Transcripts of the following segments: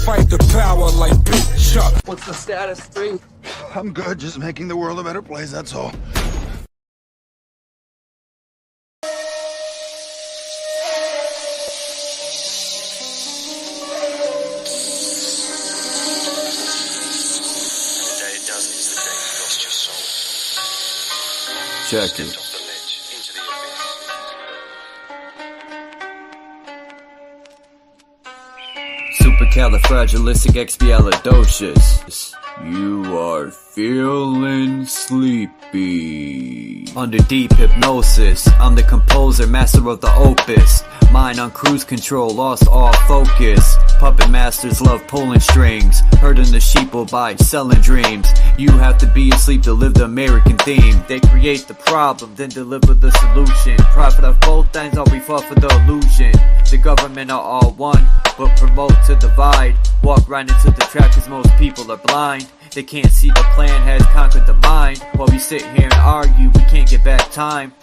fight the power like Big Chuck. What's the status, 3? I'm good, just making the world a better place, that's all. Check it. Supercalifragilisticexpialidocious. You are feeling sleepy. Under deep hypnosis, I'm the composer, master of the opus. Mind on cruise control, lost all focus. Puppet masters love pulling strings, herding the sheeple by selling dreams. You have to be asleep to live the American theme. They create the problem, then deliver the solution. Profit of both ends, all we fought for the illusion. The government are all one, but promote to divide. Walk right into the trap cause most people are blind. They can't see the plan has conquered the mind. While we sit here and argue, we can't get back time.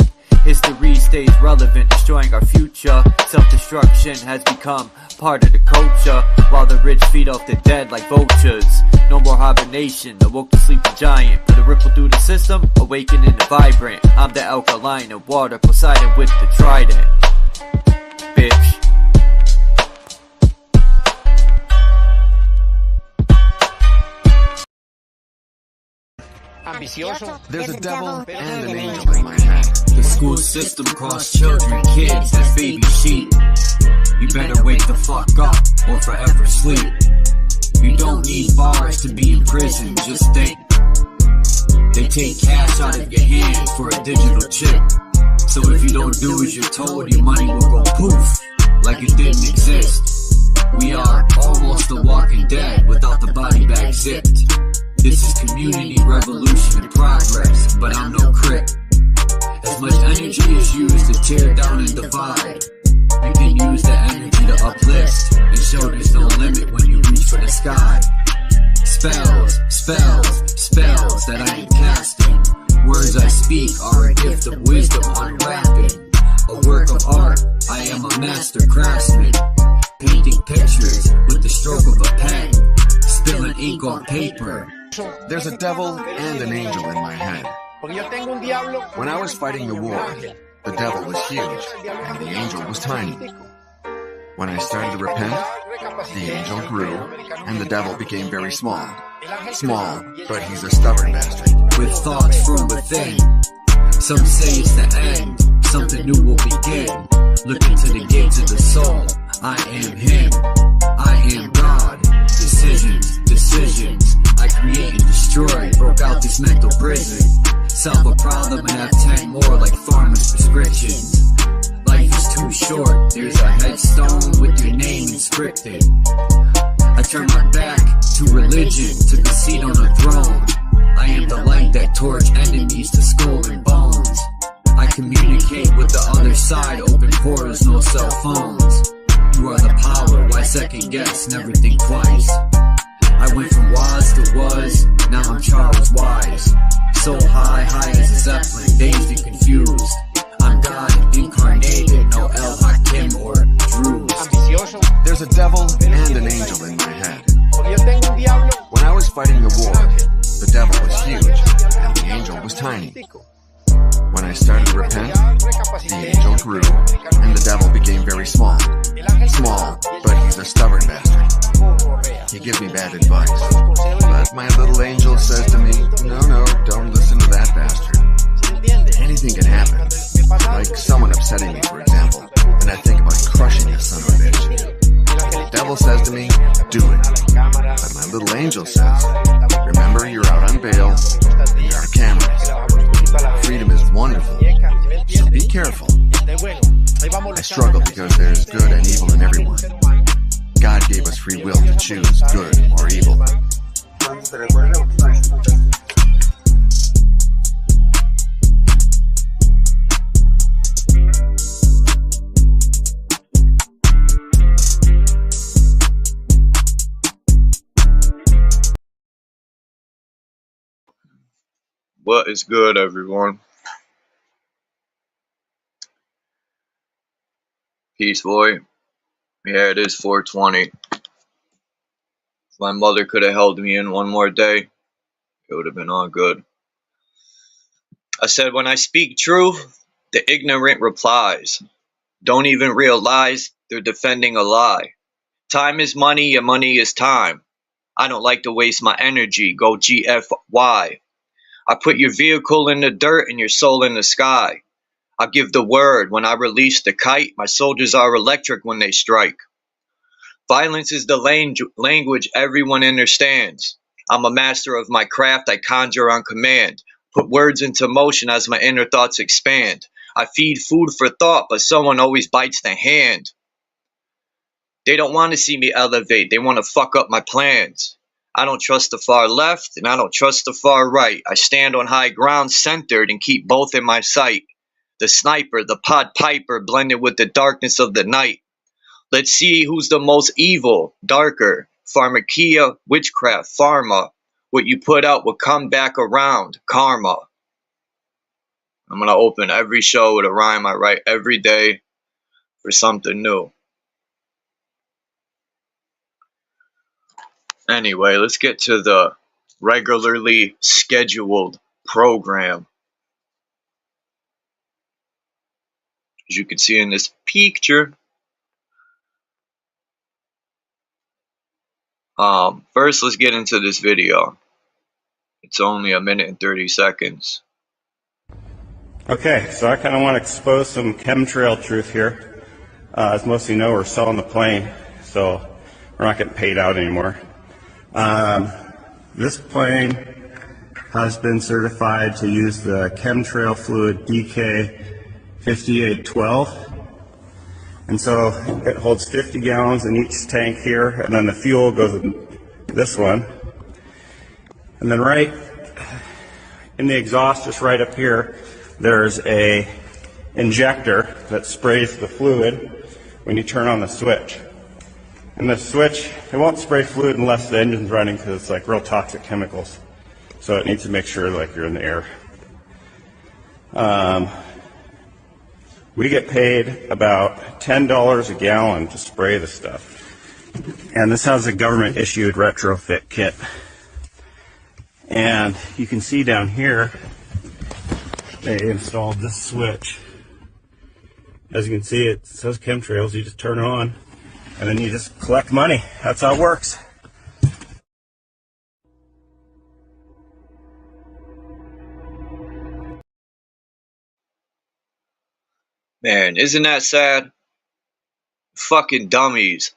History stays relevant, destroying our future. Self-destruction has become part of the culture, while the rich feed off the dead like vultures. No more hibernation, awoke to sleep the giant. Put a ripple through the system, awakening the vibrant. I'm the alkaline of water, Poseidon with the trident. Bitch. There's a devil and an angel in my head. The school system costs children, kids, as baby sheep. You better wake the fuck up or forever sleep. You don't need bars to be in prison, just think. They take cash out of your hand for a digital chip. So if you don't do as you're told, your money will go poof, like it didn't exist. We are almost the Walking Dead without the body bag zipped. This is community revolution in progress, but I'm no crip. As much energy is used to tear down and divide, you can use that energy to uplift and show there's no limit when you reach for the sky. Spells, spells, spells that I am casting. Words I speak are a gift of wisdom unwrapping. A work of art, I am a master craftsman. Painting pictures with the stroke of a pen. Spilling ink on paper. There's a devil and an angel in my head. When I was fighting the war, the devil was huge and the angel was tiny. When I started to repent, the angel grew and the devil became very small. Small, but he's a stubborn bastard. With thoughts from within, some say it's the end, something new will begin. Look into the gates of the soul. I am him, I am God. Decisions, decisions, I create and destroy. Broke out this mental prison. Solve a problem and have 10 more like pharma's prescriptions. Life is too short, there's a headstone with your name inscripted. I turn my back to religion, took a seat on the throne. I am the light that torch enemies to skull and bones. I communicate with the other side, open portals, no cell phones. You are the power, why second guess, never think twice. I went from was to was, now I'm Charles Wise. So high, high as a zeppelin, dazed and confused. I'm God incarnated, no El Hakim or Druze. There's a devil and an angel in my head. When I was fighting the war, the devil was huge and the angel was tiny. When I started to repent, the angel grew and the devil became very small. Small, but he's a stubborn bastard. He gives me bad advice, but my little angel says to me, no, don't listen to that bastard. Anything can happen, like someone upsetting me, for example, and I think about crushing the son of a bitch. The devil says to me, do it. But my little angel says, remember, you're out on bail, there are cameras. Freedom is wonderful, so be careful. I struggle because there's good and evil in everyone. God gave us free will to choose good or evil. What is good, everyone? Peace, boy. Yeah, it is 420. my mother could have held me in one more day, it would have been all good. I said, when I speak truth, the ignorant replies. Don't even realize they're defending a lie. Time is money, and money is time. I don't like to waste my energy. Go GFY. I put your vehicle in the dirt and your soul in the sky. I give the word when I release the kite. My soldiers are electric when they strike. Violence is the language everyone understands. I'm a master of my craft. I conjure on command. Put words into motion as my inner thoughts expand. I feed food for thought, but someone always bites the hand. They don't want to see me elevate. They want to fuck up my plans. I don't trust the far left, and I don't trust the far right. I stand on high ground, centered, and keep both in my sight. The sniper, the Pied Piper, blended with the darkness of the night. Let's see who's the most evil, darker. Pharmakia, witchcraft, pharma. What you put out will come back around, karma. I'm going to open every show with a rhyme I write every day for something new. Anyway, let's get to the regularly scheduled program. As you can see in this picture. First, let's get into this video. It's only 1 minute and 30 seconds. Okay, so I kind of want to expose some chemtrail truth here. As most of you know, we're selling the plane, so we're not getting paid out anymore. This plane has been certified to use the chemtrail fluid DK5812. And so it holds 50 gallons in each tank here, and then the fuel goes in this one. And then right in the exhaust, just right up here, there's a injector that sprays the fluid when you turn on the switch. And the switch, it won't spray fluid unless the engine's running because it's like real toxic chemicals. So it needs to make sure like you're in the air. We get paid about $10 a gallon to spray the stuff. And this has a government issued retrofit kit. And you can see down here, they installed this switch. As you can see, it says chemtrails. You just turn it on and then you just collect money. That's how it works. Man, isn't that sad? Fucking dummies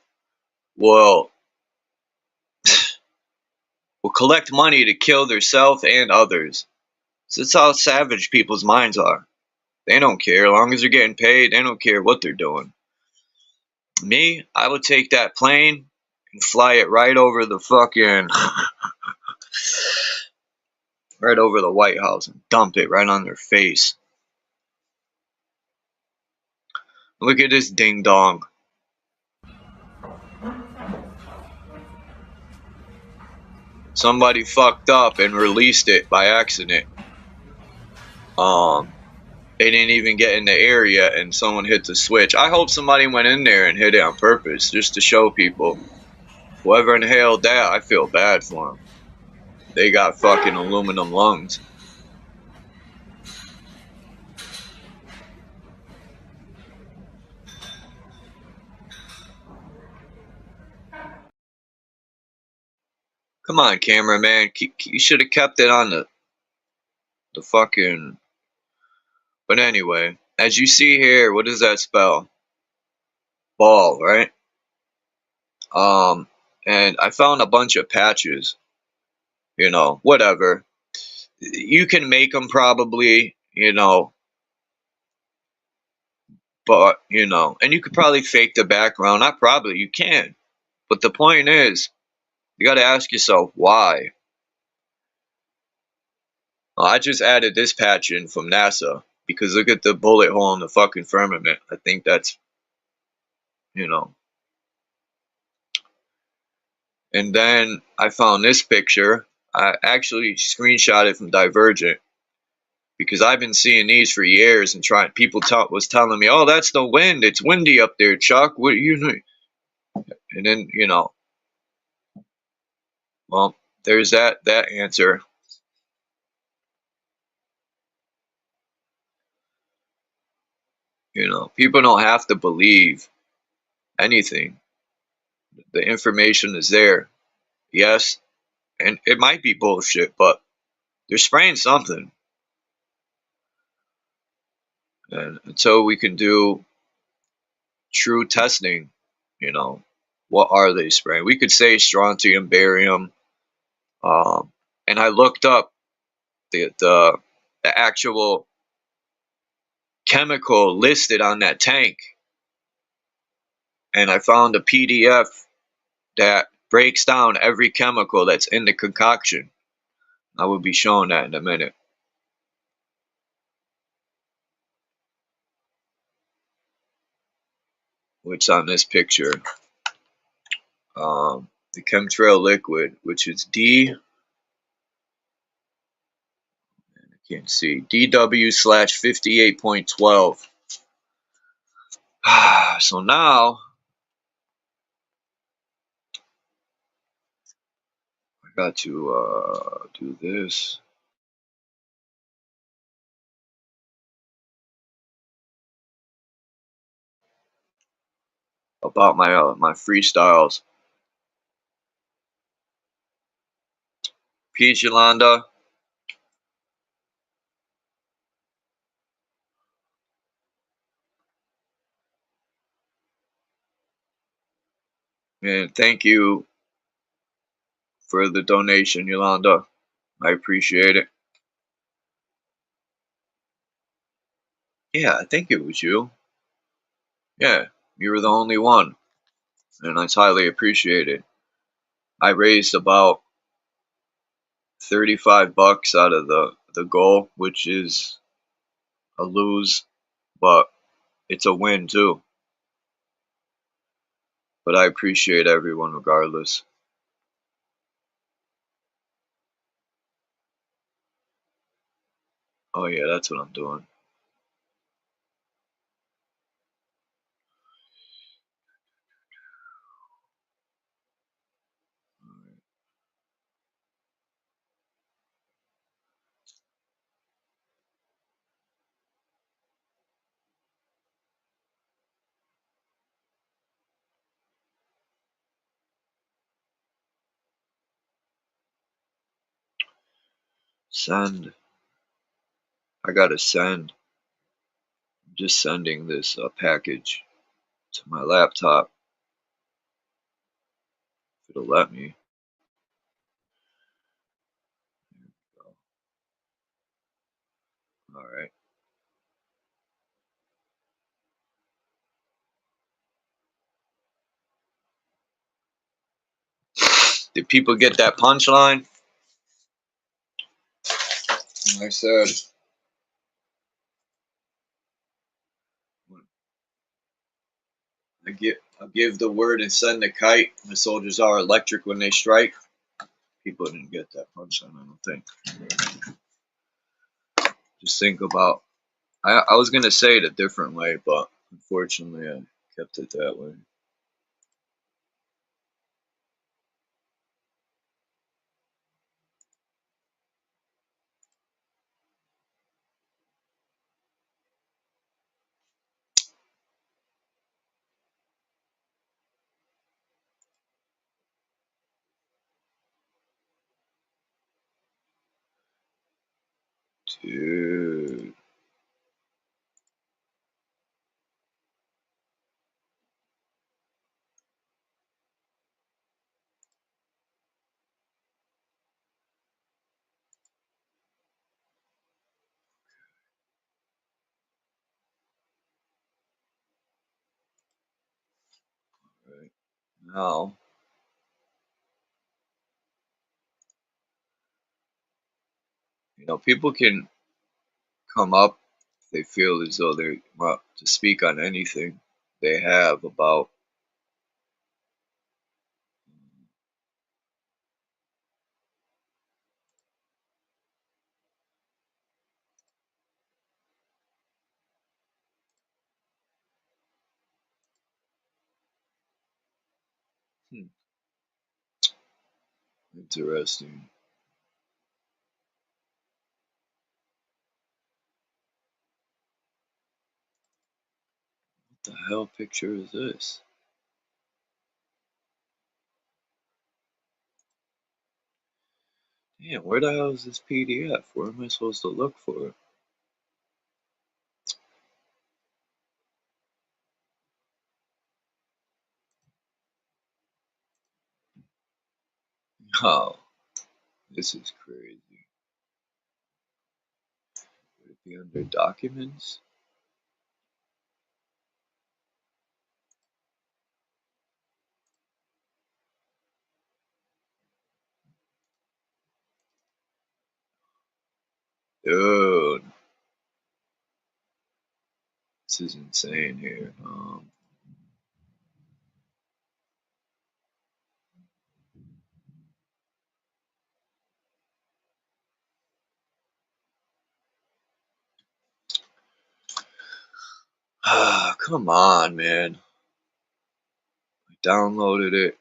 will collect money to kill themselves and others. So that's how savage people's minds are. They don't care. As long as they're getting paid, they don't care what they're doing. Me, I would take that plane and fly it right over the fucking right over the White House and dump it right on their face. Look at this ding dong. Somebody fucked up and released it by accident. They didn't even get in the area and someone hit the switch. I hope somebody went in there and hit it on purpose just to show people. Whoever inhaled that, I feel bad for them. They got fucking aluminum lungs. Come on, cameraman. You should have kept it on the fucking... But anyway, as you see here, what does that spell? Ball, right? And I found a bunch of patches. You know, whatever. You can make them probably, you know. But, you know, and you could probably fake the background. Not probably, you can. But the point is, you got to ask yourself, why? Well, I just added this patch in from NASA. Because look at the bullet hole in the fucking firmament. I think that's, you know. And then I found this picture. I actually screenshot it from Divergent. Because I've been seeing these for years and people was telling me, oh, that's the wind. It's windy up there, Chuck. What do you know? And then, you know. Well, there's that answer. You know, people don't have to believe anything. The information is there. Yes, and it might be bullshit, but they're spraying something. And until we can do true testing, you know, what are they spraying? We could say strontium, barium, and I looked up the actual chemical listed on that tank, and I found a PDF that breaks down every chemical that's in the concoction. I will be showing that in a minute. Which on this picture, the chemtrail liquid, which is can't see, DW/58.12. So now I got to do this. About my freestyles. Peach Yolanda. And thank you for the donation, Yolanda. I appreciate it. Yeah, I think it was you. Yeah, you were the only one. And it's highly appreciated. I raised about $35 out of the goal, which is a lose, but it's a win too. But I appreciate everyone regardless. Oh yeah, that's what I'm doing. Send. I gotta send. I'm just sending this package to my laptop. If it'll let me. All right. Did people get that punchline? I said, I give the word and send the kite. The soldiers are electric when they strike. People didn't get that punchline, I don't think. Just think about. I was gonna say it a different way, but unfortunately, I kept it that way. Dude. Right now, people can come up if they feel as though they want to speak on anything they have about. Interesting. What the hell picture is this? Damn, where the hell is this PDF? Where am I supposed to look for it? Oh, this is crazy. Would it be under documents? Dude, this is insane here. Come on, man. I downloaded it.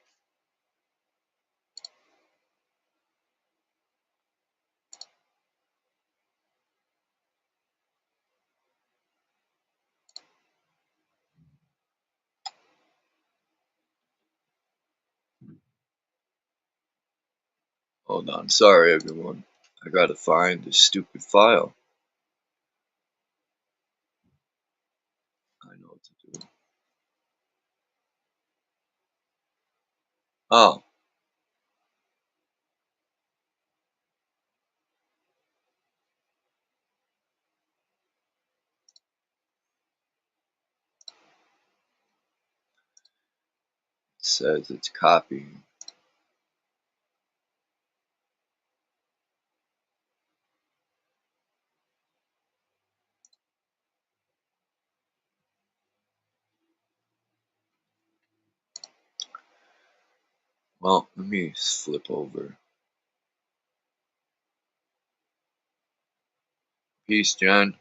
Hold on. Sorry, everyone. I gotta find this stupid file. I know what to do. Oh. It says it's copying. Well, let me flip over. Peace, John.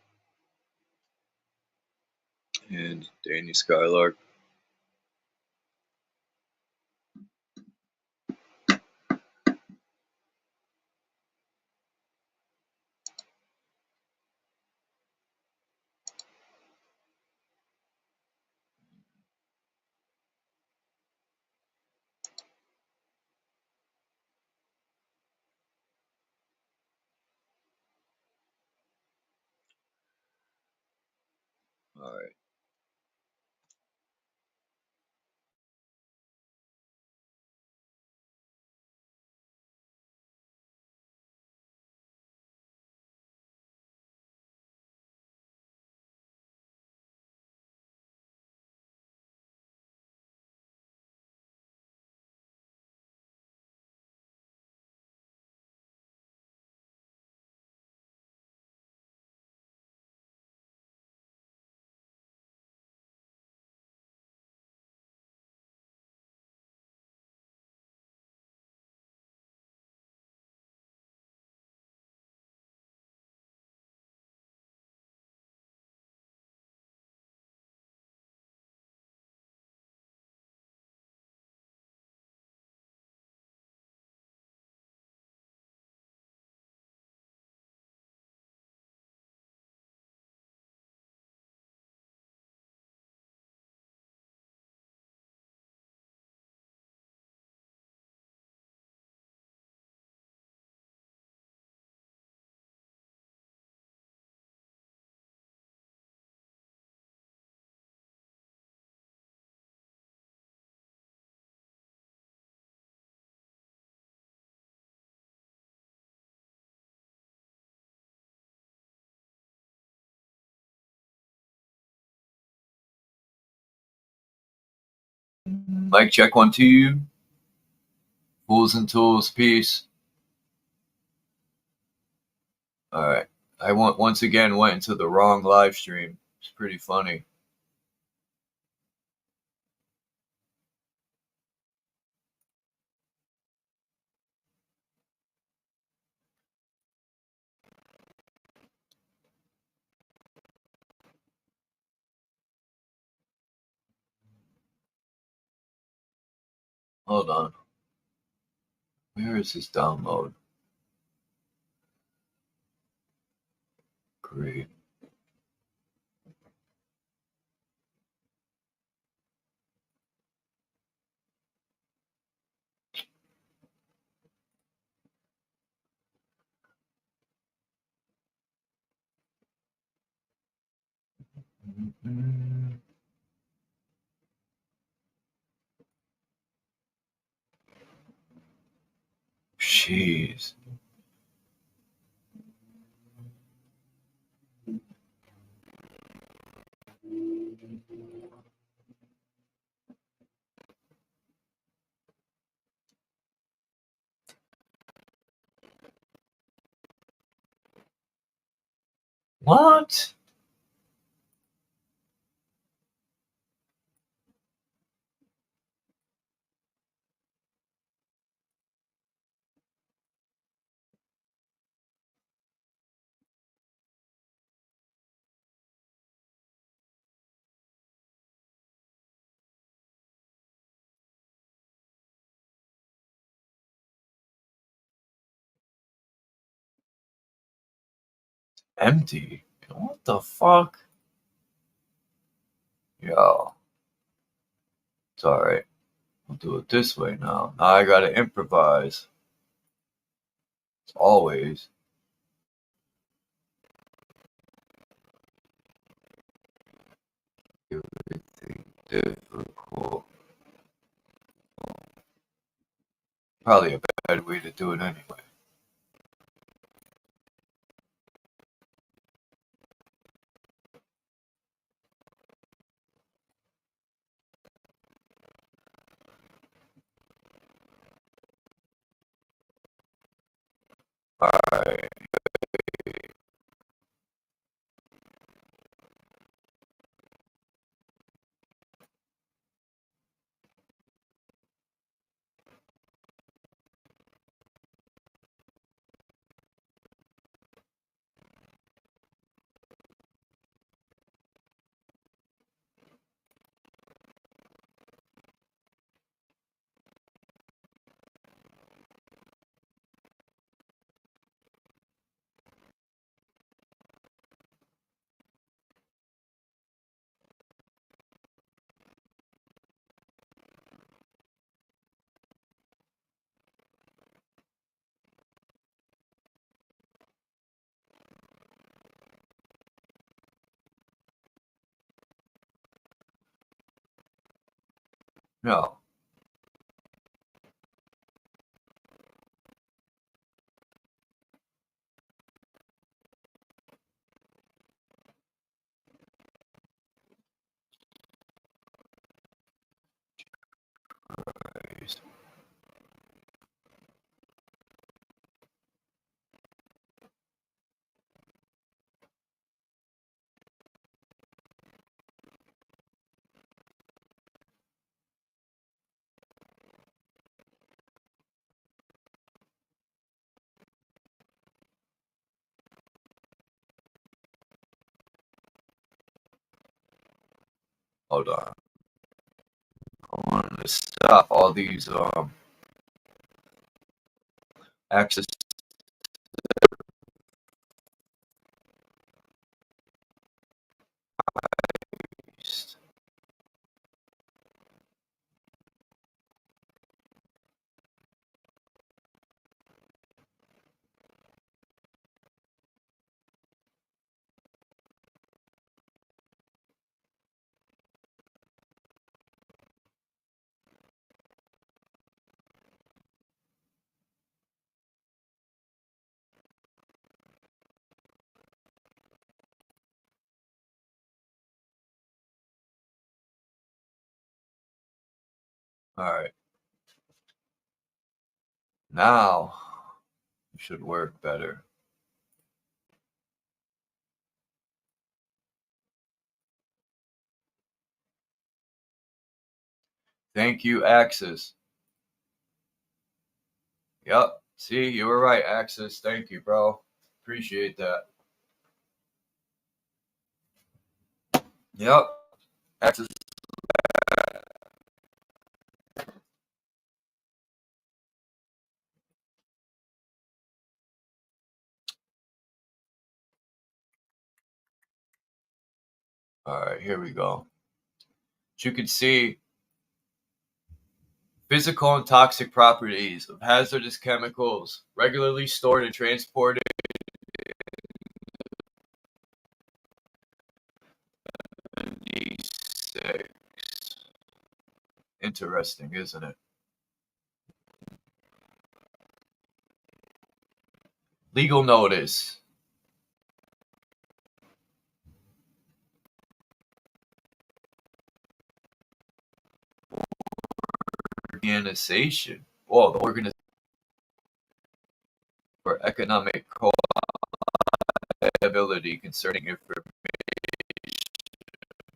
And Danny Skylark. Alright. Mic check 1 2. Fools and Tools, peace. Alright. I once again went into the wrong live stream. It's pretty funny. Hold on. Where is this download? Great. Jeez. What? Empty? What the fuck? Yo. It's alright. We'll do it this way now. Now I gotta improvise. As always. Everything difficult. Probably a bad way to do it anyway. Alright. No. Hold on. I wanted to stop all these access. Alright. Now it should work better. Thank you, Axis. Yep. See, you were right, Axis. Thank you, bro. Appreciate that. Yep. Axis. Alright, here we go. As you can see, physical and toxic properties of hazardous chemicals regularly stored and transported in D6. Interesting, isn't it? Legal notice. Organization. Oh, the organization for economic liability concerning information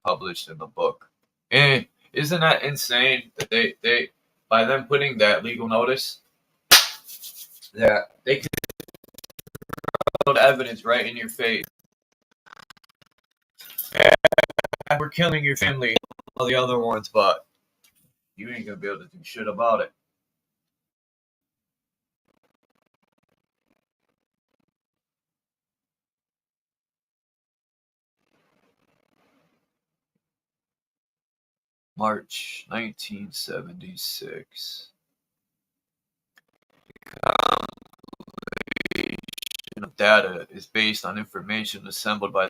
published in the book. And isn't that insane that they by them putting that legal notice that they can put evidence right in your face? Yeah, we're killing your family, all the other ones, but you ain't gonna be able to do shit about it. March 1976. Compilation of data is based on information assembled by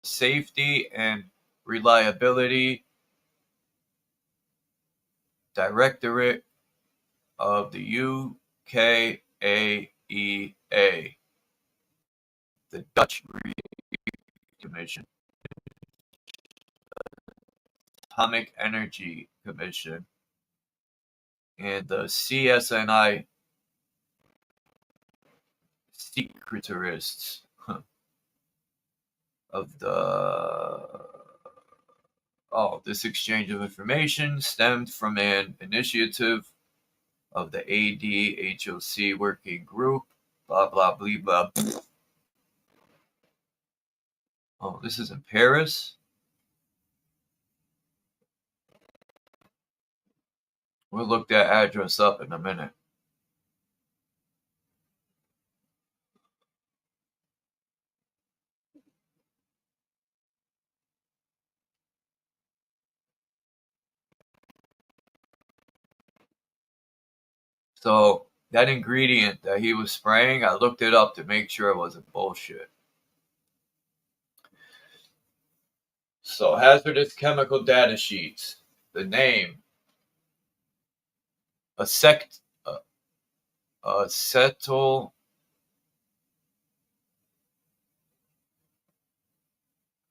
Safety and Reliability Directorate of the UKAEA, the Dutch Commission, Atomic Energy Commission, and the CSNI secretarists of the... this exchange of information stemmed from an initiative of the ADHOC working group, blah, blah, blah, blah. Oh, this is in Paris? We'll look that address up in a minute. So that ingredient that he was spraying, I looked it up to make sure it wasn't bullshit. So hazardous chemical data sheets. The name. Acetyl.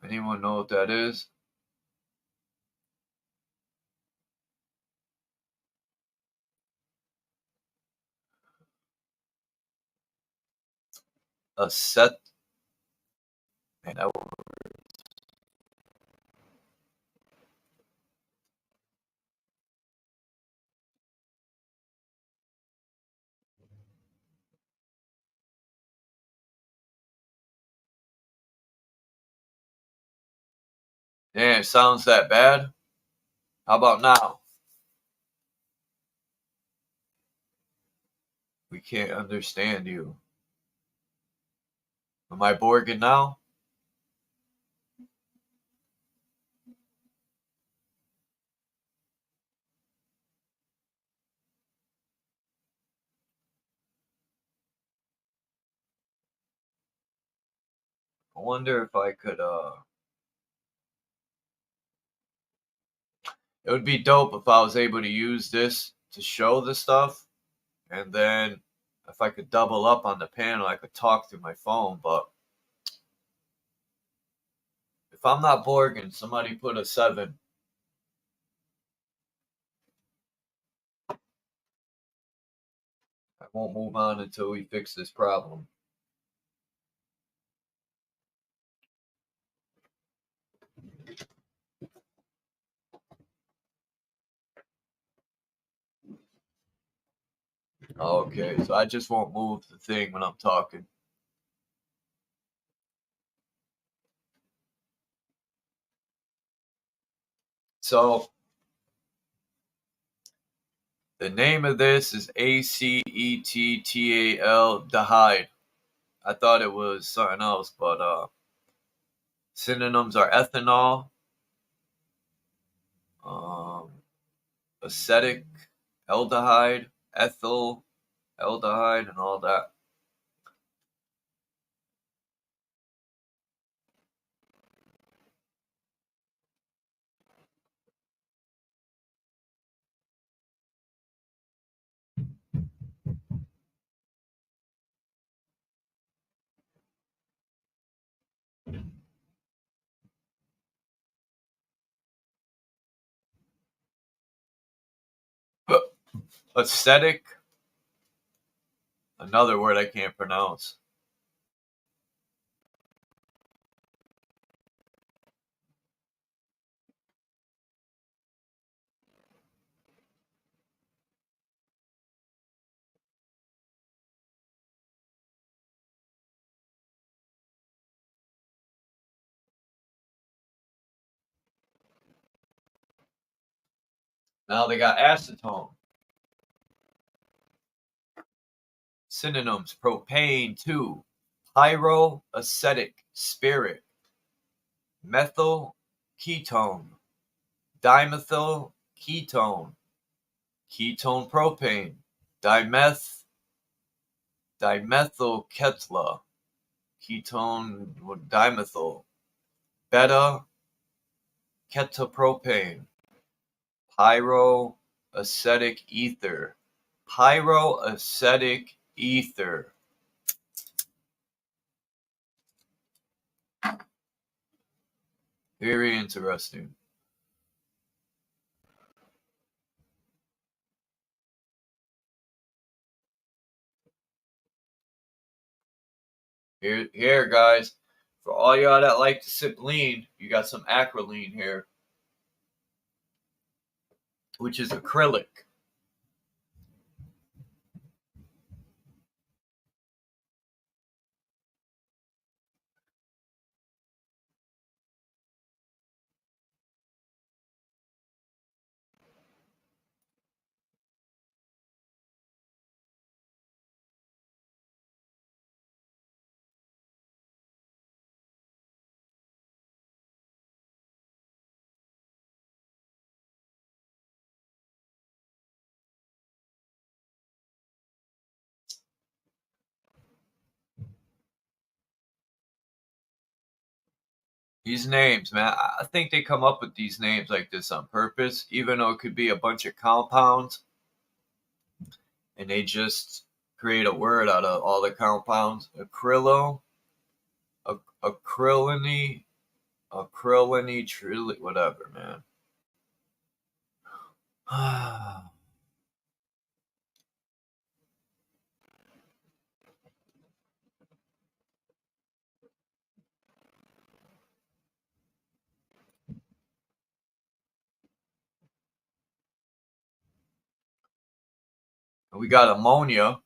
Anyone know what that is? Man, that word. Damn, it sounds that bad? How about now? We can't understand you. Am I Borgin now? I wonder if I could, it would be dope if I was able to use this to show the stuff, and then if I could double up on the panel, I could talk through my phone, but if I'm not Borgin, somebody put a 7. I won't move on until we fix this problem. Okay, so I just won't move the thing when I'm talking. So the name of this is ACETTAL dehyde. I thought it was something else, but synonyms are ethanol, acetic, aldehyde, ethyl, aldehyde, and all that. Acetic, another word I can't pronounce. Now they got acetone. Synonyms: propane 2, pyroacetic spirit, methyl ketone, dimethyl ketone, ketone propane, dimethyl ketla, ketone dimethyl, beta ketapropane, pyroacetic ether, pyroacetic ether. Very interesting. Here, guys, for all y'all that like to sip lean, you got some acrolein here, which is acrylic. These names, man, I think they come up with these names like this on purpose, even though it could be a bunch of compounds, and they just create a word out of all the compounds. Acrylo, acrylene, whatever, man. We got ammonia.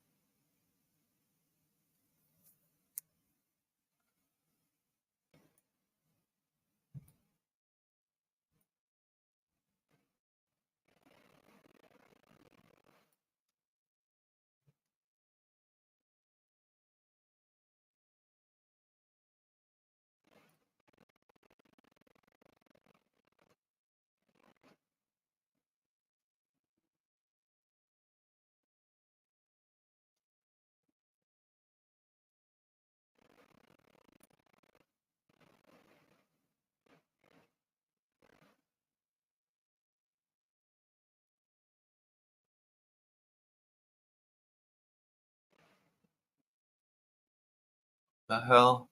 The hell?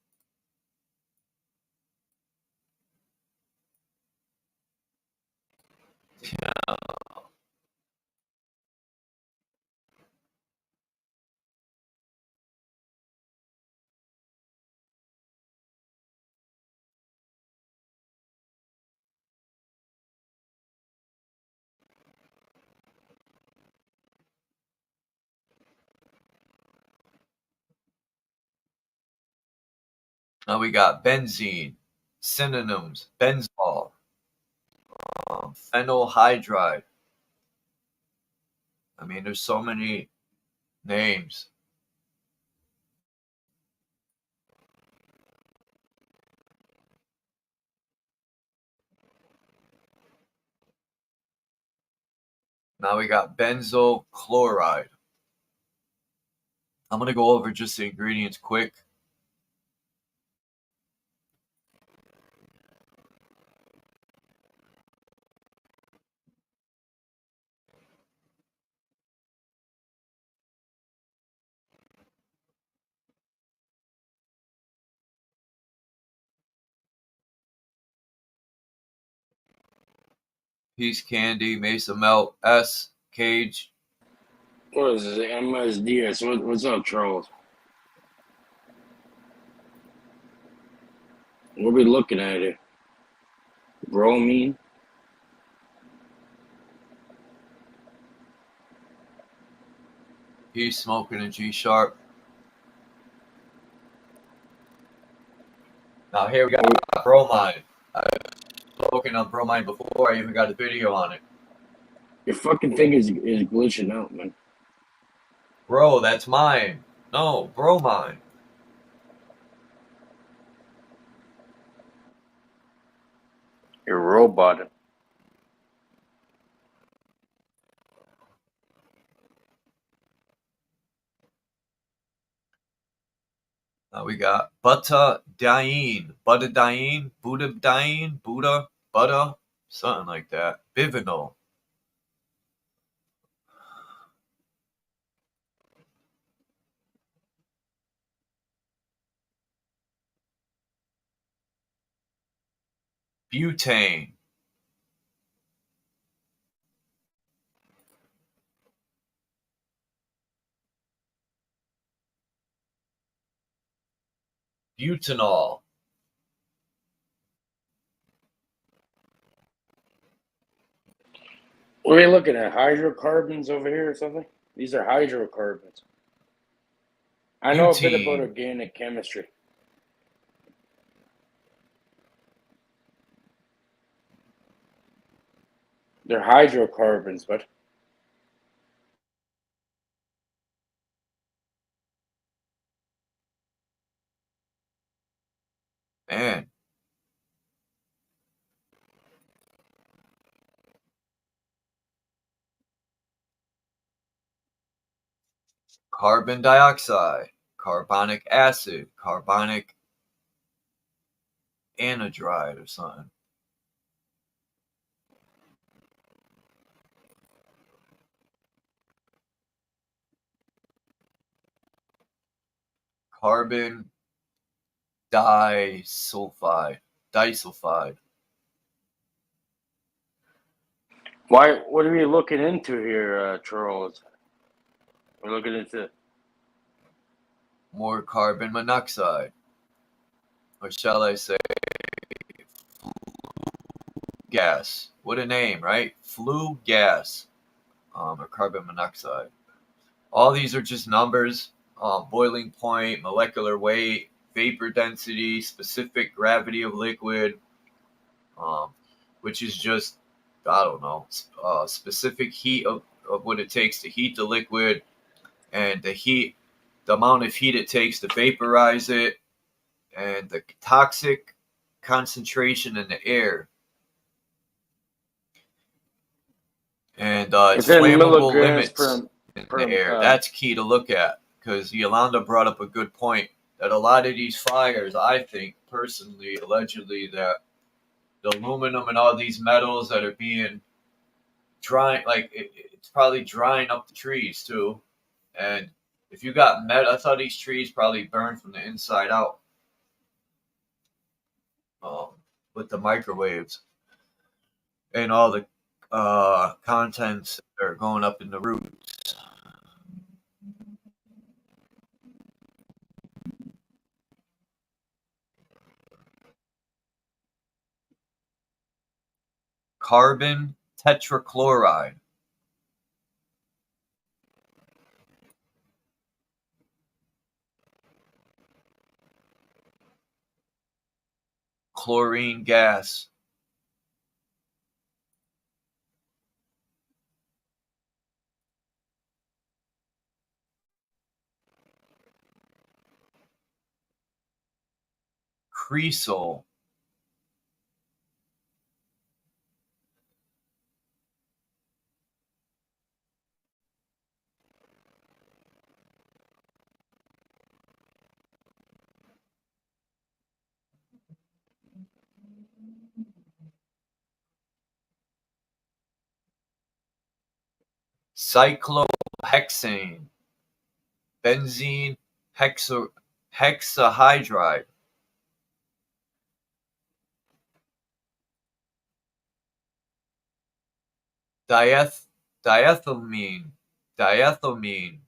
Yeah. Now we got benzene. Synonyms: benzol, phenyl hydride. I mean, there's so many names. Now we got benzoyl chloride. I'm going to go over just the ingredients quick. Peace Candy, Mesa Melt, S, Cage. What is it? MSDS. What's up, Charles? What are we looking at it? Bromine? He's smoking a G Sharp. Now here we got bromide. I've spoken on bromide before. I even got a video on it. Your fucking thing is glitching out, man. Bro, that's mine. No, bromide. You're roboting. Now we got butadiene, butter, something like that. Bivonol. Butane. Butanol. What are we looking at? Hydrocarbons over here or something? These are hydrocarbons. I know a bit about Butene. organic chemistry. They're hydrocarbons, but Man. Carbon dioxide, carbonic acid, carbonic anhydride or something. Carbon disulfide. why? What are we looking into here, Charles? We're looking into More carbon monoxide. Or shall I say gas. What a name, right? Flue gas. Or carbon monoxide. All these are just numbers. Boiling point, molecular weight, vapor density, specific gravity of liquid, which is just, I don't know, specific heat of what it takes to heat the liquid, and the amount of heat it takes to vaporize it, and the toxic concentration in the air. And its in flammable milligrams limits in per the air. That's key to look at, because Yolanda brought up a good point that a lot of these fires, I think personally, allegedly, that the aluminum and all these metals that are being drying, like it's probably drying up the trees too. And if you got metal, I thought these trees probably burned from the inside out, with the microwaves and all the contents that are going up in the roots. Carbon tetrachloride. Chlorine gas. Cresol. cyclohexane, benzene hexahydride, diethylamine,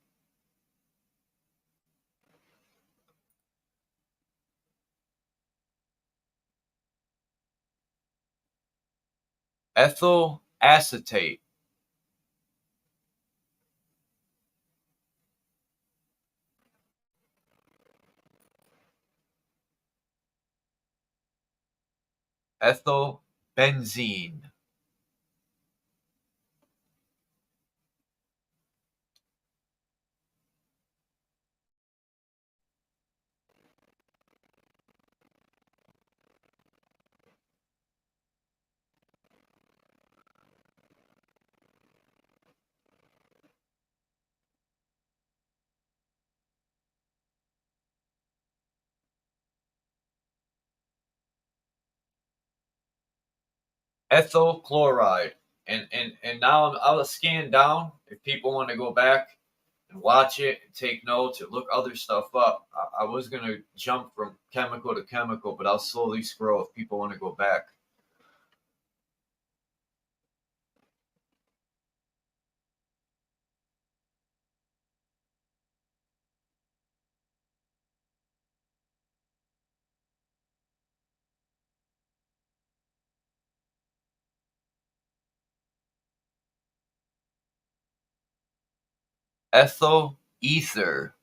ethyl acetate, ethyl benzene, ethyl chloride. And now I'll scan down if people want to go back and watch it and take notes or look other stuff up. I was going to jump from chemical to chemical, but I'll slowly scroll if people want to go back. Ethyl ether,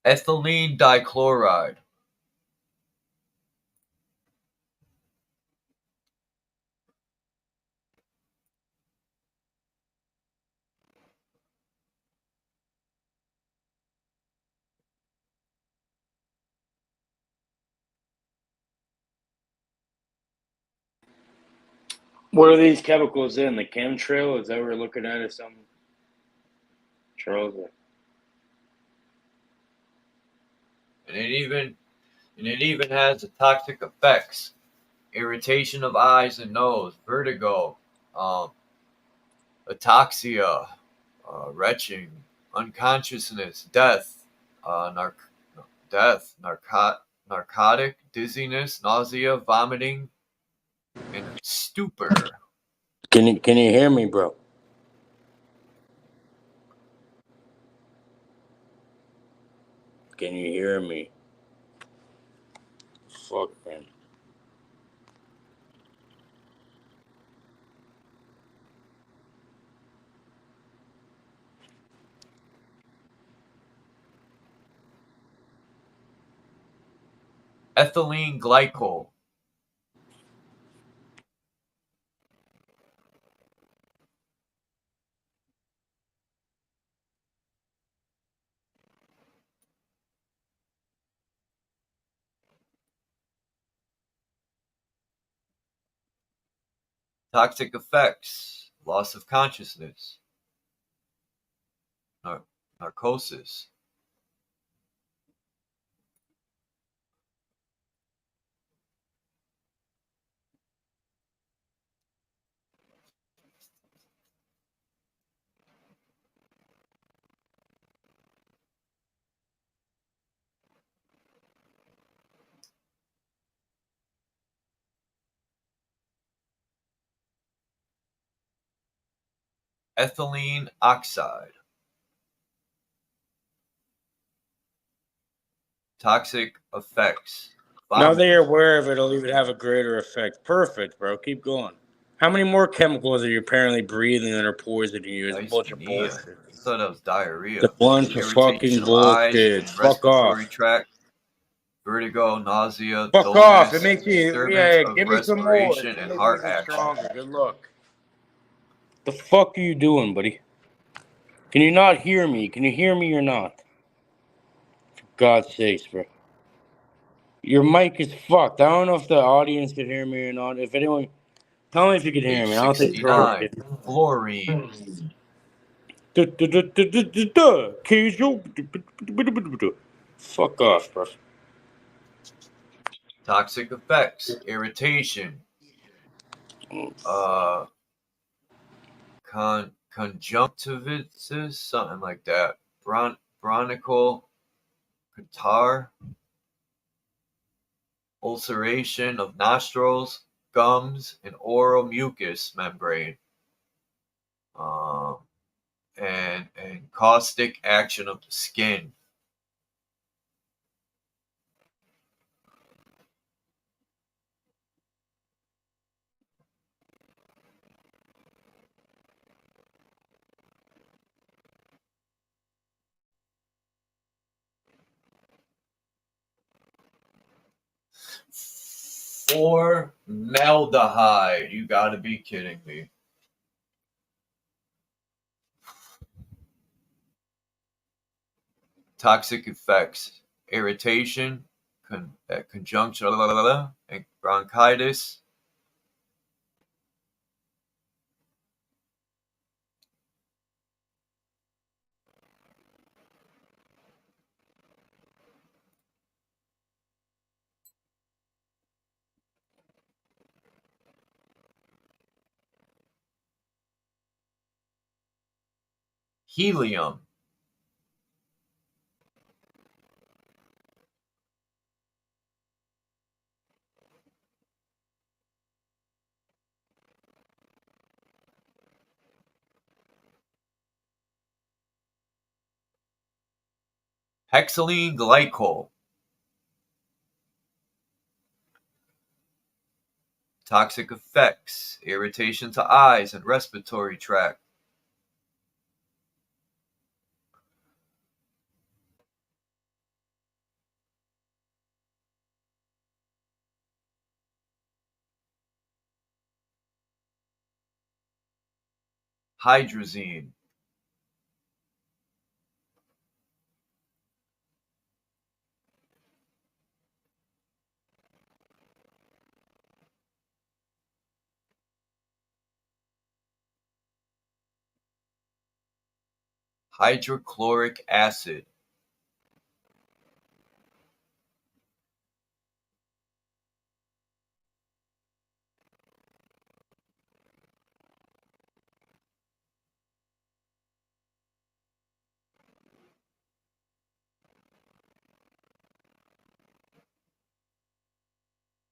ethylene dichloride, What are these chemicals in? The chemtrail? Is that what we're looking at or something? Charles? and it even has the toxic effects: irritation of eyes and nose, vertigo, ataxia, retching, unconsciousness, death, narcotic, dizziness, nausea, vomiting, and stupor. Can you hear me, bro? Can you hear me? Fuck, man. Ethylene glycol, toxic effects, loss of consciousness, narcosis, ethylene oxide, toxic effects. Now that you're aware of it, it'll even have a greater effect. Perfect, bro. Keep going. How many more chemicals are you apparently breathing that are poisoning you? It's a bunch of bullshit. I thought that was diarrhea. It's a bunch of fucking bullshit. Fuck off. Tract, vertigo, nausea, Fuck dullness, off. It makes you, disturbance of give me some more. respiration It's and gonna heart make me action. stronger. Good luck. The fuck are you doing, buddy? Can you not hear me? Can you hear me or not? For God's sakes, bro. Your mic is fucked. I don't know if the audience can hear me or not. If anyone, tell me if you can hear Page me. I don't think 69. Fluorine. Casual. Fuck off, bro. Toxic effects. Irritation. Conjunctivitis, something like that. Bronchial catarrh. Ulceration of nostrils, gums, and oral mucous membrane. And caustic action of the skin. Formaldehyde. You gotta be kidding me. Toxic effects. Irritation, conjunction, and bronchitis. Helium. Hexylene glycol. Toxic effects. Irritation to eyes and respiratory tract. Hydrazine. Hydrochloric acid.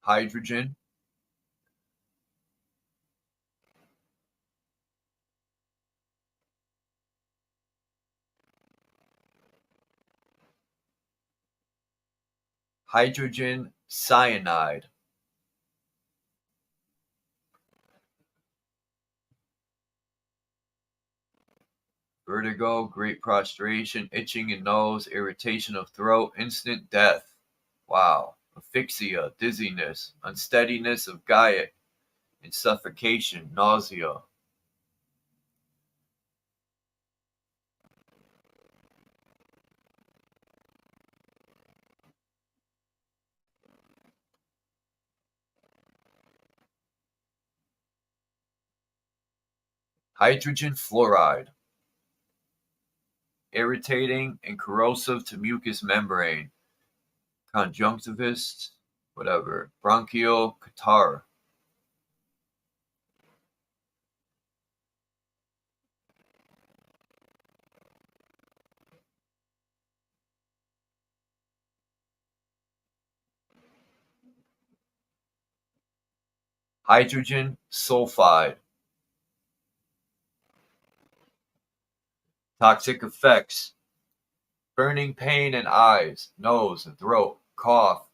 Hydrogen. Hydrogen cyanide. Vertigo, great prostration, itching in nose, irritation of throat, instant death. Wow. Asphyxia, dizziness, unsteadiness of gait, and suffocation, nausea. Hydrogen fluoride. Irritating and corrosive to mucous membrane. Conjunctivitis, whatever. Bronchial catarrh. Hydrogen sulfide. Toxic effects. Burning pain in eyes, nose, and throat. Cough.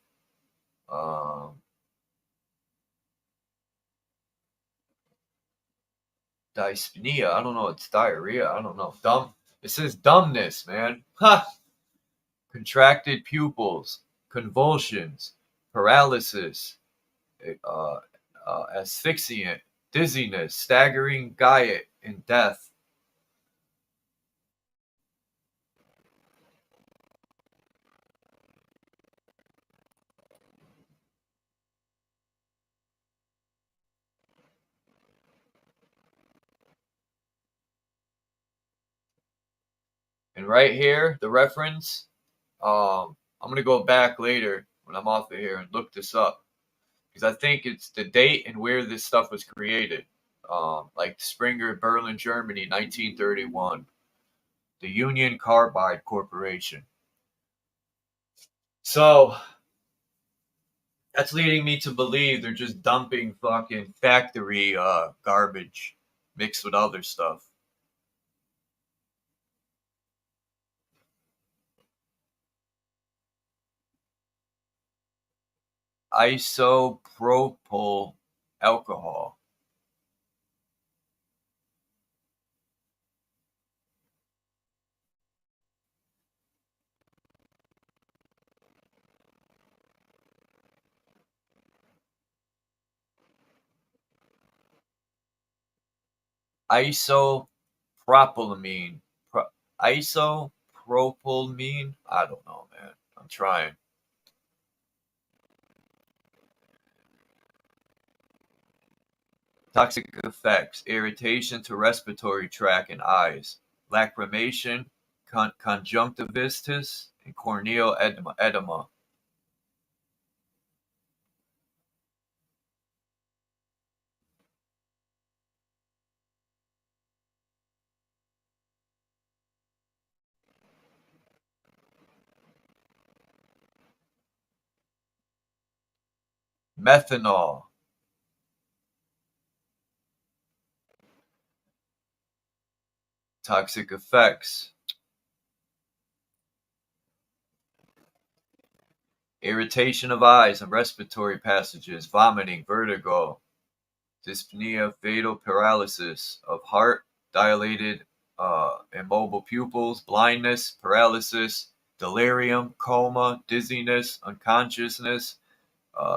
Dyspnea. I don't know. It's diarrhea. I don't know. Dumb. It says dumbness, man. Ha! Contracted pupils. Convulsions. Paralysis. Asphyxiant. Dizziness. Staggering gait, and death. And right here, the reference, I'm going to go back later when I'm off of here and look this up. Because I think it's the date and where this stuff was created. Like Springer, Berlin, Germany, 1931. The Union Carbide Corporation. So that's leading me to believe they're just dumping fucking factory garbage mixed with other stuff. Isopropyl alcohol. Isopropylamine. Isopropylamine? I don't know, man. I'm trying. Toxic effects: irritation to respiratory tract and eyes, lacrimation, conjunctivitis, and corneal edema. Methanol. Toxic effects: irritation of eyes and respiratory passages, vomiting, vertigo, dyspnea, fatal paralysis of heart, dilated immobile pupils, blindness, paralysis, delirium, coma, dizziness, unconsciousness,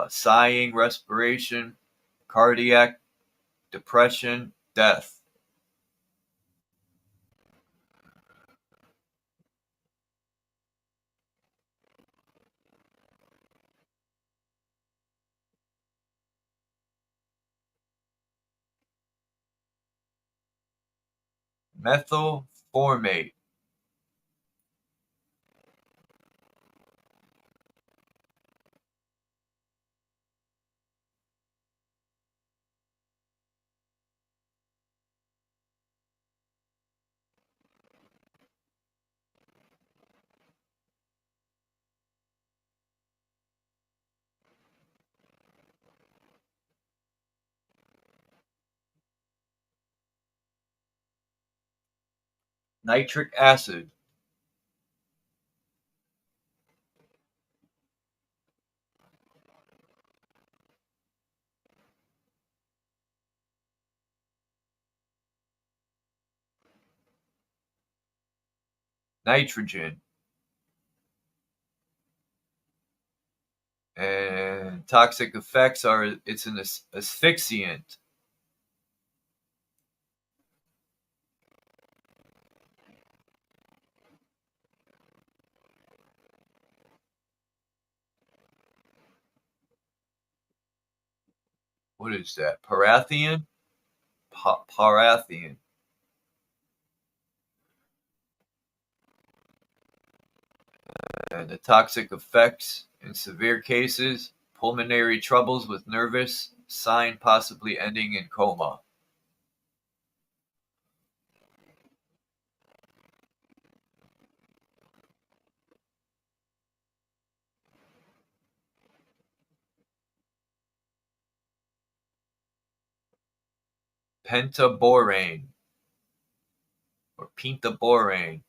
sighing, respiration, cardiac, depression, death. Methylformate. Nitric acid. Nitrogen. And toxic effects are it's an asphyxiant. What is that? Parathion? Parathion. And the toxic effects in severe cases: pulmonary troubles with nervous sign, possibly ending in coma. Pentaborane or pentaborane.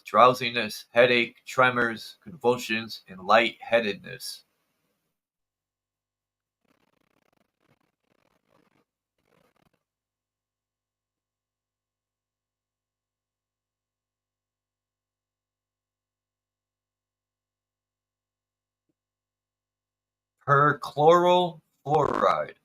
Drowsiness, headache, tremors, convulsions, and lightheadedness. Perchloral fluoride.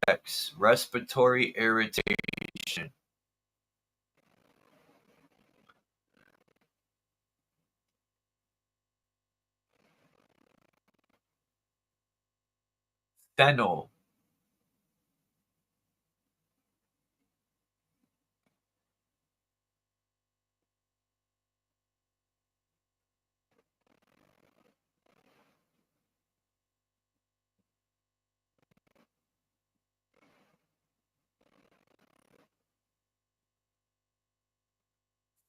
X. Respiratory irritation. Phenol.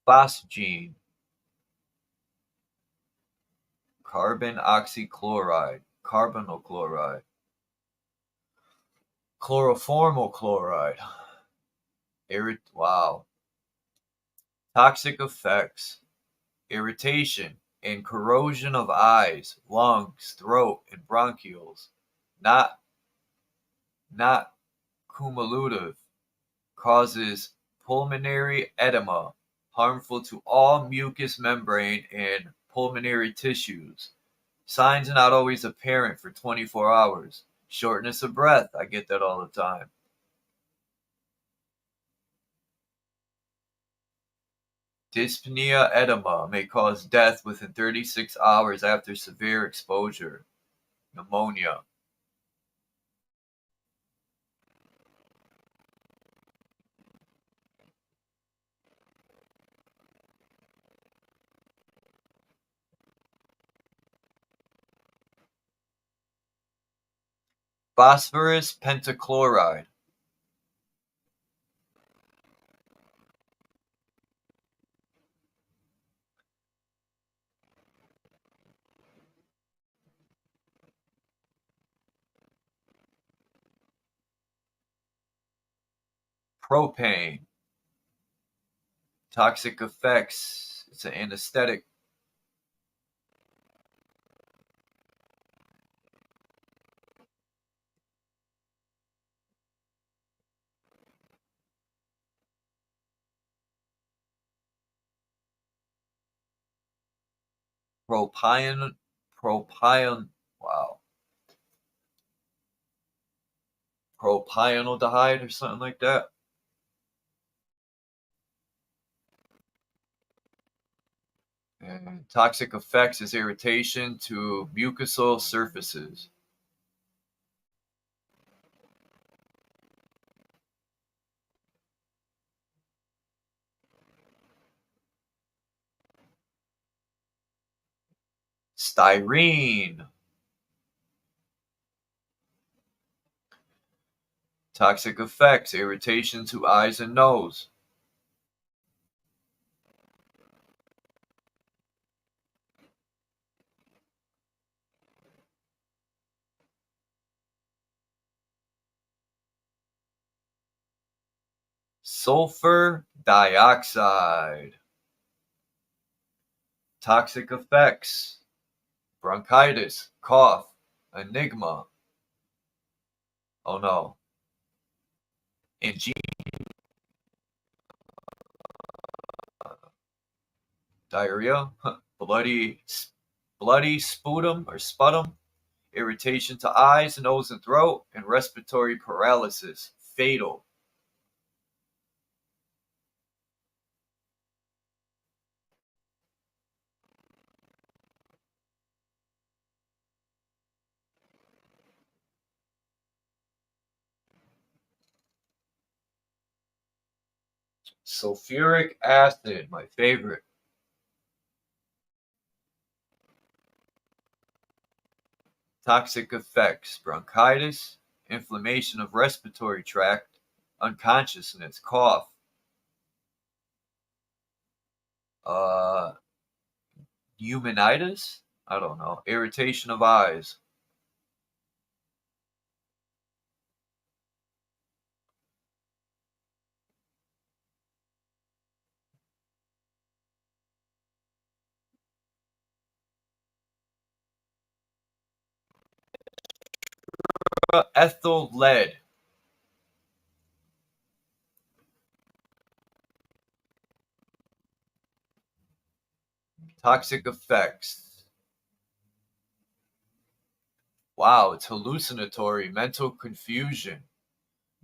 Phosgene. Carbon oxychloride. Carbonyl chloride. Chloroformal chloride. Wow. Toxic effects. Irritation and corrosion of eyes, lungs, throat, and bronchioles. Not cumulative. Causes pulmonary edema, harmful to all mucous membrane and pulmonary tissues. Signs not always apparent for 24 hours. Shortness of breath, I get that all the time. Dyspnea edema may cause death within 36 hours after severe exposure. Pneumonia. Phosphorus pentachloride. Propane. Toxic effects. It's an anesthetic. Propion. Wow. Propionaldehyde or something like that. And toxic effects is irritation to mucosal surfaces. Styrene. Toxic effects, irritation to eyes and nose. Sulfur dioxide. Toxic effects, bronchitis, cough, enigma. Oh no. Diarrhea, bloody sputum or sputum, irritation to eyes, nose, and throat, and respiratory paralysis. Fatal. Sulfuric acid, my favorite. Toxic effects, bronchitis, inflammation of respiratory tract, unconsciousness, cough, pneumonitis, I don't know, irritation of eyes. Ethyl lead. Toxic effects. Wow, it's hallucinatory, mental confusion,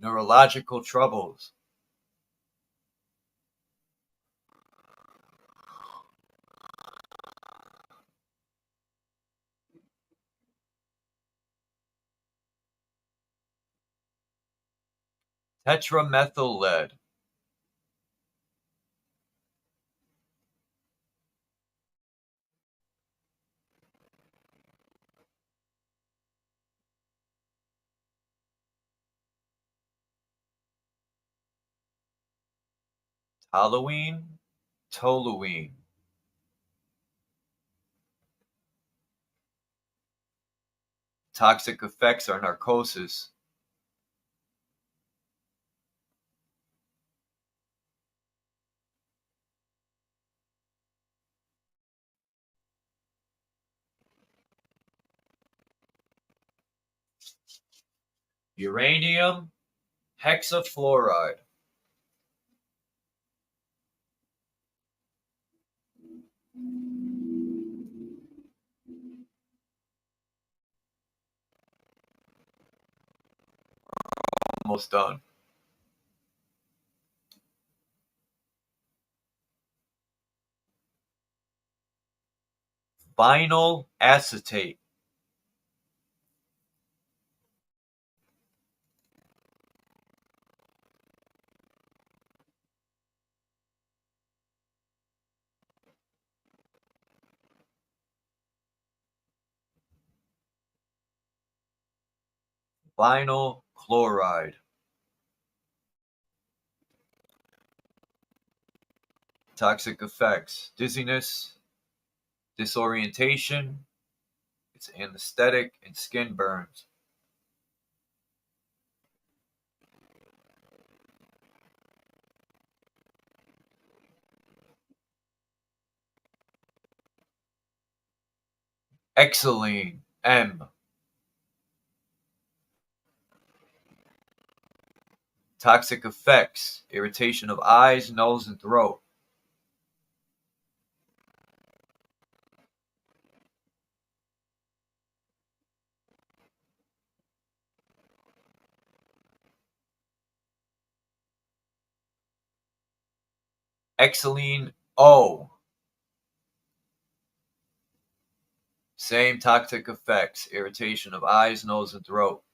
neurological troubles. Tetramethyl lead. Toluene, toluene. Toxic effects are narcosis. Uranium hexafluoride. Almost done. Vinyl acetate. Vinyl chloride. Toxic effects: dizziness, disorientation, it's anesthetic, and skin burns. Xylene, M. Toxic effects: irritation of eyes, nose, and throat. Xylene, O. Same toxic effects: irritation of eyes, nose, and throat.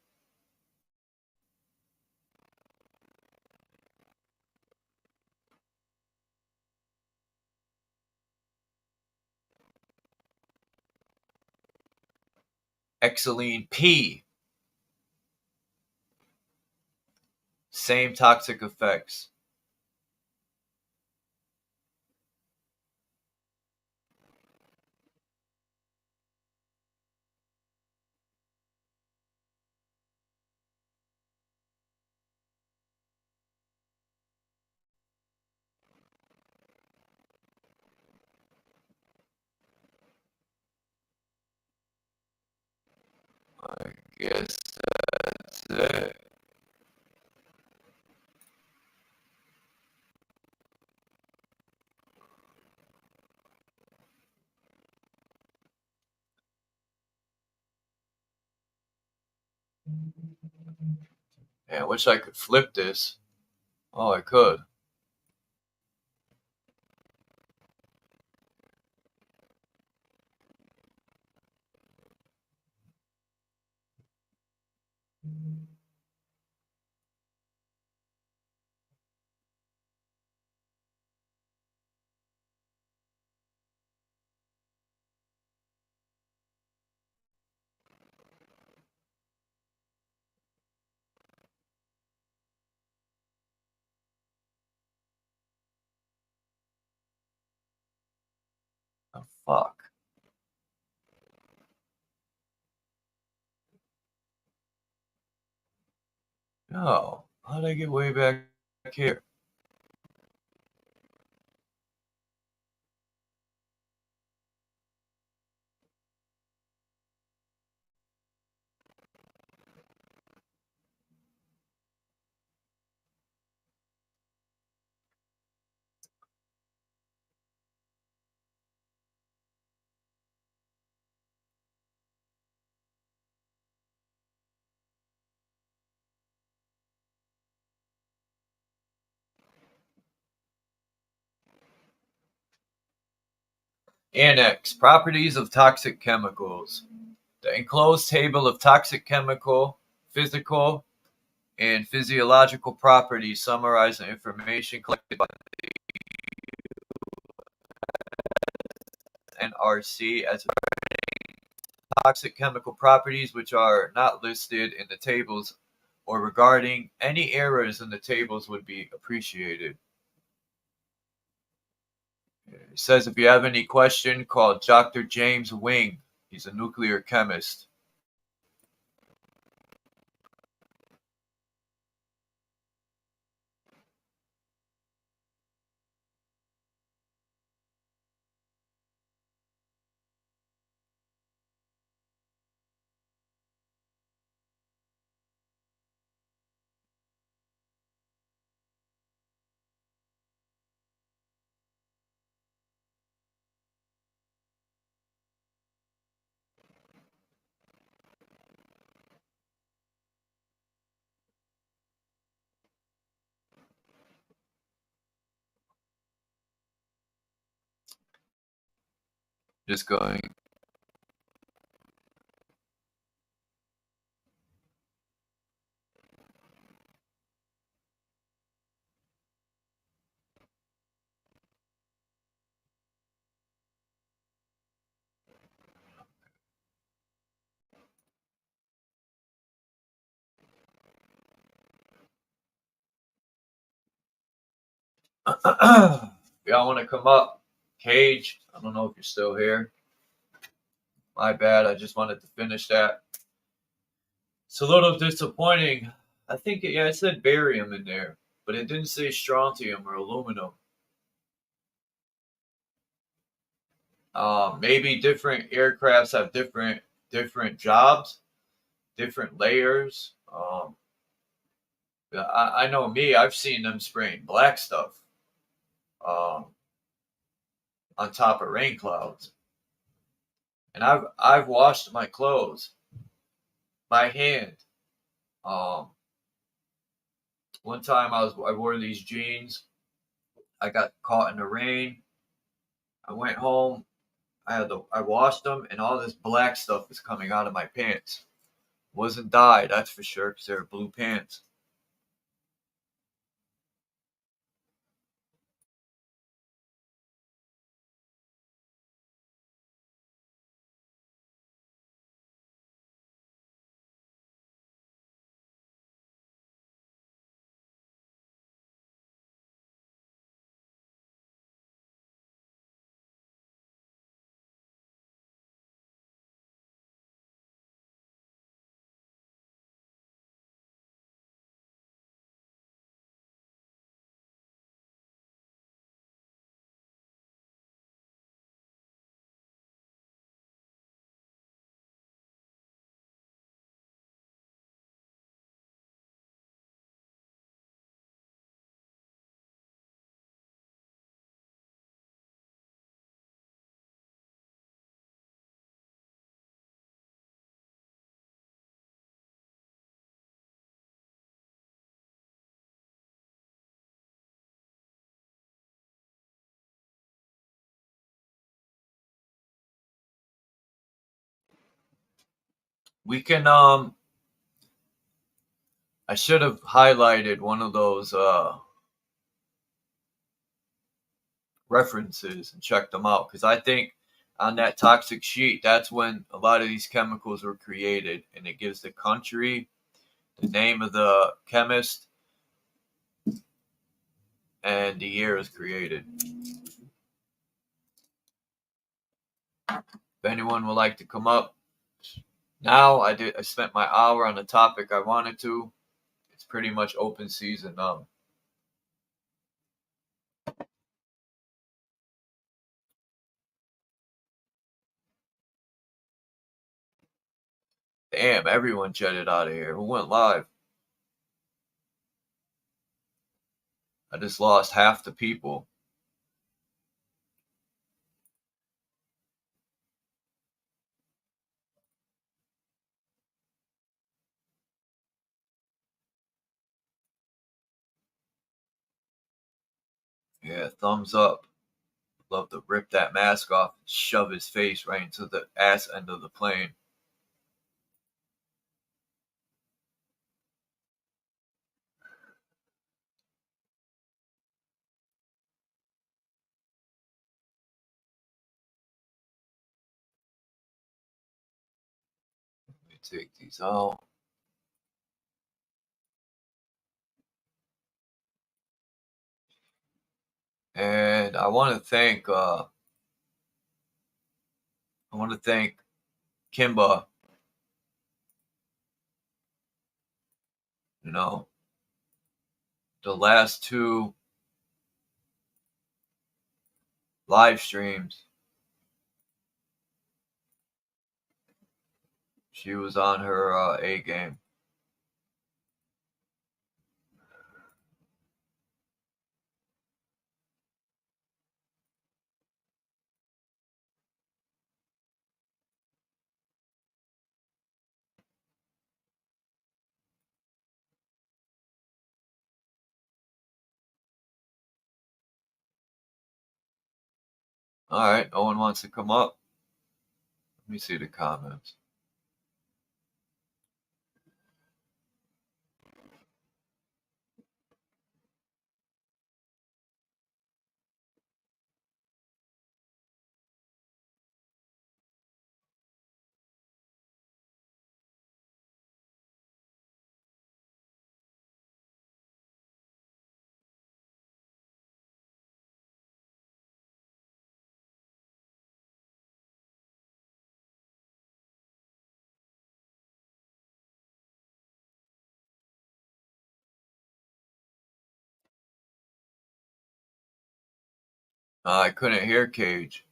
Xylene, P. Same toxic effects. I guess that's it. Yeah, I wish I could flip this. Oh, I could. Oh, fuck. No. How'd I get way back here? Annex: Properties of toxic chemicals. The enclosed table of toxic chemical, physical, and physiological properties summarize the information collected by the NRC as toxic chemical properties which are not listed in the tables or regarding any errors in the tables would be appreciated. It says if you have any question, call Dr. James Wing. He's a nuclear chemist. Just going. Y'all want to come up? Cage, I don't know if you're still here. My bad, I just wanted to finish that. It's a little disappointing. I think, yeah, it said barium in there, but it didn't say strontium or aluminum. Maybe different aircrafts have different jobs, different layers. I know me, I've seen them spraying black stuff on top of rain clouds. And I've washed my clothes by hand. One time I wore these jeans. I got caught in the rain. I went home. I washed them, and all this black stuff was coming out of my pants. Wasn't dye, that's for sure, because they were blue pants. We can I should have highlighted one of those references and checked them out, because I think on that toxic sheet, that's when a lot of these chemicals were created, and it gives the country, the name of the chemist, and the year it was created. If anyone would like to come up now, I spent my hour on the topic I wanted to. It's pretty much open season now. Damn, everyone jetted out of here. Who went live? I just lost half the people. Yeah, thumbs up. Love to rip that mask off and shove his face right into the ass end of the plane. take these out. And I want to thank Kimba. You know, the last 2 live streams, she was on her A game. All right, no one wants to come up. Let me see the comments. I couldn't hear Cage.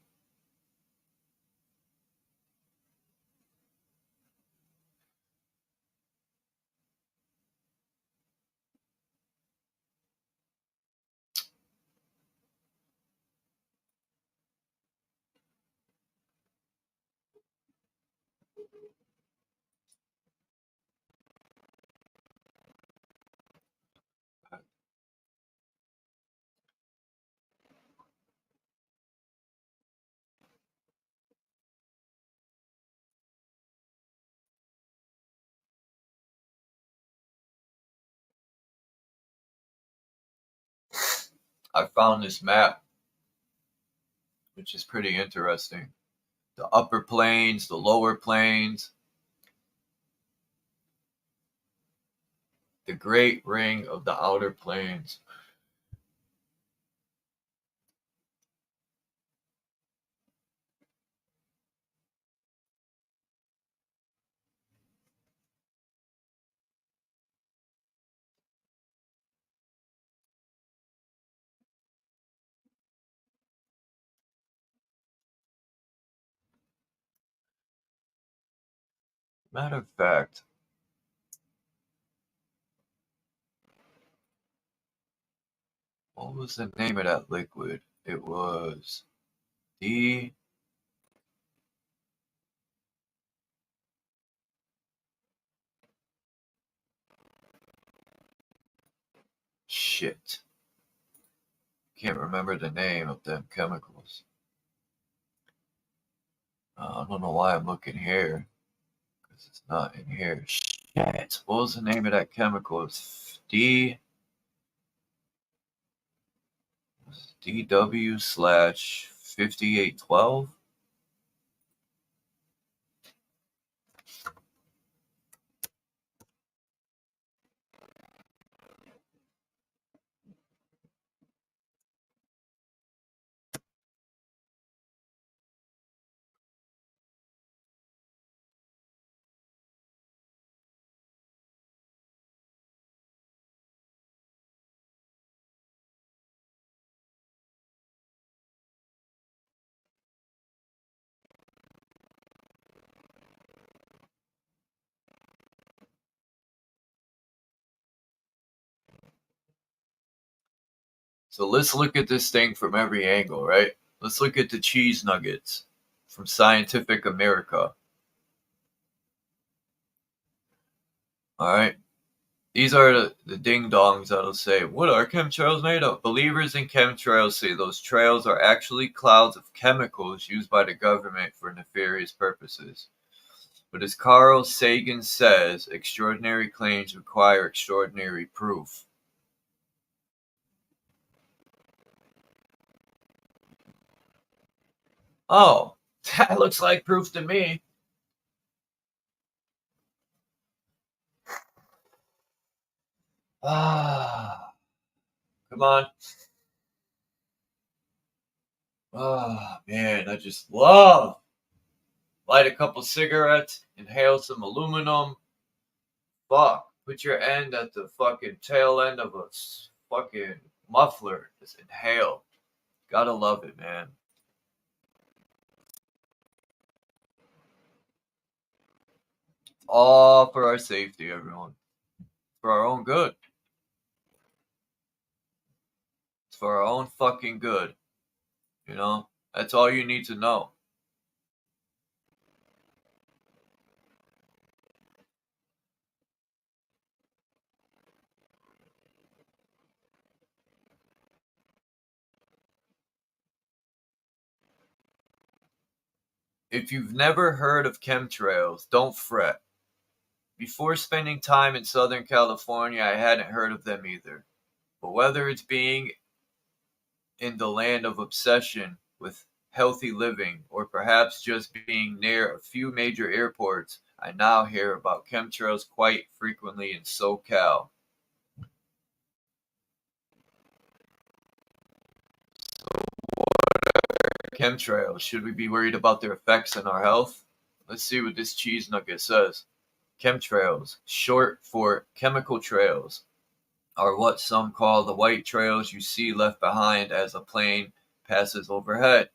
I found this map, which is pretty interesting. The upper plains, the lower plains, the Great Ring of the Outer Plains. Matter of fact, what was the name of that liquid? It was D. Shit. Can't remember the name of them chemicals. I don't know why I'm looking here, because it's not in here. Shit. What was the name of that chemical? It's DW/5812. So let's look at this thing from every angle, right? Let's look at the cheese nuggets from Scientific America. All right. These are the ding-dongs that'll say, what are chemtrails made of? Believers in chemtrails say those trails are actually clouds of chemicals used by the government for nefarious purposes. But as Carl Sagan says, extraordinary claims require extraordinary proof. Oh, that looks like proof to me. Ah, come on. Ah, man, I just love light a couple cigarettes, inhale some aluminum. Fuck, put your end at the fucking tail end of a fucking muffler. Just inhale. Gotta love it, man. All for our safety, everyone. For our own good. It's for our own fucking good. You know? That's all you need to know. If you've never heard of chemtrails, don't fret. Before spending time in Southern California, I hadn't heard of them either. But whether it's being in the land of obsession with healthy living, or perhaps just being near a few major airports, I now hear about chemtrails quite frequently in SoCal. Chemtrails, should we be worried about their effects on our health? Let's see what this cheese nugget says. Chemtrails, short for chemical trails, are what some call the white trails you see left behind as a plane passes overhead.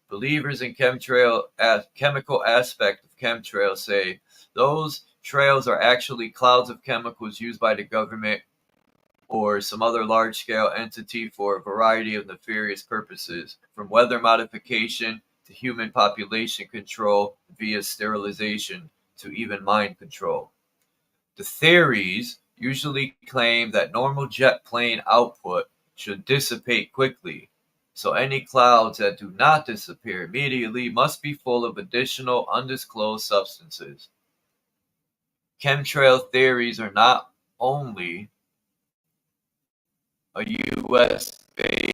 Believers in chemical aspect of chemtrails say those trails are actually clouds of chemicals used by the government or some other large-scale entity for a variety of nefarious purposes, from weather modification to human population control via sterilization to even mind control. The theories usually claim that normal jet plane output should dissipate quickly, so any clouds that do not disappear immediately must be full of additional undisclosed substances. Chemtrail theories are not only a US-based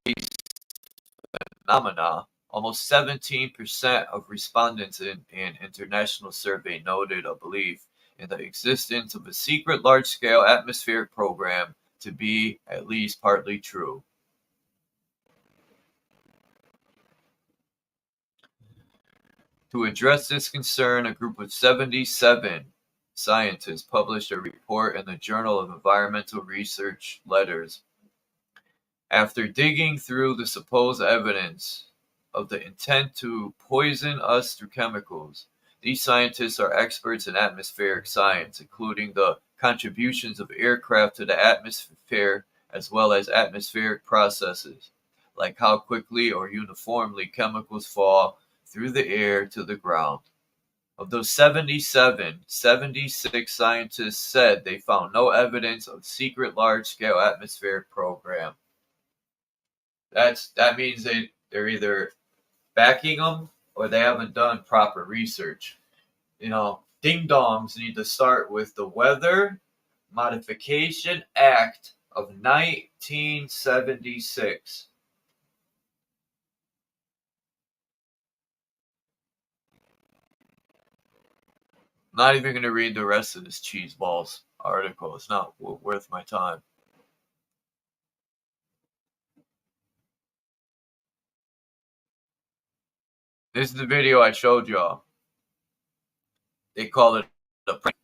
phenomena. Almost 17% of respondents in an international survey noted a belief in the existence of a secret large-scale atmospheric program to be at least partly true. To address this concern, a group of 77 scientists published a report in the Journal of Environmental Research Letters. After digging through the supposed evidence of the intent to poison us through chemicals, these scientists are experts in atmospheric science, including the contributions of aircraft to the atmosphere as well as atmospheric processes, like how quickly or uniformly chemicals fall through the air to the ground. Of those 77, 76 scientists said they found no evidence of secret large-scale atmospheric program. That means they're either backing them or they haven't done proper research. You know, ding dongs need to start with the Weather Modification Act of 1976. I'm not even going to read the rest of this cheeseballs article. It's not worth my time. This is the video I showed y'all. They call it a prank.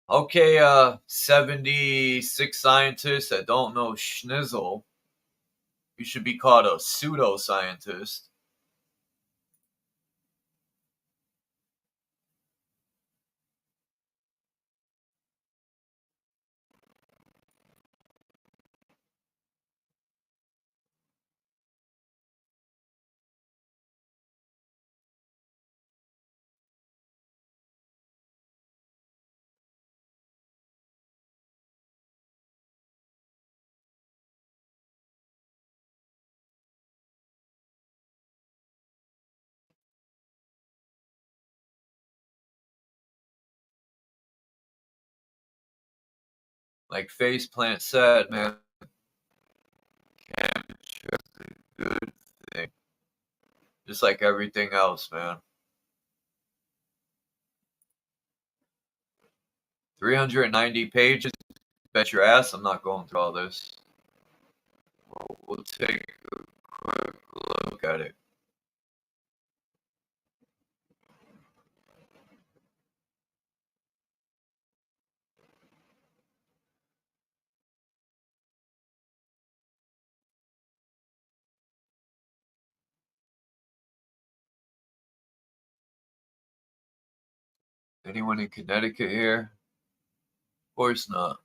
Okay, 76 scientists that don't know schnizzle. You should be called a pseudo-scientist. Like Faceplant said, man, chemistry is a good thing. Just like everything else, man. 390 pages. Bet your ass I'm not going through all this. We'll take a quick look at it. Anyone in Connecticut here? Of course not.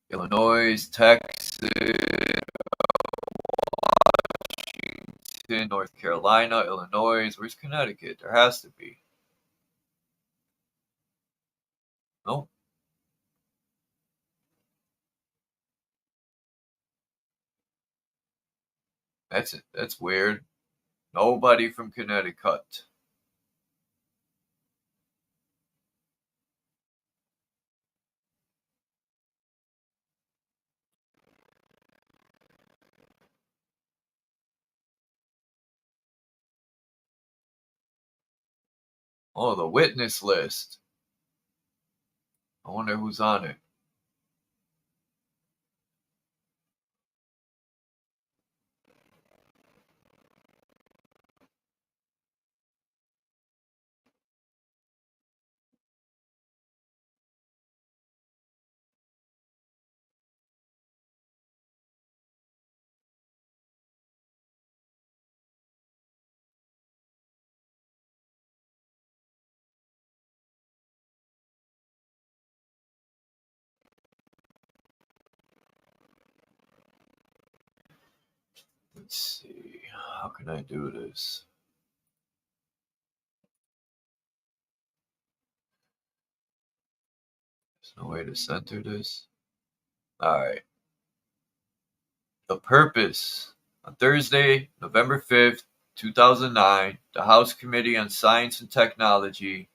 Illinois, Texas, Washington, North Carolina, Illinois. Where's Connecticut? There has to be. Nope. That's it. That's weird. Nobody from Connecticut. Oh, the witness list. I wonder who's on it. Let's see. How can I do this? There's no way to center this. Alright. The purpose. On Thursday, November 5th, 2009, the House Committee on Science and Technology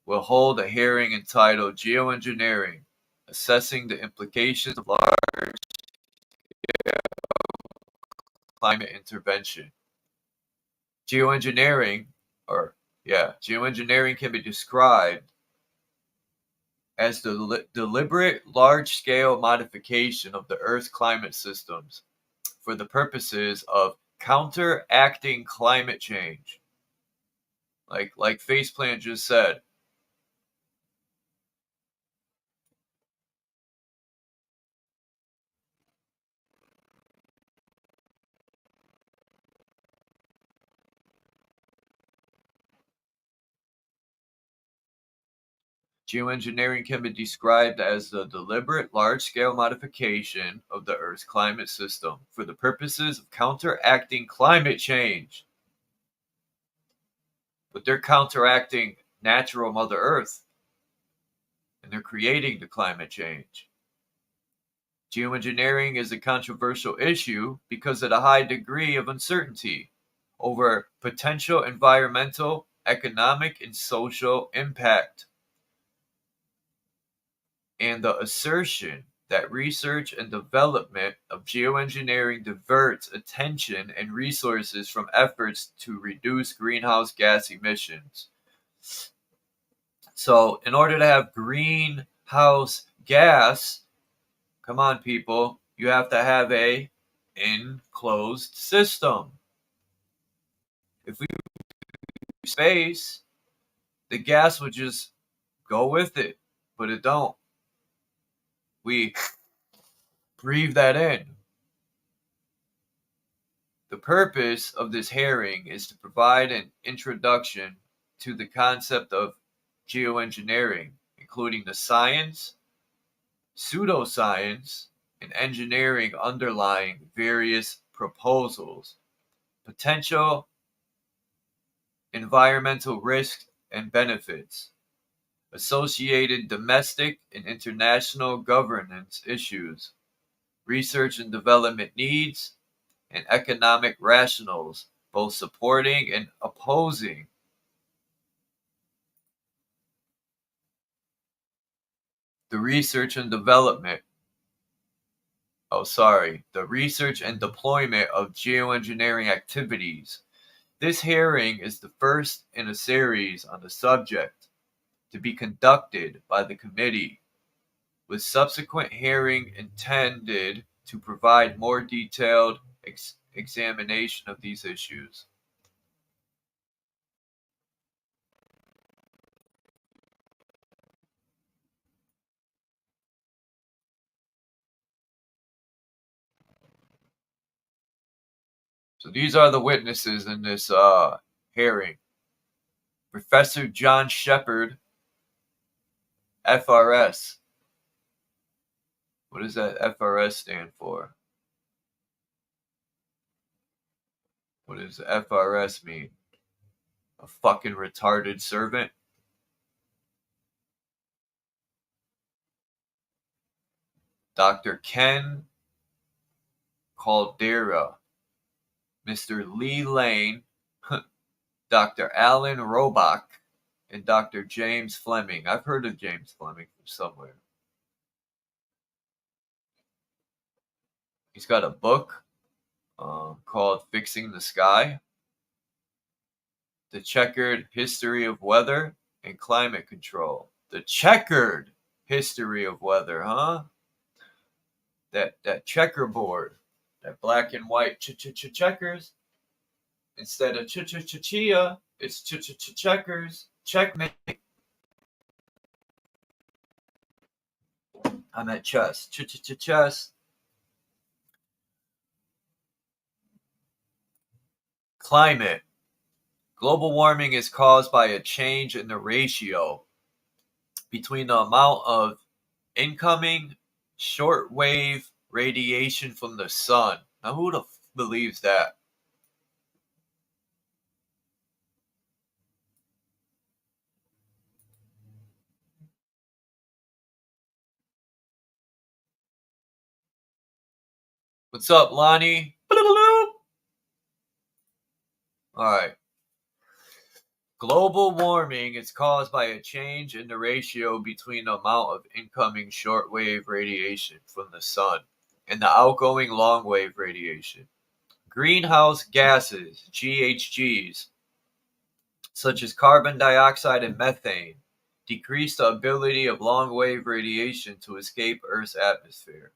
will hold a hearing entitled Geoengineering, Assessing the Implications of Large-Scale Climate Intervention. Geoengineering can be described as the deliberate large-scale modification of the Earth's climate systems for the purposes of counteracting climate change. Like Faceplant just said. Geoengineering can be described as the deliberate large-scale modification of the Earth's climate system for the purposes of counteracting climate change. But they're counteracting natural Mother Earth, and they're creating the climate change. Geoengineering is a controversial issue because of the high degree of uncertainty over potential environmental, economic, and social impact, and the assertion that research and development of geoengineering diverts attention and resources from efforts to reduce greenhouse gas emissions. So, in order to have greenhouse gas, come on people, you have to have a enclosed system. If we space, the gas would just go with it, but it don't. We breathe that in. The purpose of this hearing is to provide an introduction to the concept of geoengineering, including the science, pseudoscience, and engineering underlying various proposals, potential environmental risks and benefits, associated domestic and international governance issues, research and development needs, and economic rationales, both supporting and opposing. the research and development the research and deployment of geoengineering activities. This hearing is the first in a series on the subject to be conducted by the committee, with subsequent hearing intended to provide more detailed examination of these issues. So these are the witnesses in this hearing. Professor John Shepard, FRS. What does that FRS stand for? What does FRS mean? A fucking retarded servant? Dr. Ken Caldera, Mr. Lee Lane, Dr. Alan Robach, and Dr. James Fleming. I've heard of James Fleming from somewhere. He's got a book called Fixing the Sky, The Checkered History of Weather and Climate Control. The checkered history of weather, huh? That checkerboard, that black and white checkers. Instead of chia, it's checkers. Checkmate. I'm at chess. Chess. Climate. Global warming is caused by a change in the ratio between the amount of incoming shortwave radiation from the sun. Now, who the believes that? What's up, Lonnie? All right. Global warming is caused by a change in the ratio between the amount of incoming shortwave radiation from the sun and the outgoing longwave radiation. Greenhouse gases, GHGs, such as carbon dioxide and methane, decrease the ability of long-wave radiation to escape Earth's atmosphere.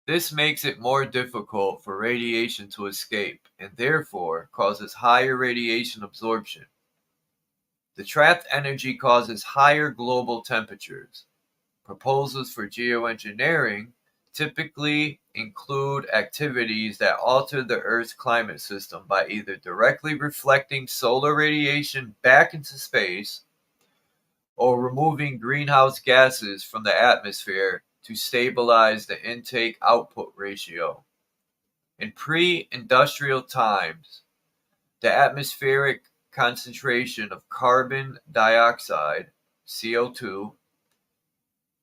This makes it more difficult for radiation to escape and therefore causes higher radiation absorption. The trapped energy causes higher global temperatures. Proposals for geoengineering typically include activities that alter the Earth's climate system by either directly reflecting solar radiation back into space or removing greenhouse gases from the atmosphere to stabilize the intake-output ratio. In pre-industrial times, the atmospheric concentration of carbon dioxide, CO2,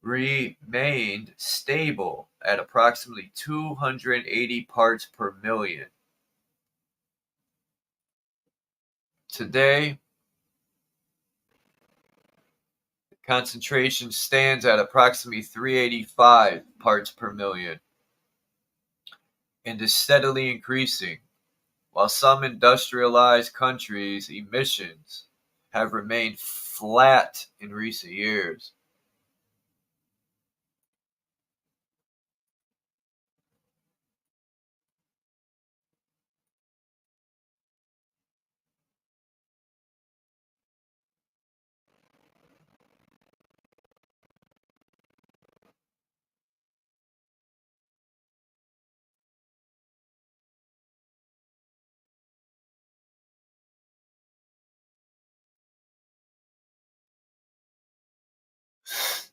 remained stable at approximately 280 parts per million. Today, the concentration stands at approximately 385 parts per million and is steadily increasing, while some industrialized countries' emissions have remained flat in recent years.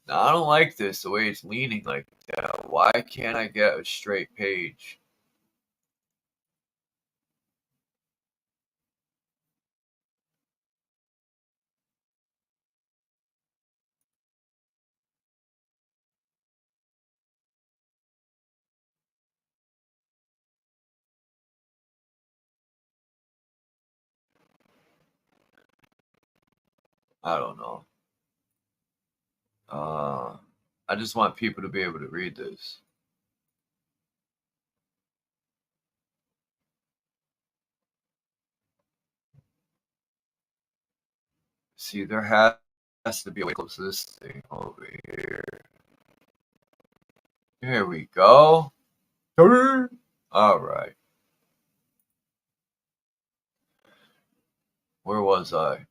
Now, I don't like this, the way it's leaning like that. Why can't I get a straight page? I don't know. I just want people to be able to read this. See, there has to be a way to close this thing over here. Here we go. All right. Where was I?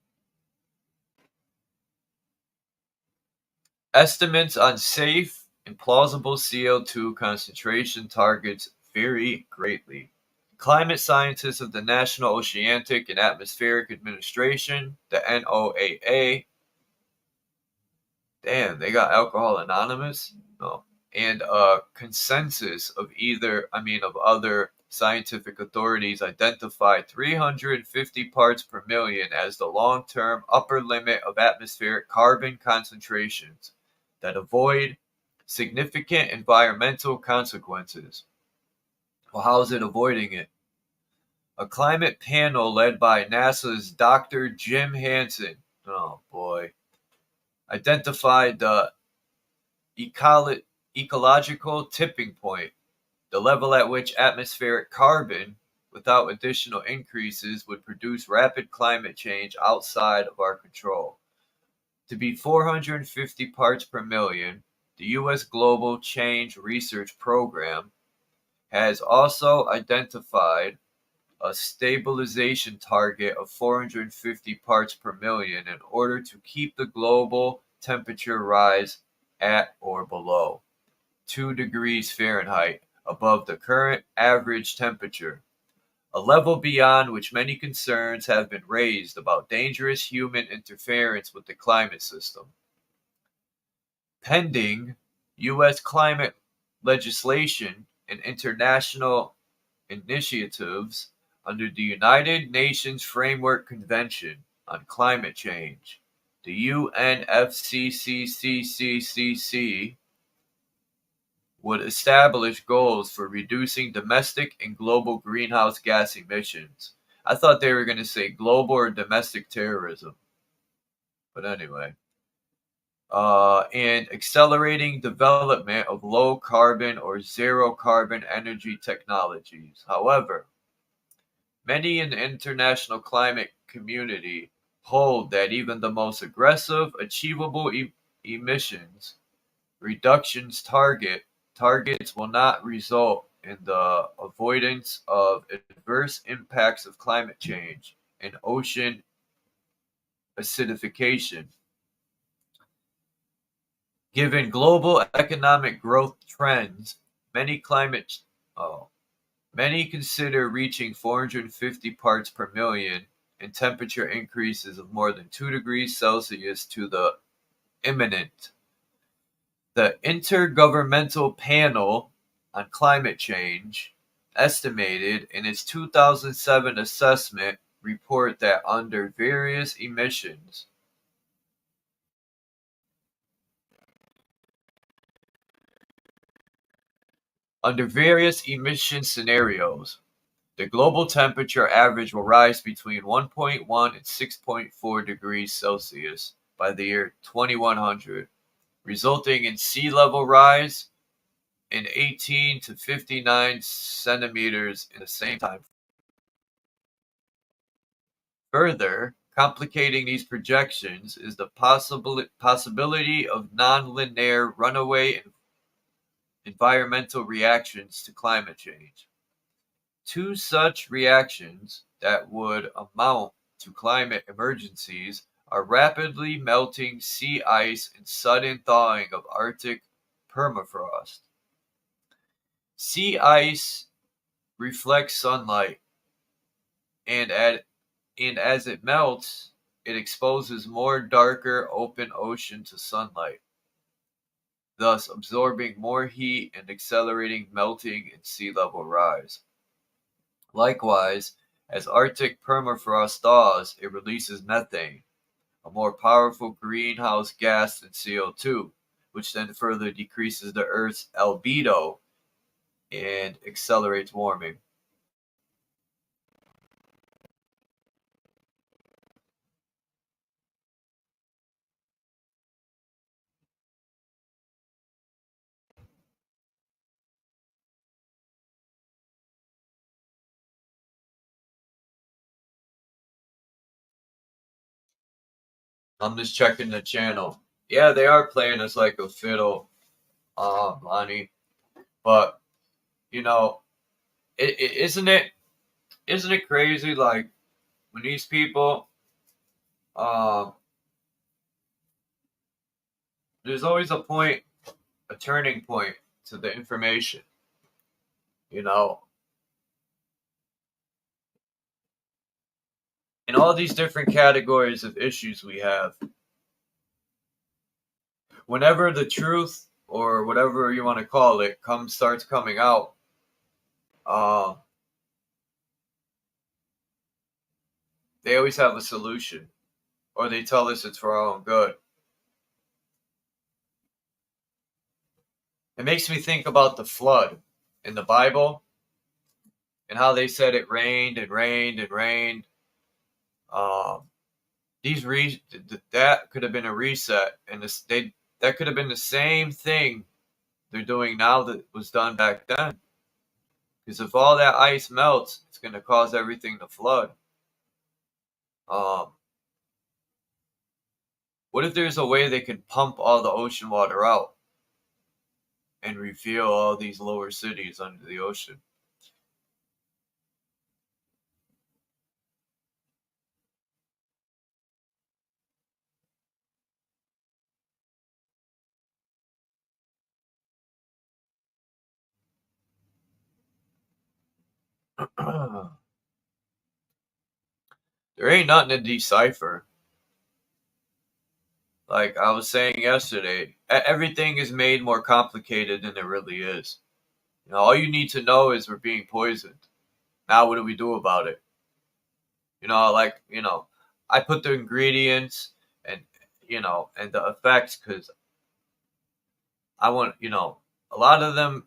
Estimates on safe and plausible CO2 concentration targets vary greatly. Climate scientists of the National Oceanic and Atmospheric Administration, the NOAA, damn, they got Alcohol Anonymous? No. And a consensus of other scientific authorities identified 350 parts per million as the long-term upper limit of atmospheric carbon concentrations that avoid significant environmental consequences. Well, how is it avoiding it? A climate panel led by NASA's Dr. Jim Hansen, oh boy, identified the ecological tipping point, the level at which atmospheric carbon, without additional increases, would produce rapid climate change outside of our control. To be 450 parts per million, the U.S. Global Change Research Program has also identified a stabilization target of 450 parts per million in order to keep the global temperature rise at or below 2 degrees Fahrenheit above the current average temperature, a level beyond which many concerns have been raised about dangerous human interference with the climate system. Pending U.S. climate legislation and international initiatives under the United Nations Framework Convention on Climate Change, the UNFCCC would establish goals for reducing domestic and global greenhouse gas emissions. I thought they were going to say global or domestic terrorism. But anyway. And accelerating development of low carbon or zero carbon energy technologies. However, many in the international climate community hold that even the most aggressive, achievable emissions reductions targets will not result in the avoidance of adverse impacts of climate change and ocean acidification. Given global economic growth trends, many consider reaching 450 parts per million and temperature increases of more than 2 degrees Celsius to the imminent. The Intergovernmental Panel on Climate Change estimated in its 2007 assessment report that under various emission scenarios, the global temperature average will rise between 1.1 and 6.4 degrees Celsius by the year 2100, resulting in sea level rise in 18 to 59 centimeters in the same time. Further, complicating these projections is the possibility of nonlinear runaway environmental reactions to climate change. Two such reactions that would amount to climate emergencies are rapidly melting sea ice and sudden thawing of Arctic permafrost. Sea ice reflects sunlight, and as it melts, it exposes more darker open ocean to sunlight, thus absorbing more heat and accelerating melting and sea level rise. Likewise, as Arctic permafrost thaws, it releases methane, a more powerful greenhouse gas than CO2, which then further decreases the Earth's albedo and accelerates warming. I'm just checking the channel. Yeah, they are playing us like a fiddle, Lonnie. But you know, isn't it crazy? Like when these people, there's always a turning point to the information. You know, in all these different categories of issues we have, whenever the truth or whatever you want to call it starts coming out, they always have a solution, or they tell us it's for our own good. It makes me think about the flood in the Bible and how they said it rained and rained and rained. That could have been a reset, and that could have been the same thing they're doing now that was done back then. Because if all that ice melts, it's going to cause everything to flood. What if there's a way they could pump all the ocean water out and reveal all these lower cities under the ocean? There ain't nothing to decipher. Like I was saying yesterday, everything is made more complicated than it really is. All you need to know is we're being poisoned. Now, what do we do about it? I put the ingredients and the effects because I want, a lot of them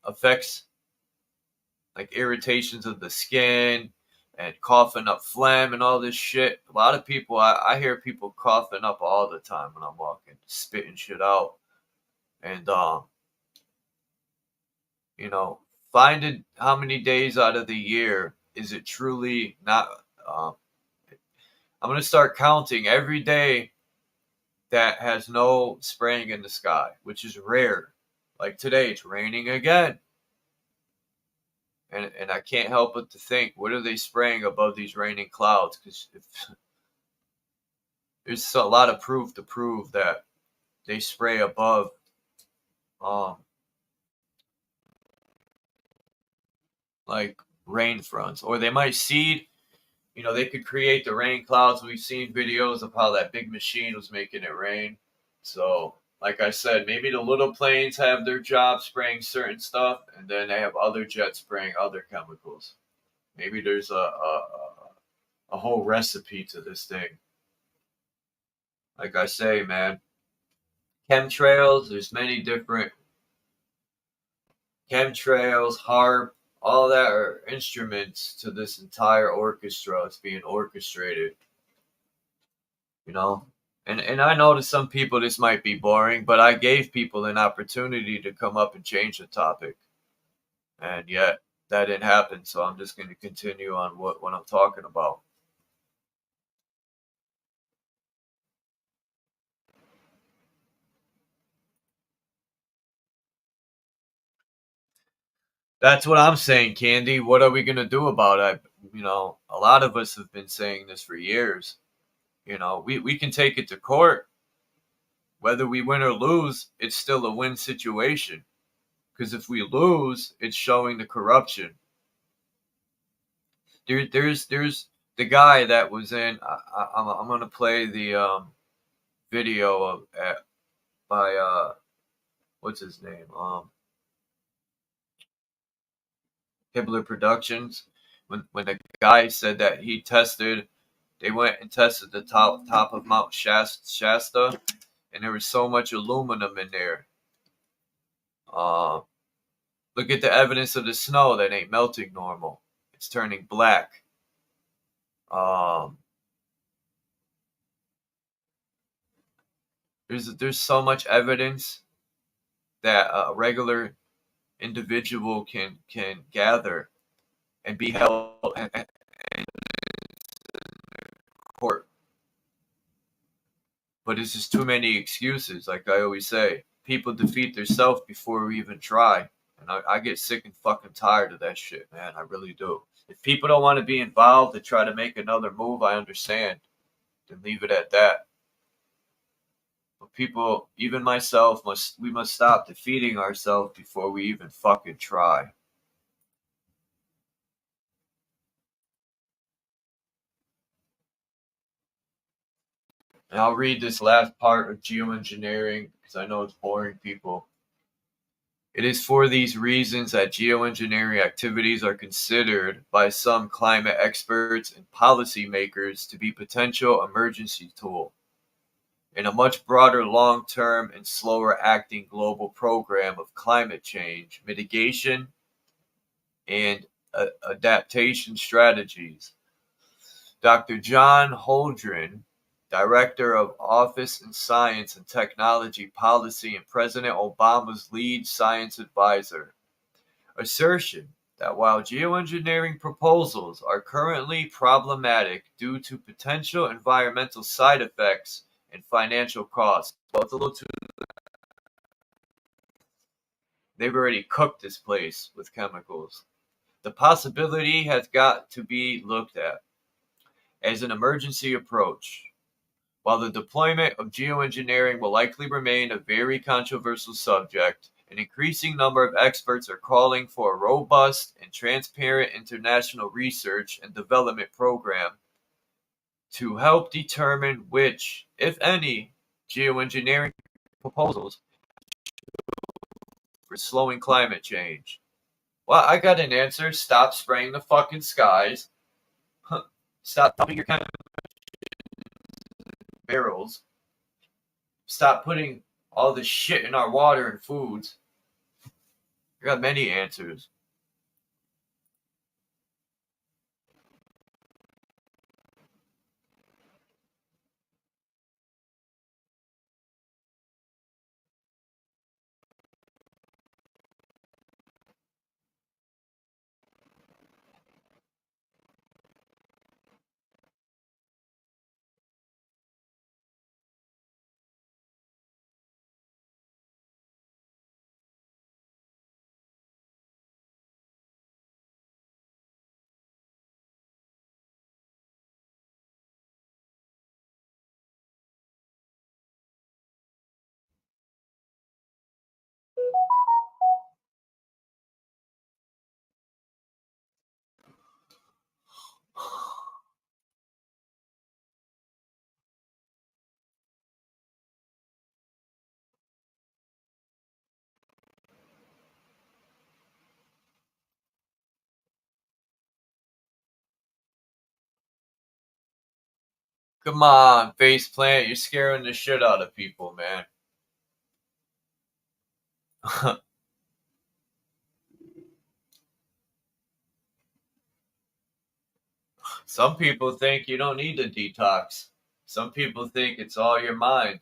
affects like irritations of the skin and coughing up phlegm and all this shit. A lot of people, I hear people coughing up all the time when I'm walking, spitting shit out. And, finding how many days out of the year is it truly not. I'm going to start counting every day that has no spraying in the sky, which is rare. Like today, it's raining again. And I can't help but to think, what are they spraying above these raining clouds? Because there's a lot of proof to prove that they spray above like rain fronts, or they might seed. They could create the rain clouds. We've seen videos of how that big machine was making it rain. So, like I said, maybe the little planes have their job spraying certain stuff, and then they have other jets spraying other chemicals. Maybe there's a whole recipe to this thing. Like I say, man, chemtrails, there's many different chemtrails, HAARP, all that are instruments to this entire orchestra. It's being orchestrated. And I know to some people this might be boring, but I gave people an opportunity to come up and change the topic. And yet that didn't happen. So I'm just going to continue on what I'm talking about. That's what I'm saying, Candy. What are we going to do about it? A lot of us have been saying this for years. We can take it to court. Whether we win or lose, it's still a win situation. Because if we lose, it's showing the corruption. There's the guy that was in. I'm going to play the video by what's his name? Hibbler Productions. When the guy said that they went and tested the top of Mount Shasta, and there was so much aluminum in there. Look at the evidence of the snow that ain't melting normal. It's turning black. There's so much evidence that a regular individual can gather and be held in court. But it's just too many excuses, like I always say. People defeat themselves before we even try. And I get sick and fucking tired of that shit, man. I really do. If people don't want to be involved and try to make another move, I understand. Then leave it at that. But people, even myself, we must stop defeating ourselves before we even fucking try. And I'll read this last part of geoengineering because I know it's boring people. It is for these reasons that geoengineering activities are considered by some climate experts and policymakers to be potential emergency tool in a much broader long-term and slower-acting global program of climate change mitigation and adaptation strategies. Dr. John Holdren, Director of Office in Science and Technology Policy and President Obama's lead science advisor, assertion that while geoengineering proposals are currently problematic due to potential environmental side effects and financial costs, well, it's a little too. They've already cooked this place with chemicals. The possibility has got to be looked at as an emergency approach. While the deployment of geoengineering will likely remain a very controversial subject, an increasing number of experts are calling for a robust and transparent international research and development program to help determine which, if any, geoengineering proposals for slowing climate change. Well, I got an answer. Stop spraying the fucking skies. Stop dumping your chemicals in barrels. Stop putting all this shit in our water and foods. I got many answers. Come on, faceplant. You're scaring the shit out of people, man. Some people think you don't need to detox. Some people think it's all your mind.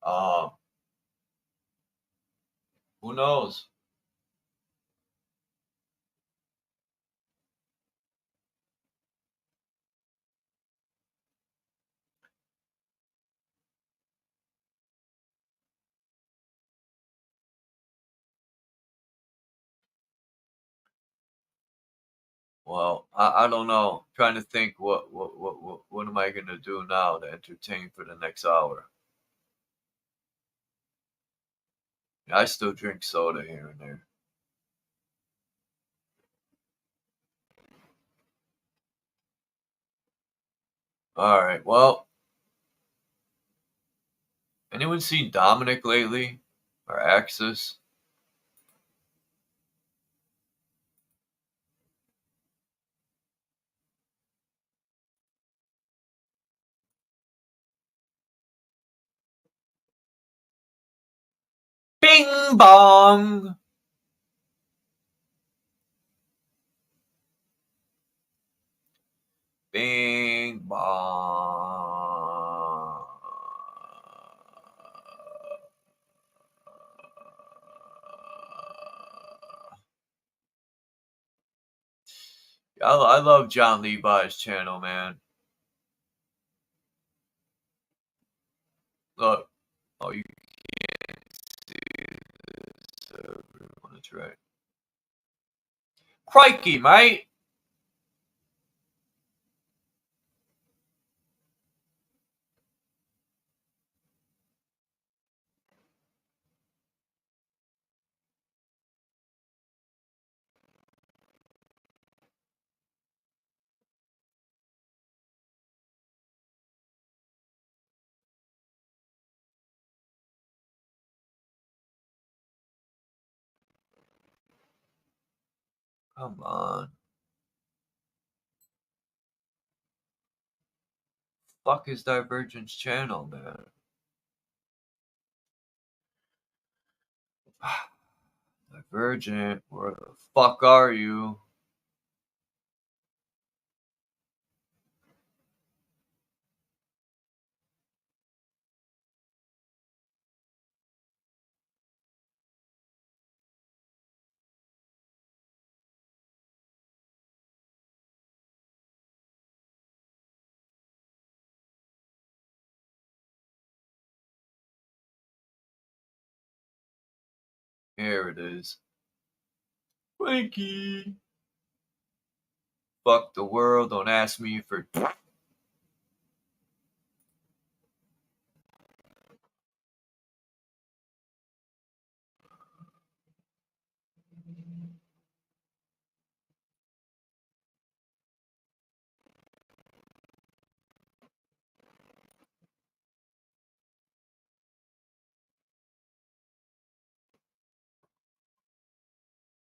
Um, who knows? Well, I don't know. I'm trying to think what am I gonna do now to entertain for the next hour? I still drink soda here and there. All right. Well, anyone seen Dominic lately or Axis? Bing bong. Bing bong. I love John Levi's channel, man. Look. Oh, you can't see this. Everyone, that's right. Crikey, mate. Come on. Fuck is Divergent's channel, man? Divergent, where the fuck are you? Here it is. Winky. Fuck the world, don't ask me for.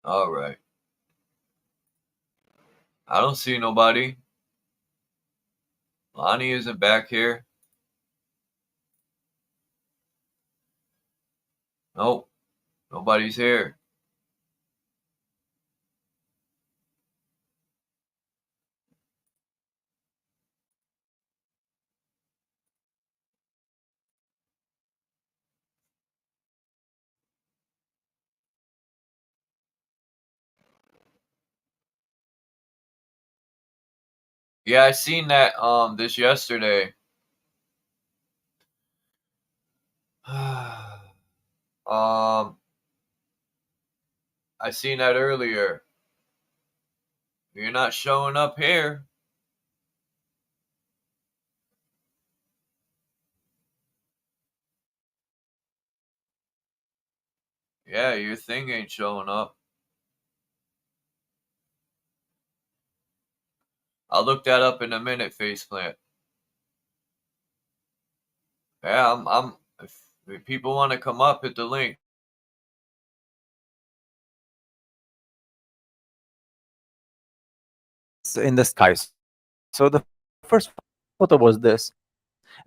Alright. I don't see nobody. Lonnie isn't back here. Nope. Nobody's here. Yeah, I seen that this yesterday. I seen that earlier. You're not showing up here. Yeah, your thing ain't showing up. I'll look that up in a minute, Faceplant. Yeah, if people want to come up, hit the link. In the skies. So the first photo was this,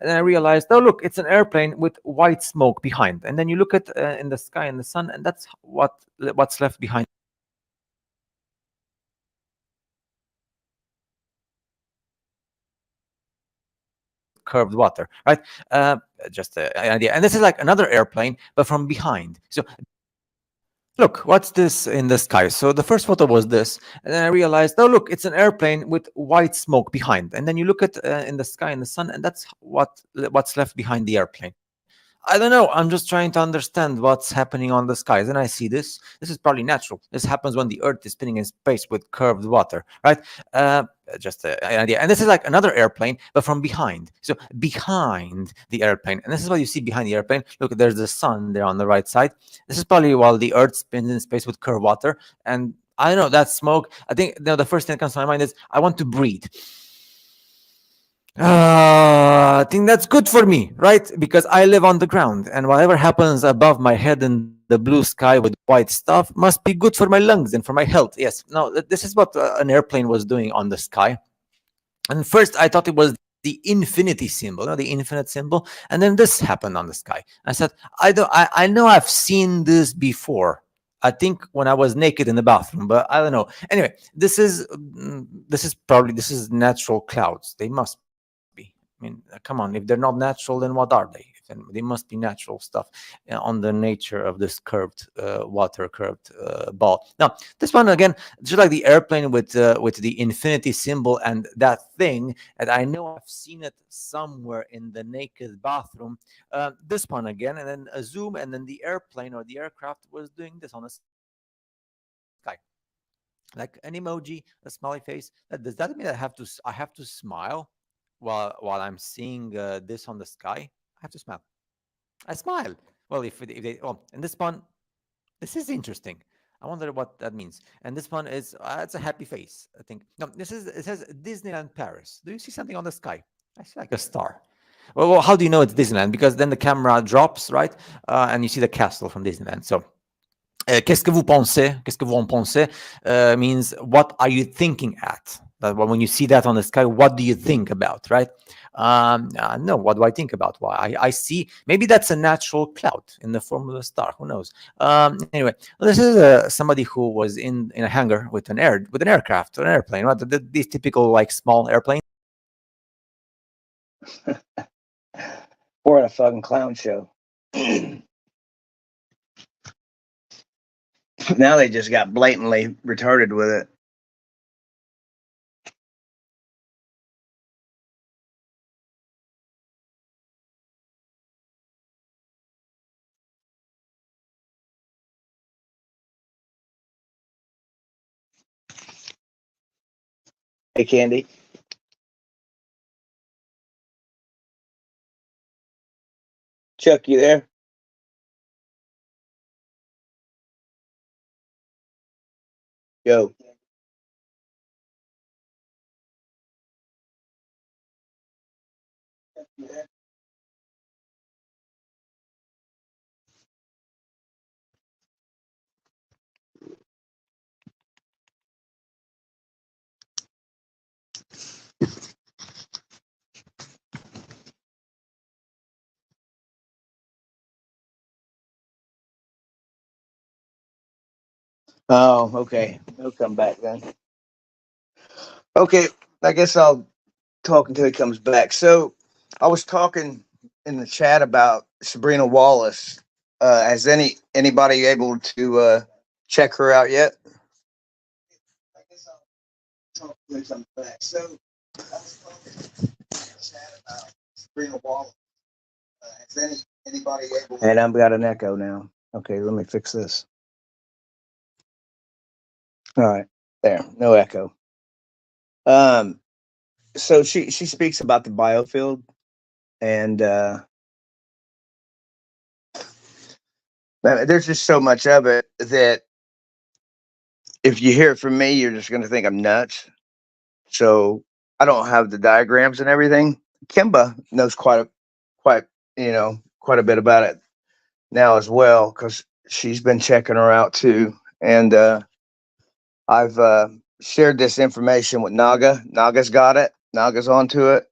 and then I realized, oh look, it's an airplane with white smoke behind. And then you look at in the sky in the sun, and that's what's left behind. Curved water, right? Just an idea. And this is like another airplane, but from behind. So look, what's this in the sky? So the first photo was this, and then I realized, oh look, it's an airplane with white smoke behind. And then you look at in the sky in the sun, and that's what's left behind the airplane. I don't know. I'm just trying to understand what's happening on the skies. And I see this. This is probably natural. This happens when the Earth is spinning in space with curved water, right? Just an idea. And this is like another airplane, but from behind. So behind the airplane. And this is what you see behind the airplane. Look, there's the sun there on the right side. This is probably while the Earth spins in space with curved water. And I don't know, that smoke. I think the first thing that comes to my mind is I want to breathe. I think that's good for me, right? Because I live on the ground, and whatever happens above my head in the blue sky with white stuff must be good for my lungs and for my health. Yes. Now, this is what an airplane was doing on the sky. And first, I thought it was the infinity symbol, the infinite symbol, and then this happened on the sky. I said, I know I've seen this before. I think when I was naked in the bathroom, but I don't know. Anyway, this is natural clouds. They must. I mean, come on, if they're not natural, then what are they? If and they must be natural stuff on the nature of this curved water curved ball. Now this one again, just like the airplane with the infinity symbol and that thing, and I know I've seen it somewhere in the naked bathroom. This one again, and then a zoom, and then the airplane or the aircraft was doing this on the sky, like an emoji, a smiley face. Does that mean I have to smile while I'm seeing this on the sky? I have to smile. I smile. Well, if they and this one, this is interesting. I wonder what that means. And this one is it's a happy face, I think. No, it says Disneyland Paris. Do you see something on the sky? I see like a star. Well, how do you know it's Disneyland? Because then the camera drops, right? And you see the castle from Disneyland. So, qu'est-ce que vous pensez? Qu'est-ce que vous en pensez? Means what are you thinking at? When you see that on the sky, what do you think about, right? No, what do I think about? Why I see maybe that's a natural cloud in the form of a star. Who knows? Anyway, this is somebody who was in a hangar with an aircraft or an airplane, right? These typical like small airplanes. We're at a fucking clown show. Now they just got blatantly retarded with it. Hey, Candy. Chuck, you there? Yo. Oh, okay. He'll come back then. Okay, I guess I'll talk until he comes back. So I was talking in the chat about Sabrina Wallace. Has anybody able to check her out yet? I guess I'll talk until he comes back. So I was talking in the chat about Sabrina Wallace. Has anybody able? And I've got an echo now. Okay, let me fix this. All right, there, no echo. So she speaks about the biofield, and there's just so much of it that if you hear it from me, you're just going to think I'm nuts. So I don't have the diagrams and everything. Kimba knows quite a bit about it now as well, because she's been checking her out too, and I've shared this information with Naga. Naga's got it. Naga's onto it.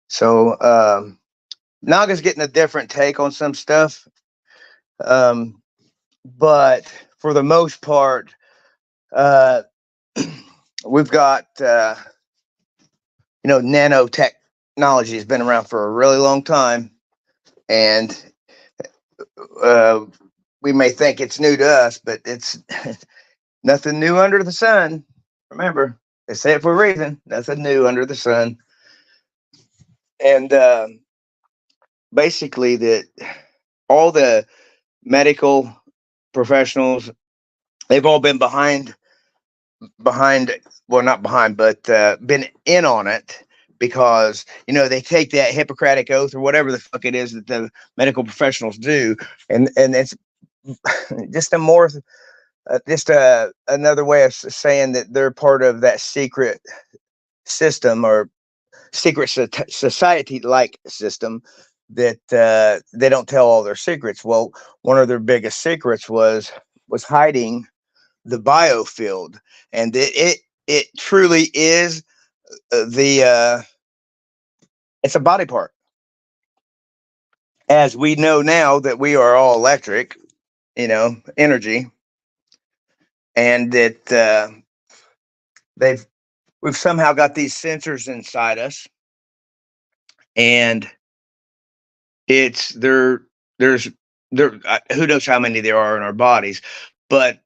So Naga's getting a different take on some stuff. But for the most part, we've got, nanotechnology has been around for a really long time. And we may think it's new to us, but it's nothing new under the sun. Remember, they say it for a reason. Nothing new under the sun. And basically, that all the medical professionals, they've all been behind, well, not behind, but been in on it, because, they take that Hippocratic oath or whatever the fuck it is that the medical professionals do. And it's just another way of saying that they're part of that secret system, or secret society-like system, that they don't tell all their secrets. Well, one of their biggest secrets was hiding the biofield, and it truly is it's a body part. As we know now that we are all electric, energy, and that we've somehow got these sensors inside us, and It's there's who knows how many there are in our bodies, but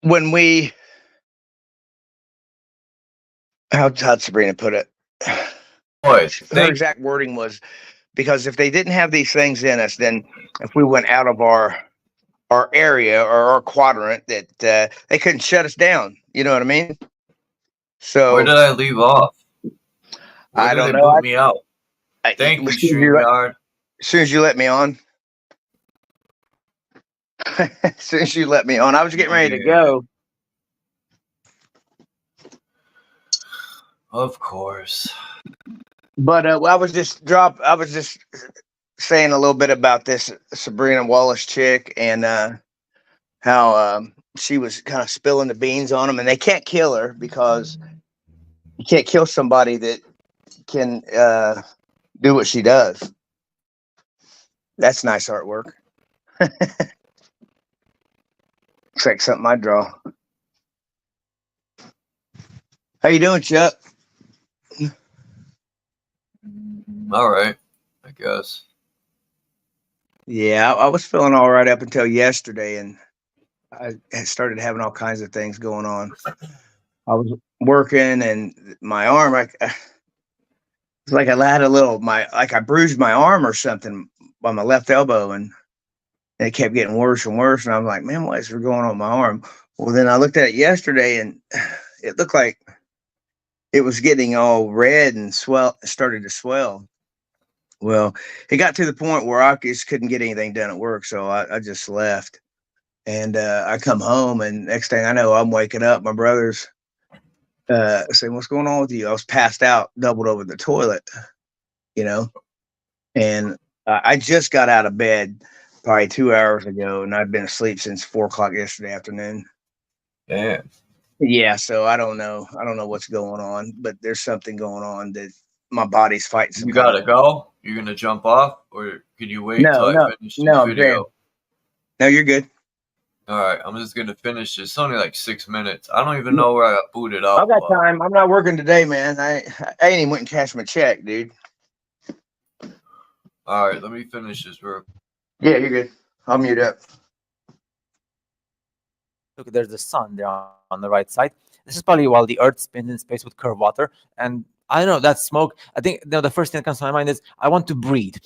when we how'd Sabrina put it? Boy, Her exact wording was, because if they didn't have these things in us, then if we went out of our area or our quadrant, that they couldn't shut us down. You know what I mean? So where did I leave off? Where I did don't they know. boot me out? Thank you, StreamYard. As soon as you let me on, as soon as you let me on, I was getting ready to go. Of course. But I was just saying a little bit about this Sabrina Wallace chick and how she was kind of spilling the beans on them, and they can't kill her because you can't kill somebody that can do what she does. That's nice artwork. Looks like something I draw. How you doing, Chuck? All right, I guess. Yeah, I was feeling all right up until yesterday, and I had started having all kinds of things going on. I was working, and my arm, it's like I had like I bruised my arm or something by my left elbow, and it kept getting worse and worse. And I'm like, man, what is going on with my arm? Well, then I looked at it yesterday, and it looked like it was getting all red and started to swell. Well, it got to the point where I just couldn't get anything done at work, so I just left. And I come home, and next thing I know, I'm waking up. My brother's saying, "What's going on with you?" I was passed out, doubled over the toilet, and I just got out of bed probably 2 hours ago, and I've been asleep since 4 o'clock yesterday afternoon. Damn. Yeah, so I don't know what's going on, but there's something going on that my body's fighting. You gotta go? You're gonna jump off, or can you wait till I finish the video? No, you're good. All right, I'm just gonna finish this. It's only like 6 minutes. I don't even know where I got booted up. I got time. I'm not working today, man. I ain't even went and cashed my check, dude. All right, let me finish this real. Yeah, you're good. I'll mute up. Look, there's the sun there on the right side. This is probably while the Earth spins in space with curved water. And I don't know, that smoke, I think the first thing that comes to my mind is I want to breathe.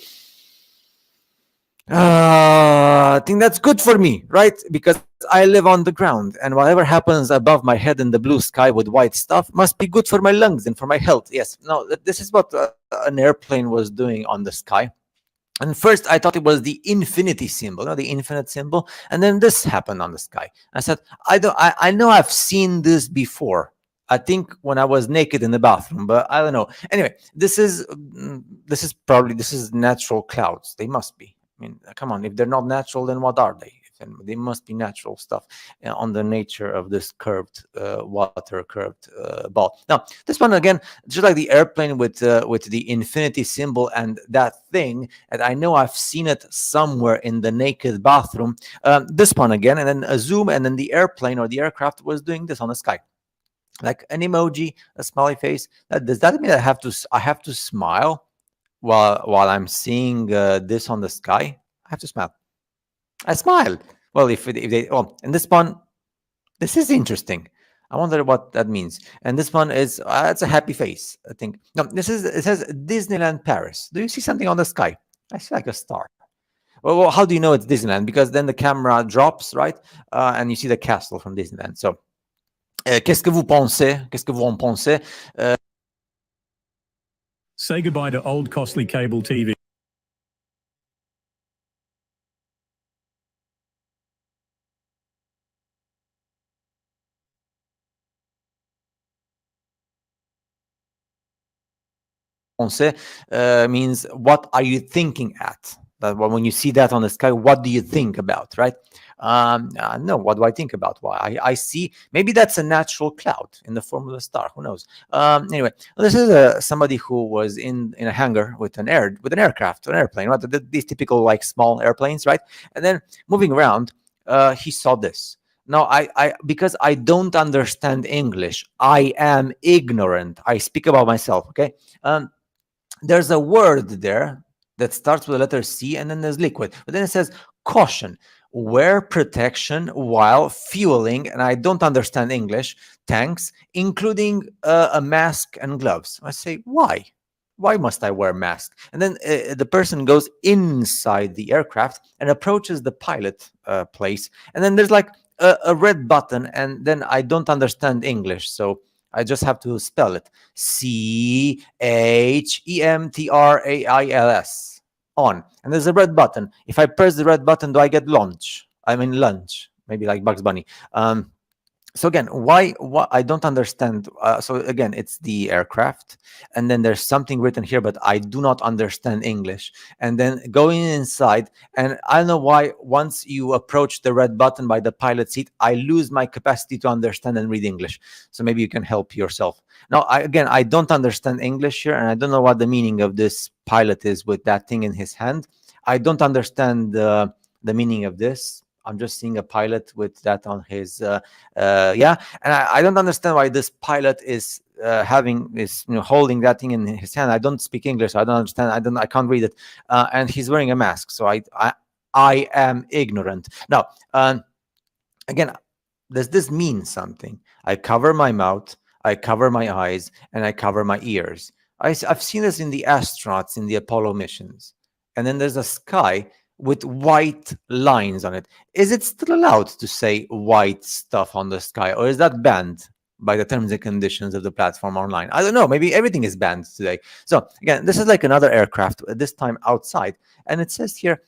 I think that's good for me, right? Because I live on the ground, and whatever happens above my head in the blue sky with white stuff must be good for my lungs and for my health. Yes, no, this is what an airplane was doing on the sky. And first, I thought it was the infinity symbol, the infinite symbol. And then this happened on the sky. I said, I know I've seen this before. I think when I was naked in the bathroom, but I don't know. Anyway, this is natural clouds. They must be. I mean, come on. If they're not natural, then what are they? They must be natural stuff on the nature of this curved curved ball. Now, this one again, just like the airplane with the infinity symbol and that thing, and I know I've seen it somewhere in the naked bathroom. This one again, and then a zoom, and then the airplane or the aircraft was doing this on the sky, like an emoji, a smiley face. Does that mean I have to smile while I'm seeing this on the sky? I have to smile. I smile. Well, if they and this one, this is interesting. I wonder what that means. And this one is it's a happy face. I think no. It says Disneyland Paris. Do you see something on the sky? I see like a star. Well, how do you know it's Disneyland? Because then the camera drops, right, and you see the castle from Disneyland. So, qu'est-ce que vous pensez? Qu'est-ce que vous en pensez? Say goodbye to old costly cable TV. Means what are you thinking at? That when you see that on the sky, what do you think about, right? No, what do I think about? Why I see maybe that's a natural cloud in the form of a star. Who knows? Anyway, this is somebody who was in a hangar with an aircraft, an airplane, right? These typical like small airplanes, right? And then moving around, he saw this. Now, because I don't understand English, I am ignorant. I speak about myself, okay? there's a word there that starts with the letter C, and then there's liquid. But then it says caution, wear protection while fueling, and I don't understand English, tanks, including a mask and gloves. I say, why? Why must I wear a mask? And then the person goes inside the aircraft and approaches the pilot place. And then there's like a red button, and then I don't understand English. So I just have to spell it. CHEMTRAILS. On. And there's a red button. If I press the red button, do I get lunch? I mean lunch. Maybe like Bugs Bunny. So again, why I don't understand. So again, it's the aircraft, and then there's something written here, but I do not understand English. And then going inside, and I don't know why once you approach the red button by the pilot seat, I lose my capacity to understand and read English. So maybe you can help yourself. Now, I don't understand English here, and I don't know what the meaning of this pilot is with that thing in his hand. I don't understand the meaning of this. I'm just seeing a pilot with that on his and I don't understand why this pilot is holding that thing in his hand. I don't speak English, so I don't understand. I can't read it, and he's wearing a mask, so I am ignorant. Now, again, does this mean something? I cover my mouth, I cover my eyes, and I cover my ears. I've seen this in the astronauts in the Apollo missions, and then there's a sky with white lines on it. Is it still allowed to say white stuff on the sky, or is that banned by the terms and conditions of the platform online? I don't know. Maybe everything is banned today. So again, this is like another aircraft, this time outside, and it says here,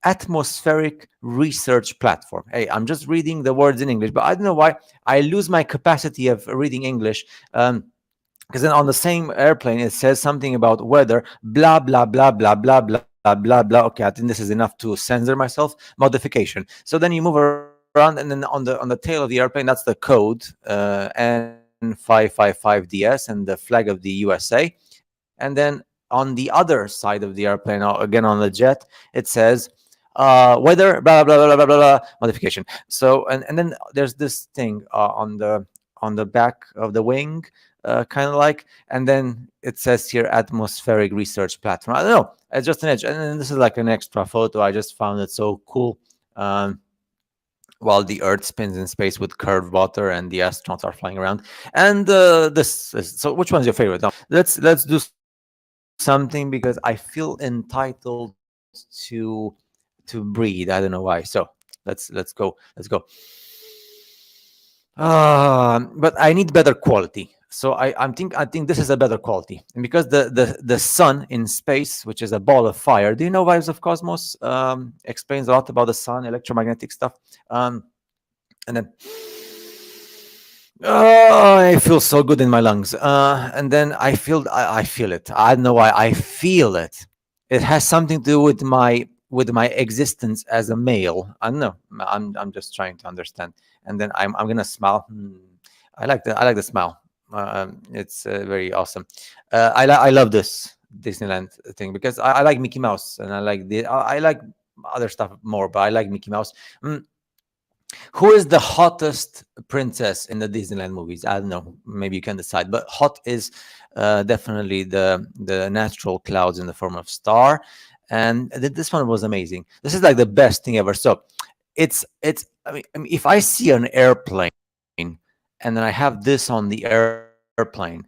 atmospheric research platform. Hey, I'm just reading the words in English, but I don't know why I lose my capacity of reading English. Because then on the same airplane, it says something about weather, blah, blah, blah, blah, blah, blah, blah, blah. Okay, I think this is enough to censor myself. Modification. So then you move around, and then on the tail of the airplane, that's the code, N555DS, and the flag of the USA. And then on the other side of the airplane, again on the jet, it says weather, blah, blah, blah, blah, blah, blah, modification. So, and then there's this thing on the back of the wing, kind of like, and then it says here atmospheric research platform. I don't know, it's just an edge. And then this is like an extra photo. I just found it so cool. While the Earth spins in space with curved water and the astronauts are flying around. And so which one's your favorite? Now, let's do something, because I feel entitled to breathe. I don't know why. So let's go. But I need better quality. So I think this is a better quality, and because the sun in space, which is a ball of fire. Do you know Vibes of Cosmos? Explains a lot about the sun, electromagnetic stuff. And then I feel so good in my lungs. And then I feel it. I don't know why I feel it. It has something to do with my existence as a male. I don't know. I'm just trying to understand. And then I'm gonna smile. I like the smile. It's very awesome. I love this Disneyland thing, because I like Mickey Mouse, and I like other stuff more, but I like Mickey Mouse. Who is the hottest princess in the Disneyland movies? I don't know. Maybe you can decide. But hot is definitely the natural clouds in the form of star. And this one was amazing. This is like the best thing ever. So it's. I mean, if I see an airplane and then I have this on the airplane,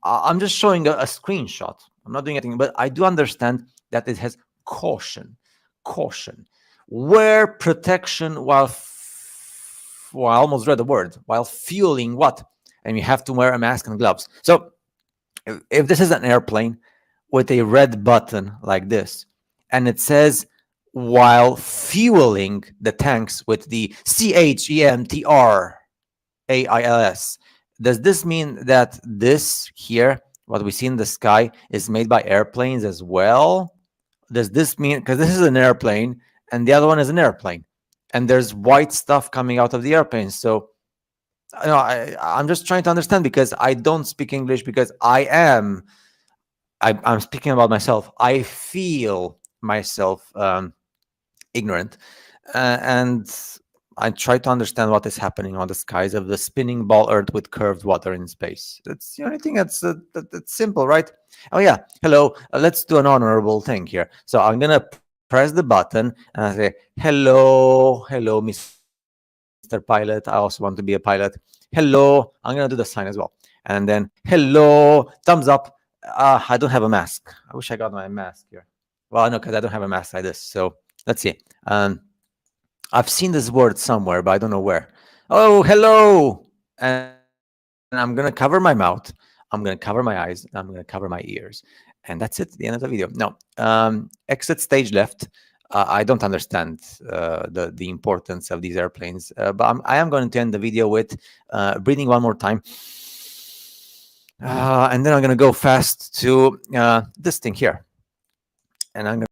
I'm just showing a screenshot. I'm not doing anything, but I do understand that it has caution. Wear protection while I almost read the word, while fueling what? And you have to wear a mask and gloves. So if this is an airplane with a red button like this, and it says while fueling the tanks with the CHEMTRAILS, does this mean that this here, what we see in the sky, is made by airplanes as well? Does this mean, because this is an airplane and the other one is an airplane, and there's white stuff coming out of the airplane? So I'm just trying to understand, because I don't speak English, because I'm speaking about myself. I feel myself ignorant, and I try to understand what is happening on the skies of the spinning ball Earth with curved water in space. That's the only thing that's simple, right? Oh yeah, hello. Let's do an honorable thing here. So I'm gonna press the button and I say, hello, hello, Mr. Pilot. I also want to be a pilot. Hello. I'm gonna do the sign as well. And then hello, thumbs up. I don't have a mask. I wish I got my mask here. Well, no, because I don't have a mask like this. So let's see. I've seen this word somewhere, but I don't know where. Oh, hello. And I'm going to cover my mouth. I'm going to cover my eyes. I'm going to cover my ears. And that's it, the end of the video. No, exit stage left. I don't understand the importance of these airplanes, but I am going to end the video with breathing one more time. And then I'm going to go fast to this thing here. And I'm going to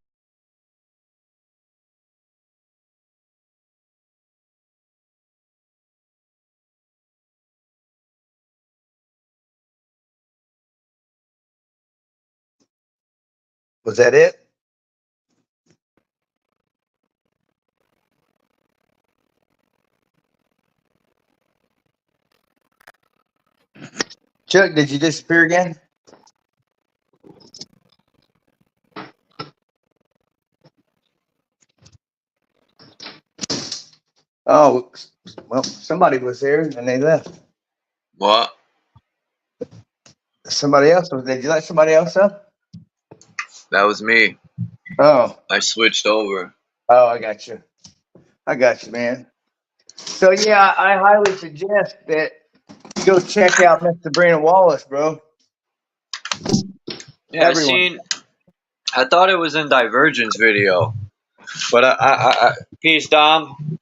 Was that it? Chuck, did you disappear again? Oh, well, somebody was here and they left. What? Somebody else was. Did you let somebody else up? That was me. Oh, I switched over. oh, I got you. I got you, man. So yeah, I highly suggest that you go check out Mr. Brandon Wallace, bro. Yeah, Everyone. I thought it was in Divergence video, but peace, Dom.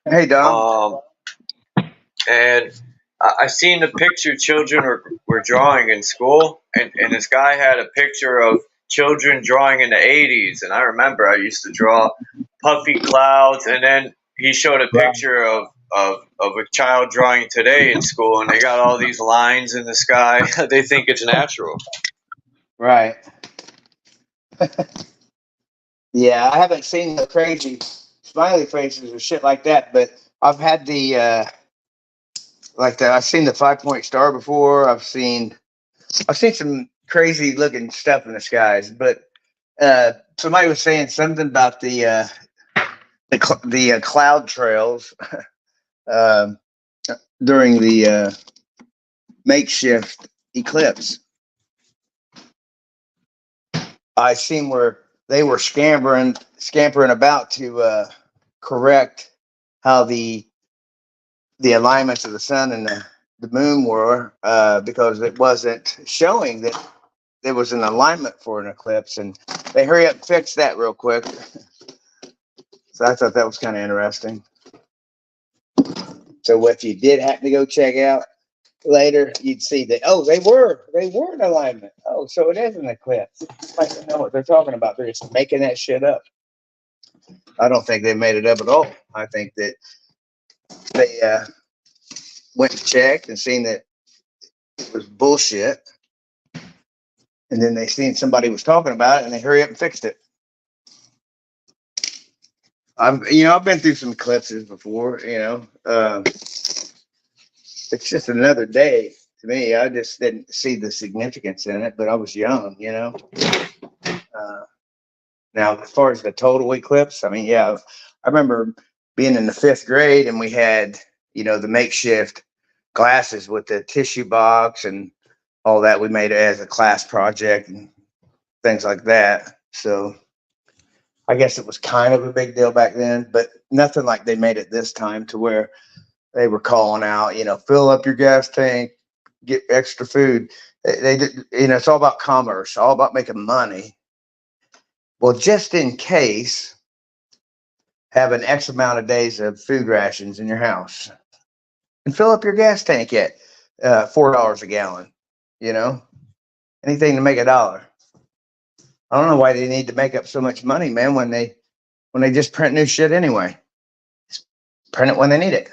Hey, Dom. And I seen the picture children were drawing in school, and this guy had a picture of children drawing in the 80s, and I remember I used to draw puffy clouds, and then he showed a picture of a child drawing today in school, and they got all these lines in the sky. They think it's natural. Right. Yeah, I haven't seen the crazy smiley faces or shit like that, but I've had the I've seen the 5-point star before. I've seen some crazy looking stuff in the skies, but somebody was saying something about the cloud trails during the makeshift eclipse. I seen where they were scampering about to correct how the alignments of the sun and the moon were, because it wasn't showing that there was an alignment for an eclipse, and they hurry up and fix that real quick. So I thought that was kind of interesting. So if you did happen to go check out later, you'd see that, oh, they were in alignment. Oh, so it is an eclipse. Like, they know what they're talking about. They're just making that shit up. I don't think they made it up at all. I think that they went and checked and seen that it was bullshit, and then they seen somebody was talking about it, and they hurry up and fixed it. I've been through some eclipses before. It's just another day to me. I just didn't see the significance in it, but I was young, Now, as far as the total eclipse, I mean, yeah, I remember being in the 5th grade, and we had, the makeshift glasses with the tissue box and all that. We made it as a class project and things like that. So I guess it was kind of a big deal back then, but nothing like they made it this time, to where they were calling out, fill up your gas tank, get extra food. They did, it's all about commerce, all about making money. Well, just in case, have an X amount of days of food rations in your house, and fill up your gas tank at $4 a gallon. Anything to make $1. I don't know why they need to make up so much money, man, when they just print new shit anyway. Just print it when they need it.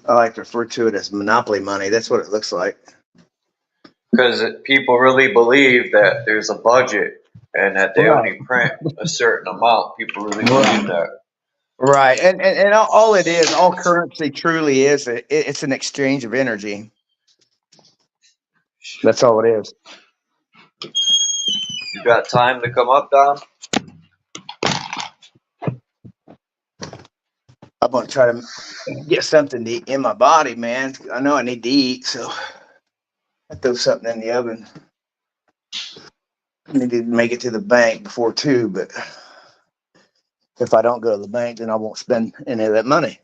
I like to refer to it as monopoly money. That's what it looks like. Because people really believe that there's a budget and that they Right. only print a certain amount. People really believe that. Right. And all it is, all currency truly is, it's an exchange of energy. That's all it is. You got time to come up, Don? I'm going to try to get something to eat in my body, man. I know I need to eat, so I throw something in the oven. I need to make it to the bank before 2, but if I don't go to the bank, then I won't spend any of that money.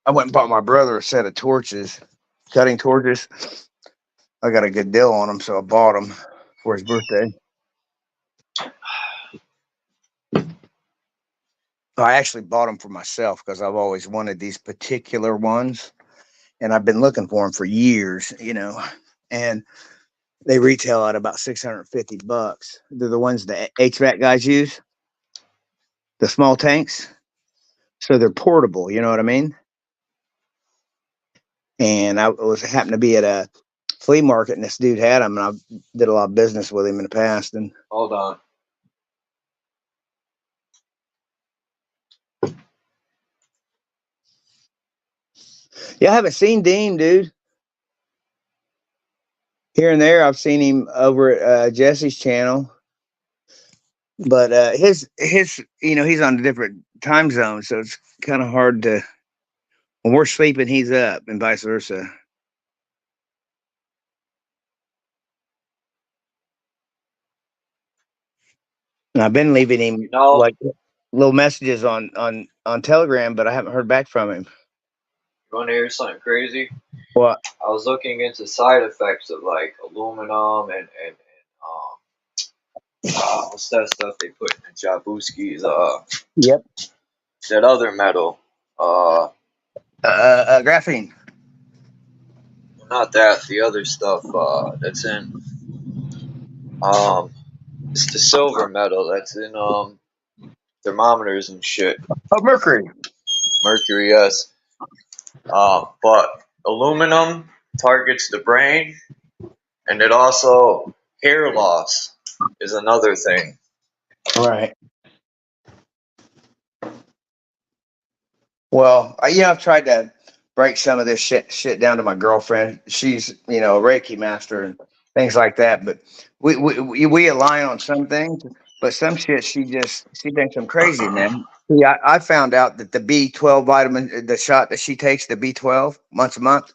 I went and bought my brother a set of torches, cutting torches. I got a good deal on them, so I bought them for his birthday. I actually bought them for myself because I've always wanted these particular ones, and I've been looking for them for years, you know, and they retail at about $650. They're the ones the HVAC guys use, the small tanks. So they're portable, you know what I mean? And I happened to be at a flea market, and this dude had them, and I did a lot of business with him in the past. And Hold on. yeah, I haven't seen Dean, dude. Here and there, I've seen him over at Jesse's channel, but his you know, he's on a different time zone, so it's kind of hard to. When we're sleeping, he's up, and vice versa. And I've been leaving him like little messages on Telegram, but I haven't heard back from him. You want to hear something crazy? What? I was looking into side effects of like aluminum and what's that stuff they put in the Jabuskis? Yep. That other metal. Graphene. Not that. The other stuff that's in. It's the silver metal that's in thermometers and shit. Oh, mercury. Mercury, yes. But aluminum targets the brain, and it also hair loss is another thing. Right. Well, I've tried to break some of this shit down to my girlfriend. She's, you know, a Reiki master and things like that. But we align on some things, but some shit she thinks I'm crazy, man. See, I found out that the B12 vitamin, the shot that she takes, the B12 once a month,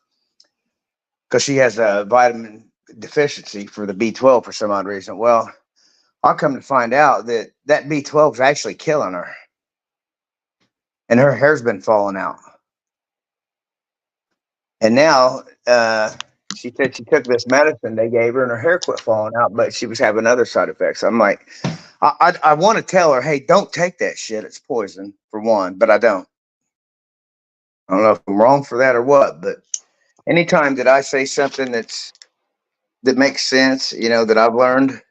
because she has a vitamin deficiency for the B12 for some odd reason. Well, I'll come to find out that B12 is actually killing her. And her hair's been falling out. And now she said she took this medicine they gave her and her hair quit falling out, but she was having other side effects. I'm like, I want to tell her, hey, don't take that shit. It's poison, for one, but I don't. I don't know if I'm wrong for that or what, but anytime that I say something that makes sense, you know, that I've learned,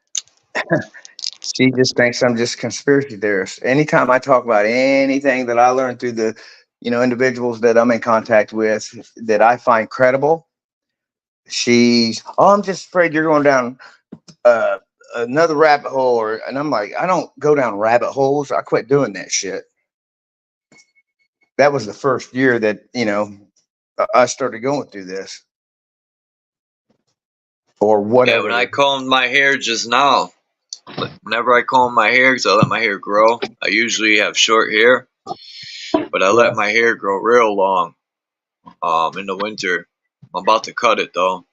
she just thinks I'm just conspiracy theorist. Anytime I talk about anything that I learned through the, you know, individuals that I'm in contact with that I find credible, I'm just afraid you're going down another rabbit hole. And I'm like, I don't go down rabbit holes. I quit doing that shit. That was the first year that, you know, I started going through this. Or whatever. Yeah, when I combed my hair just now, whenever I comb my hair, because I let my hair grow, I usually have short hair, but I let my hair grow real long in the winter. I'm about to cut it, though.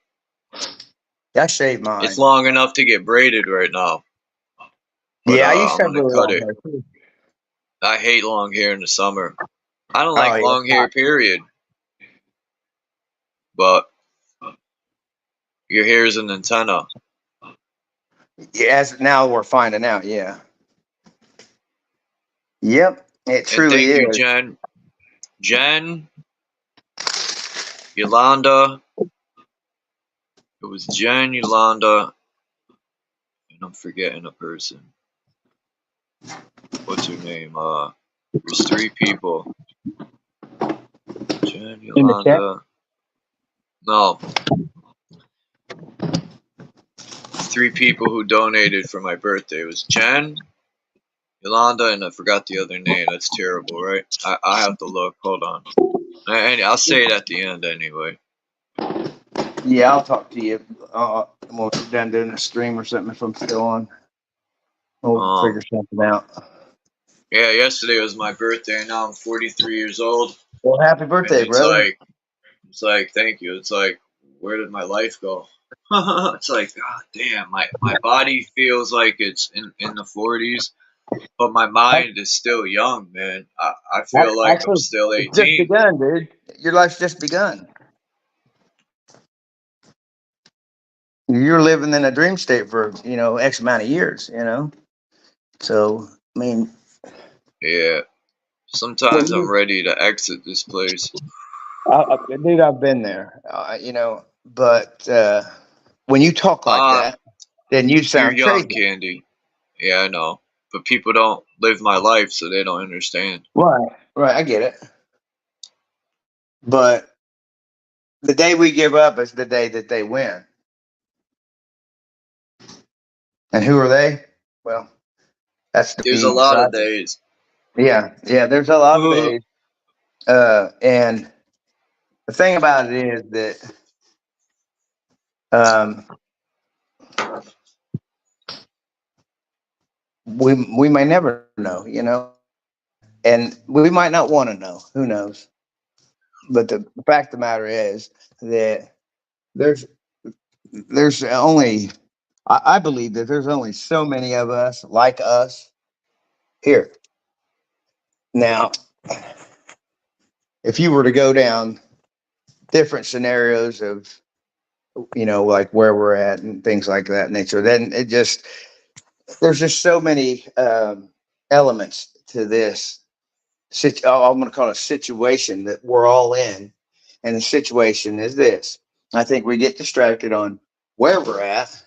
I shaved mine. It's long enough to get braided right now. But, yeah, I used to have I'm gonna cut it. hair too. I hate long hair in the summer. I don't like long hair, period. But your hair is an antenna. Yeah, as now we're finding out, yeah. Yep, it truly is. Thank you, Jen. Jen, Yolanda. It was Jen, Yolanda, and I'm forgetting a person. What's her name? There's 3 people. Jen, Yolanda. No. three people who donated for my birthday. It was Jen, Yolanda, and I forgot the other name. That's terrible, right? I have to look. Hold on. And I'll say it at the end anyway. Yeah, I'll talk to you. When we're done doing a stream or something if I'm still on. We'll figure something out. Yeah, yesterday was my birthday, and now I'm 43 years old. Well, happy birthday, it's brother. It's like, thank you. It's like, where did my life go? It's like, god damn, my body feels like it's in the 40s, but my mind is still young, man. I feel like I'm still 18. It's just begun, dude. Your life's just begun. You're living in a dream state for, X amount of years, So, I mean. Yeah. Sometimes I'm ready to exit this place. Dude, I've been there, but when you talk like that, then you sound you're young, crazy. Candy. Yeah, I know. But people don't live my life, so they don't understand. Right, I get it. But the day we give up is the day that they win. And who are they? Well, there's a lot of days. Yeah, there's a lot of days. And the thing about it is that we may never know, and we might not want to know. Who knows? But the fact of the matter is that there's only, I believe that there's only so many of us like us here. Now, if you were to go down different scenarios of, like where we're at and things like that nature, then there's just so many elements to this. I'm going to call it a situation that we're all in. And the situation is this. I think we get distracted on where we're at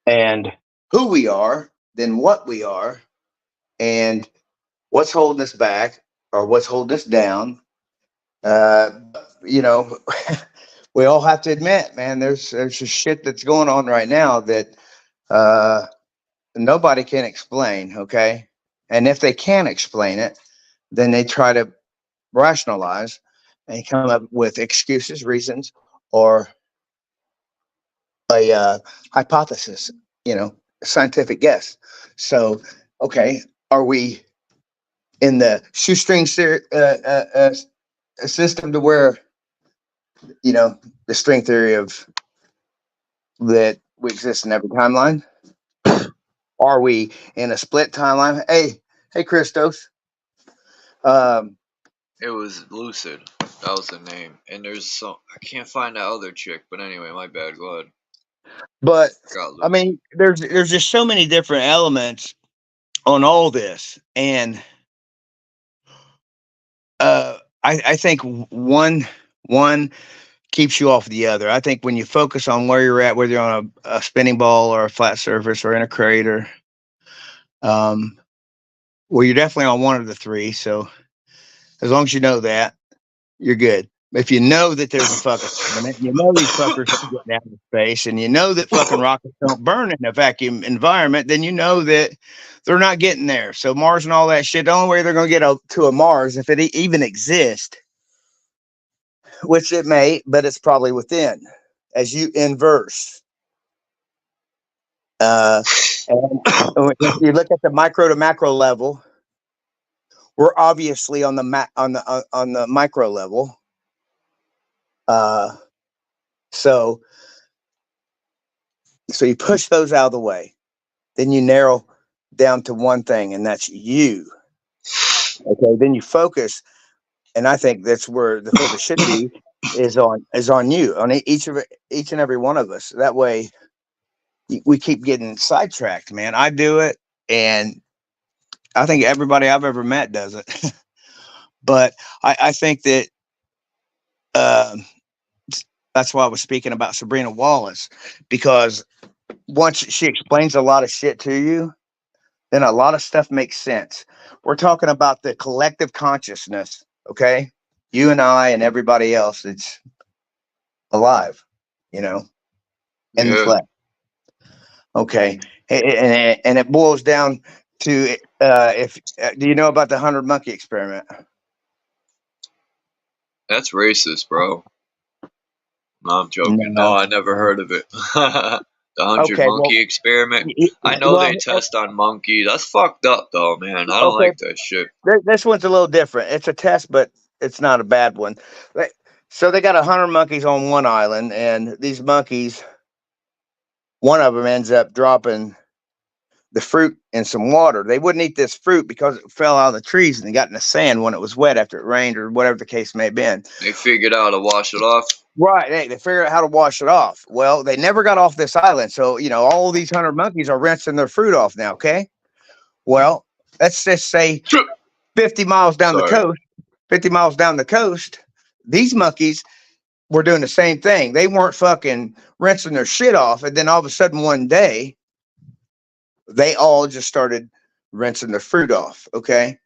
and who we are, then what we are, and what's holding us back or what's holding us down. We all have to admit, man, there's just shit that's going on right now that nobody can explain, okay? And if they can explain it, then they try to rationalize and come up with excuses, reasons, or a hypothesis, a scientific guess. So, okay, are we in the shoestring system to where, the string theory of that we exist in every timeline? Are we in a split timeline? Hey, Christos. It was Lucid. That was the name. And I can't find that other chick, but anyway, my bad. Go ahead. But I mean, there's just so many different elements on all this, and I think one keeps you off the other. I think when you focus on where you're at, whether you're on a spinning ball or a flat surface or in a crater, well, you're definitely on one of the three. So as long as you know that, you're good. If you know that there's a fucking planet, you know these fuckers don't get down to space, and you know that fucking rockets don't burn in a vacuum environment, then you know that they're not getting there. So Mars and all that shit, the only way they're going to get to a Mars, if it even exists, which it may, but it's probably within, as you inverse. And if you look at the micro to macro level, we're obviously on the micro level. So you push those out of the way, then you narrow down to one thing, and that's you. Okay, then you focus, and I think that's where the focus should be is on you, on each and every one of us. That way, we keep getting sidetracked, man. I do it, and I think everybody I've ever met does it. But I think that that's why I was speaking about Sabrina Wallace, because once she explains a lot of shit to you, then a lot of stuff makes sense. We're talking about the collective consciousness, okay? You and I and everybody else that's alive, in the Yeah. flesh. Okay, and it boils down to do you know about the 100 monkey experiment? That's racist, bro. No, I'm joking. No, I never heard of it. The 100 Okay, well, monkey experiment. I know well, they test on monkeys. That's fucked up, though, man. I don't okay, like that shit. this one's a little different. It's a test, but it's not a bad one. So they got 100 monkeys on one island, and these monkeys, one of them ends up dropping the fruit in some water. They wouldn't eat this fruit because it fell out of the trees and they got in the sand when it was wet after it rained or whatever the case may have been. They figured out how to wash it off. Right. They figured out how to wash it off. Well, they never got off this island. So, all these 100 monkeys are rinsing their fruit off now. Okay. Well, let's just say 50 miles down the coast, 50 miles down the coast, these monkeys were doing the same thing. They weren't fucking rinsing their shit off. And then all of a sudden one day, they all just started rinsing their fruit off. Okay.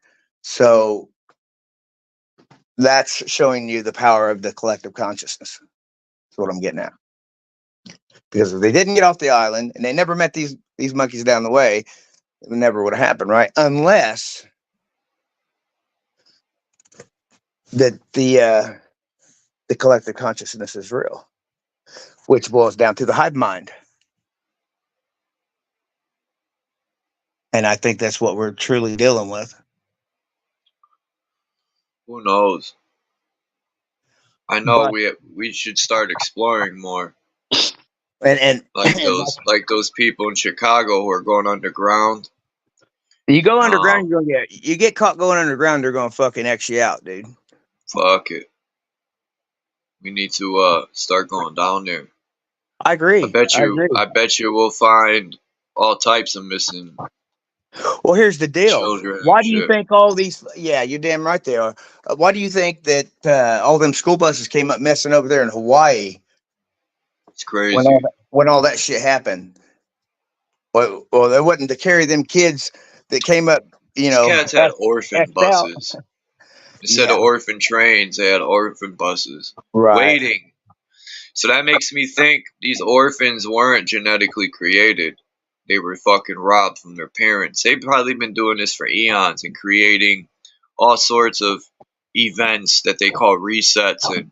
So that's showing you the power of the collective consciousness. That's what I'm getting at. Because if they didn't get off the island and they never met these monkeys down the way, it never would have happened, right? Unless that the collective consciousness is real, which boils down to the hive mind. And I think that's what we're truly dealing with. Who knows? I know we should start exploring more. And like those people in Chicago who are going underground. You go underground, you get caught going underground, they're gonna fucking X you out, dude. Fuck it. We need to start going down there. I agree. I bet you we'll find all types of missing. Well, here's the deal. Why do you think all these? Yeah, you're damn right they are. Why do you think that all them school buses came up messing over there in Hawaii? It's crazy. When all that shit happened. Well, they wasn't to carry them kids that came up. Cats had orphan buses instead of orphan trains. They had orphan buses waiting. So that makes me think these orphans weren't genetically created. They were fucking robbed from their parents. They've probably been doing this for eons and creating all sorts of events that they call resets and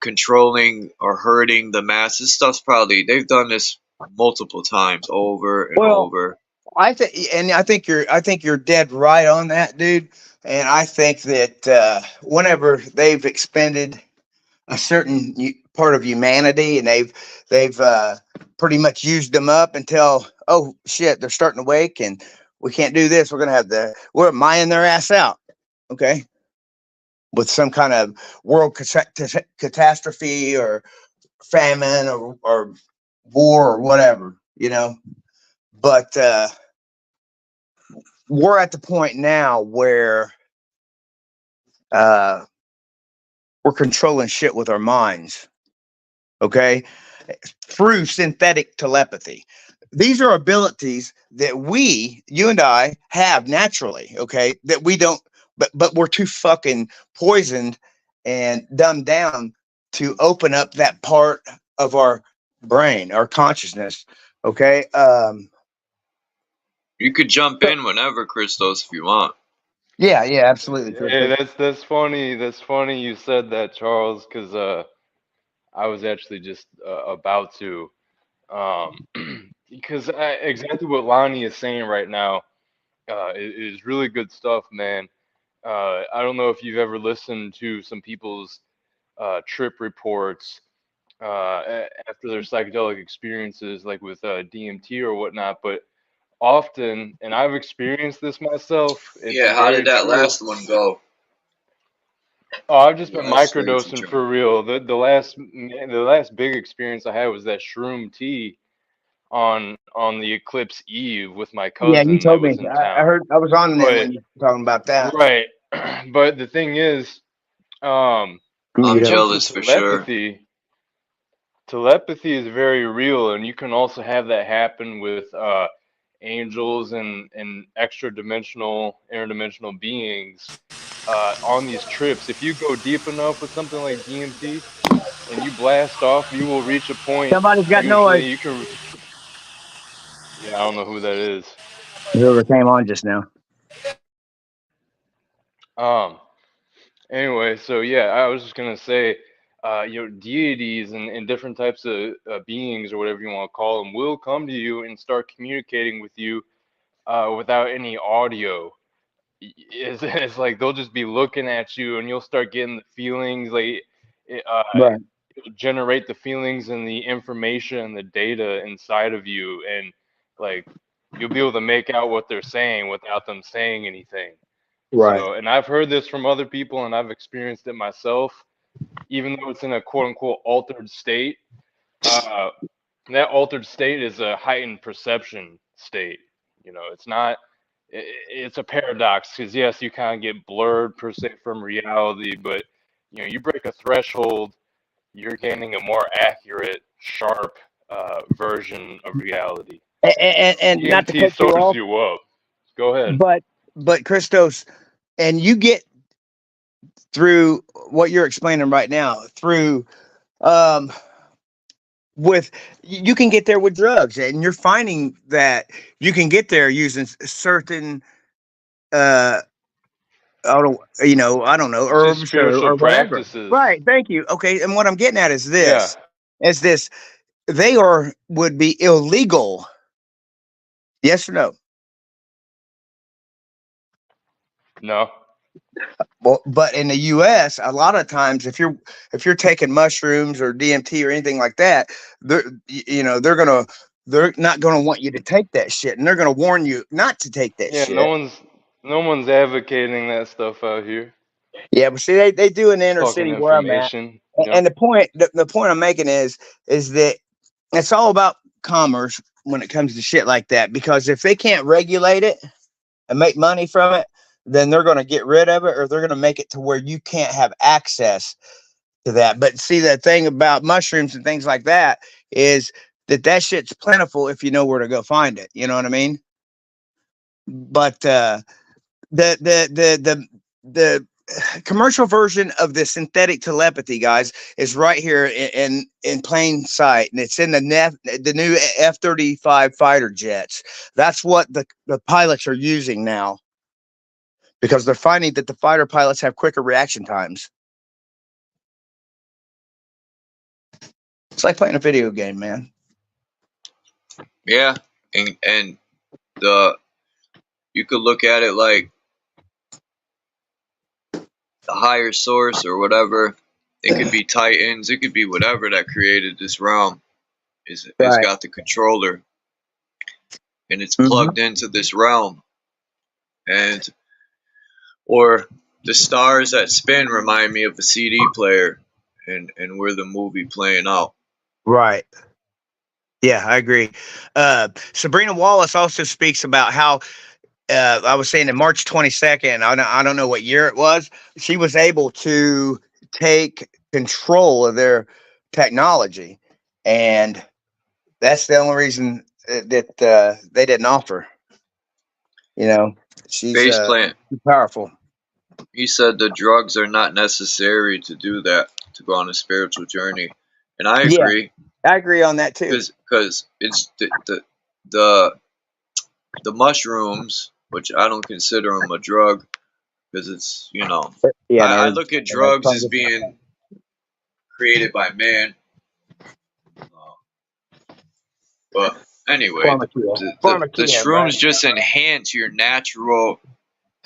controlling or hurting the masses. Stuff's probably, they've done this multiple times over and over. I think you're dead right on that, dude. And I think that whenever they've expended a certain part of humanity and they've pretty much used them up until, oh shit, they're starting to wake and we can't do this. We're mining their ass out. Okay. With some kind of world catastrophe or famine or war or whatever, but we're at the point now where we're controlling shit with our minds. Okay. Through synthetic telepathy. These are abilities that you and I have naturally, okay, that we don't, but we're too fucking poisoned and dumbed down to open up that part of our brain, our consciousness, okay? You could jump in whenever, Christos, if you want. Yeah, absolutely. Yeah, that's funny. That's funny you said that, Charles, because I was actually just about to, because exactly what Lonnie is saying right now is really good stuff, man. I don't know if you've ever listened to some people's trip reports after their psychedelic experiences, like with DMT or whatnot, but often, and I've experienced this myself. How did that last one go? Oh, I've just been microdosing for real. The last big experience I had was that shroom tea on the eclipse eve with my cousin. Yeah, you told me. I heard. I was on there when you were talking about that. Right, but the thing is, I'm jealous for sure. Telepathy is very real, and you can also have that happen with angels and interdimensional beings on these trips. If you go deep enough with something like DMT, and you blast off, you will reach a point. Somebody's got Usually, noise. you can. Yeah, I don't know who that is. Whoever came on just now. Anyway, so yeah, I was just gonna say, deities and different types of beings or whatever you want to call them will come to you and start communicating with you without any audio. It's like they'll just be looking at you and you'll start getting the feelings, like Right. it'll generate the feelings and the information and the data inside of you, and like you'll be able to make out what they're saying without them saying anything. Right. So, and I've heard this from other people and I've experienced it myself, even though it's in a quote unquote altered state. That altered state is a heightened perception state. It's not, it's a paradox, because yes, you kind of get blurred per se from reality, but you break a threshold, you're gaining a more accurate, sharp version of reality. And not to DMT cut you sorts off, you up. Go ahead. but Christos, and you get through what you're explaining right now through with you can get there with drugs, and you're finding that you can get there using certain I don't know, herbs spiritual or whatever. practices. Right. Thank you. Okay. And what I'm getting at is Yeah. this, they would be illegal. Yes or no? No. Well, but in the U.S., a lot of times, if you're taking mushrooms or DMT or anything like that, they're not gonna want you to take that shit, and they're gonna warn you not to take that shit. No one's advocating that stuff out here. Yeah, but see, they do in the inner Talking city where I'm at, information. and the point I'm making is that it's all about commerce when it comes to shit like that. Because if they can't regulate it and make money from it, then they're going to get rid of it, or they're going to make it to where you can't have access to that. But see, the thing about mushrooms and things like that is that shit's plentiful if you know where to go find it. You know what I mean? But the commercial version of the synthetic telepathy, guys, is right here in plain sight, and it's in the new F-35 fighter jets. That's what the pilots are using now, because they're finding that the fighter pilots have quicker reaction times. It's like playing a video game, man. Yeah, and you could look at it like the higher source or whatever. It could be Titans, it could be whatever that created this realm. It's got the controller, and it's plugged into this realm, or the stars that spin remind me of a CD player, and we're the movie playing out. Right. Yeah, I agree. Sabrina Wallace also speaks about how I was saying in March 22nd, I don't know what year it was, she was able to take control of their technology, and that's the only reason that they didn't offer. She's Base plant. powerful. He said the drugs are not necessary to do that, to go on a spiritual journey, and I agree. I agree on that too. Because it's the mushrooms, which I don't consider them a drug, because it's I look at drugs as being created by man. But anyway, the shrooms just enhance your natural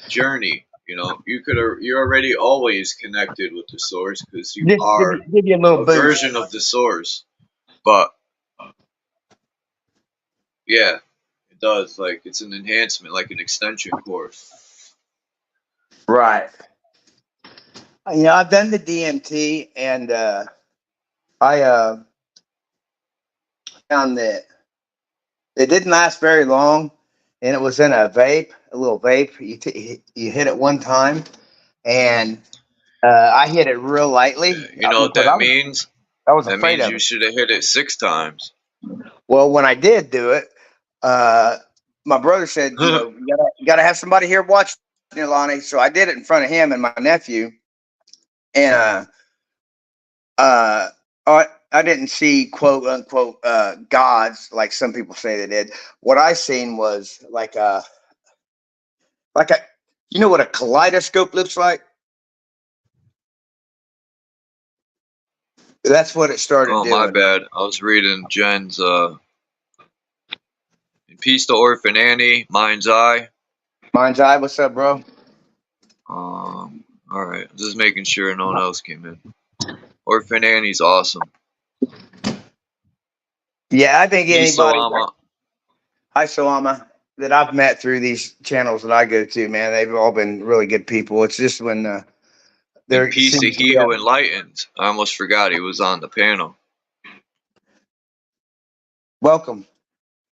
journey. You're already always connected with the source, because you are give you a little version of the source. But yeah, it does. Like, it's an enhancement, like an extension cord. Right. I've done the DMT, and I found that it didn't last very long, and it was in a little vape. You hit it one time, and I hit it real lightly. You know what that means? I was afraid of it. You should have hit it 6 times. Well, when I did do it, my brother said, you gotta have somebody here watching you, Lonnie. So I did it in front of him and my nephew, and I didn't see quote unquote gods like some people say they did. What I seen was like a you know what a kaleidoscope looks like? That's what it started Oh, doing. my bad. I was reading Jen's in Peace to Orphan Annie, Mind's Eye. Mind's Eye, what's up, bro? All right, just making sure no one else came in. Orphan Annie's awesome. Yeah, I think Peace, anybody. Salama. Hi, Salama, that I've met through these channels that I go to, man, they've all been really good people. It's just when And Peace to He Who Enlightened. I almost forgot he was on the panel. welcome.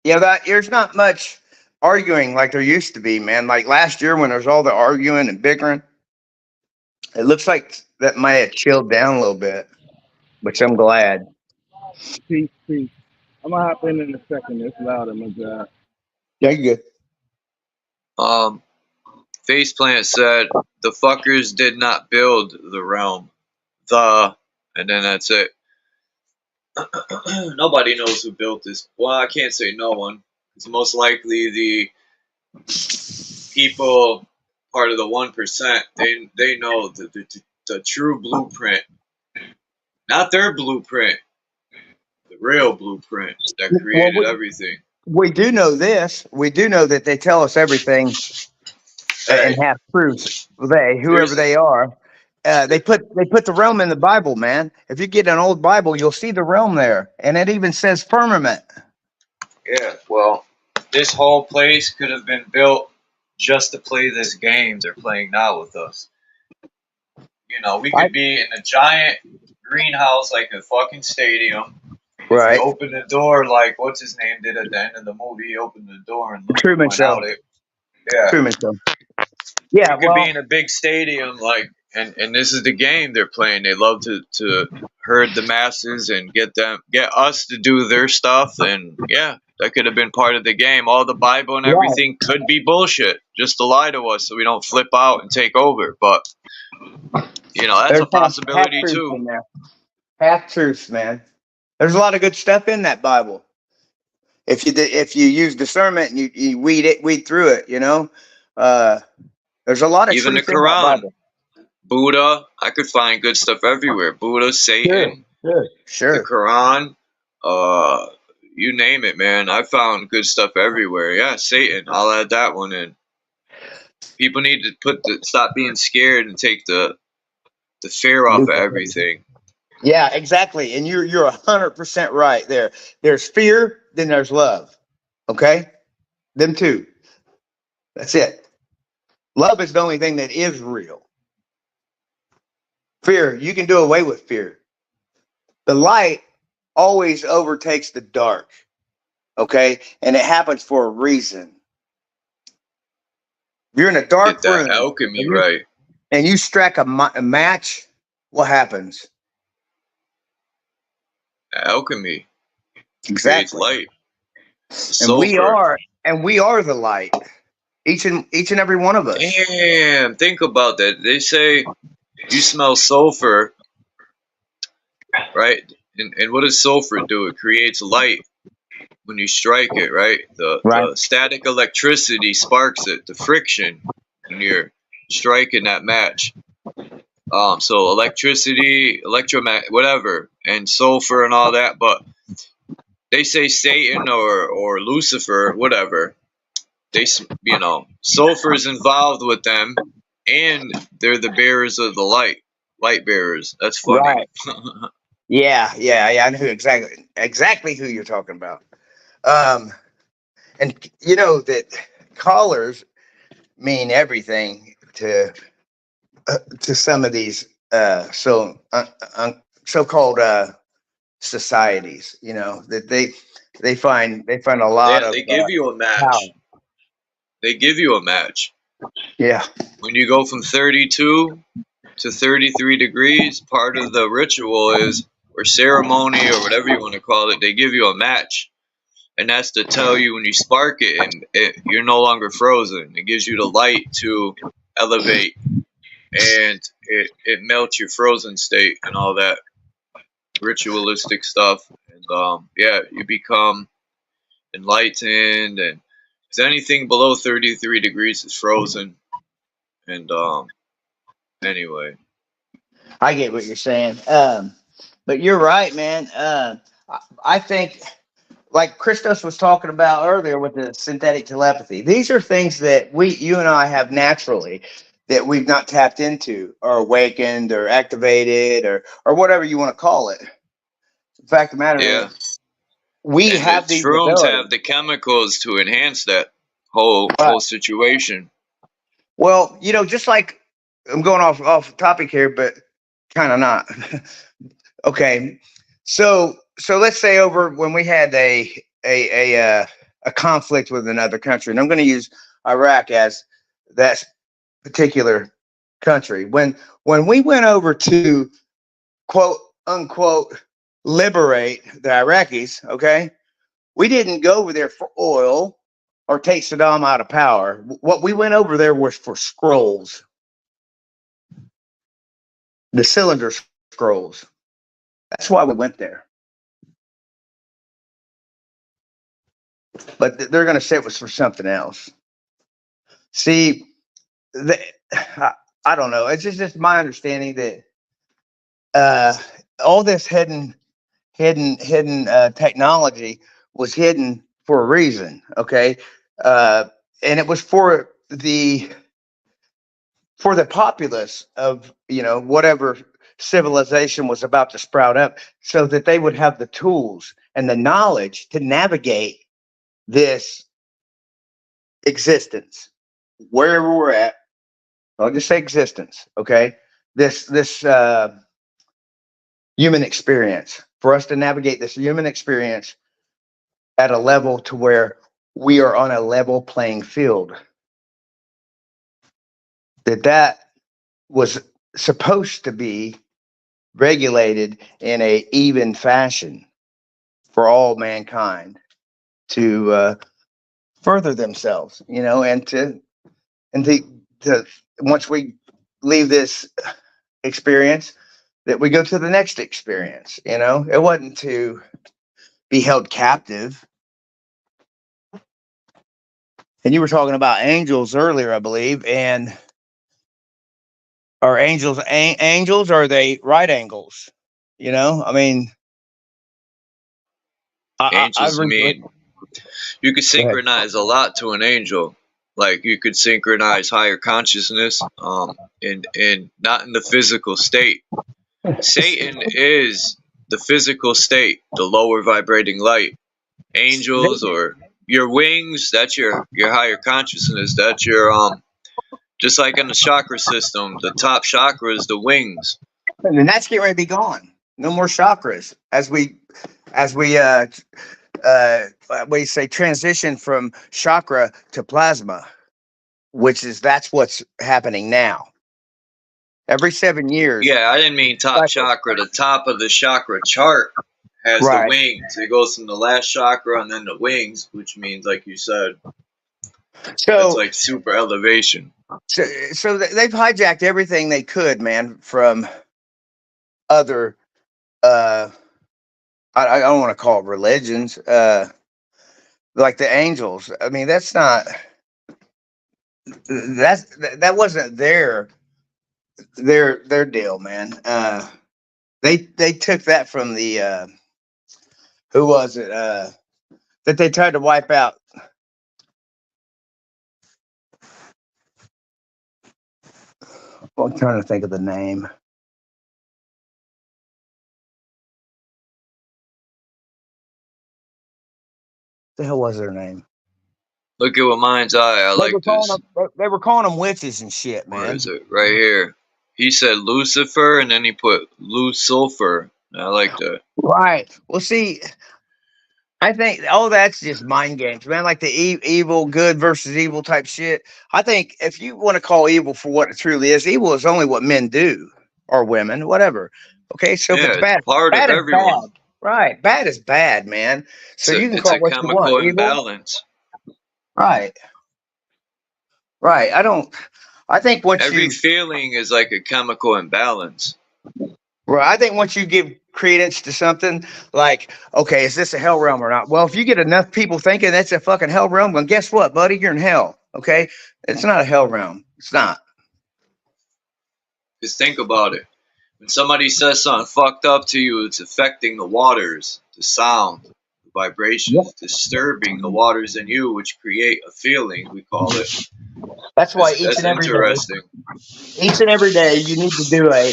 Yeah, there's not much arguing like there used to be, man. Like last year when there was all the arguing and bickering, it looks like that might have chilled down a little bit, which I'm glad. Peace. I'm gonna hop in a second. It's loud in my job. Yeah, you good. Faceplant said the fuckers did not build the realm. And then that's it. Nobody knows who built this. Well, I can't say no one. It's most likely the people part of the 1%. They know the true blueprint, not their blueprint, the real blueprint that created everything. We do know this. We do know that they tell us everything and have proofs. Whoever they are, they put the realm in the Bible, man. If you get an old Bible, you'll see the realm there, and it even says firmament. Yeah, well, this whole place could have been built just to play this game they're playing now with us. You know, we could be in a giant greenhouse like a fucking stadium. Right. Open the door like what's his name did at the end of the movie. He opened the door and Truman went Show. out it. Yeah. Truman Show. Yeah, we could be in a big stadium like, and this is the game they're playing. They love to herd the masses and get us to do their stuff, and yeah, that could have been part of the game. All the Bible and everything could be bullshit, just to lie to us so we don't flip out and take over. But you know, that's There's a possibility too. Half truths, man. There's a lot of good stuff in that Bible. If you use discernment and you weed through it, you know, there's a lot of even the truth in that Quran, Bible. Buddha. I could find good stuff everywhere. Buddha, Satan, Sure. the Quran, you name it, man. I found good stuff everywhere. Yeah, Satan. I'll add that one in. People need to stop being scared and take the fear off of everything. Yeah, exactly. And you're 100% right there. There's fear, then there's love. Okay? Them two. That's it. Love is the only thing that is real. Fear, you can do away with fear. The light always overtakes the dark. Okay? And it happens for a reason. You're in a dark Get that room. alchemy right. And you strike a match, what happens? Alchemy. Exactly. Light. And we are the light. Each and every one of us. Damn, think about that. They say you smell sulfur, right? And what does sulfur do? It creates light when you strike it, right? The static electricity sparks it, the friction when you're striking that match. So electricity, electromagnet, whatever, and sulfur and all that. But they say Satan or Lucifer, whatever. Sulfur is involved with them, and they're the bearers of the light bearers. That's funny. Right. Yeah. I know exactly who you're talking about. And you know that colors mean everything to some of these so-called societies. You know that they find a lot of. They give you a match. Power. They give you a match. Yeah. When you go from 32 to 33 degrees, part of the ritual is, or ceremony, or whatever you want to call it, they give you a match. And that's to tell you when you spark it, and you're no longer frozen. It gives you the light to elevate, and it melts your frozen state and all that. ritualistic stuff, and yeah, you become enlightened, and 'cause anything below 33 degrees is frozen. And anyway, I get what you're saying. But you're right, man. I think, like Christos was talking about earlier with the synthetic telepathy, these are things that you and I have naturally that we've not tapped into or awakened or activated or whatever you want to call it. The fact of the matter yeah, is, we and have the these shrooms abilities. have the chemicals to enhance that whole situation. Well, just like I'm going off topic here, but kind of not. Okay, so let's say over when we had a conflict with another country, and I'm going to use Iraq as that particular country. When we went over to quote unquote liberate the Iraqis, okay, we didn't go over there for oil or take Saddam out of power. What we went over there was for scrolls, the cylinder scrolls. That's why we went there. But they're going to say it was for something else. See, I don't know. It's just my understanding that all this hidden technology was hidden for a reason. Okay, and it was for the populace of whatever civilization was about to sprout up, so that they would have the tools and the knowledge to navigate this existence wherever we're at. I'll just say existence, okay? This human experience, for us to navigate this human experience at a level to where we are on a level playing field. That was supposed to be regulated in a even fashion for all mankind to further themselves, and to once we leave this experience, that we go to the next experience. It wasn't to be held captive. And you were talking about angels earlier, I believe, and are angels angels, or are they right angles? I mean, Angels, I mean, you could synchronize a lot to an angel. Like you could synchronize higher consciousness, and not in the physical state. Satan is the physical state, the lower vibrating light. Angels or your wings, that's your higher consciousness. That's your just like in the chakra system, the top chakra is the wings. And that's getting ready to be gone. No more chakras as we say transition from chakra to plasma, that's what's happening now. Every 7 years. Yeah, I didn't mean top chakra. The top of the chakra chart has the wings. It goes from the last chakra and then the wings, which means, like you said, so it's like super elevation. So they've hijacked everything they could, man, from other I don't want to call it religions, like the angels. I mean, that wasn't their deal, man. They took that from the who was it that they tried to wipe out? I'm trying to think of the name. The hell was their name? Look at what Mind's Eye. I like this. They were calling them witches and shit, man. Where is it? Right here. He said Lucifer, and then he put Lucifer. I like that. Right. Well, see, I think that's just mind games, man. Like the evil, good versus evil type shit. I think if you want to call evil for what it truly is, evil is only what men do or women, whatever. Okay, so if it's bad, bad is bad. Right, bad is bad, man. So you can call it what you want. Imbalance. Right. Right. I think once every feeling is like a chemical imbalance. Right. I think once you give credence to something like, okay, is this a hell realm or not? Well, if you get enough people thinking that's a fucking hell realm, well, guess what, buddy? You're in hell. Okay, it's not a hell realm. It's not. Just think about it. When somebody says something fucked up to you, it's affecting the waters, the sound, the vibrations, disturbing the waters in you, which create a feeling. We call it. That's why That's interesting. Each and every day, you need to do a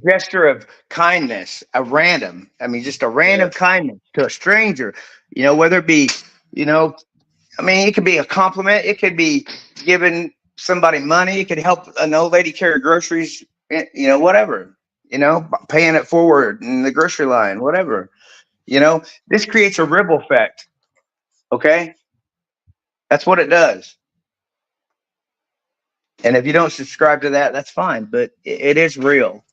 gesture of kindness, just a random kindness to a stranger. Whether it be, it could be a compliment. It could be giving somebody money. It could help an old lady carry groceries. Whatever. Paying it forward in the grocery line. Whatever. This creates a ripple effect. Okay. That's what it does. And if you don't subscribe to that, that's fine, but it is real.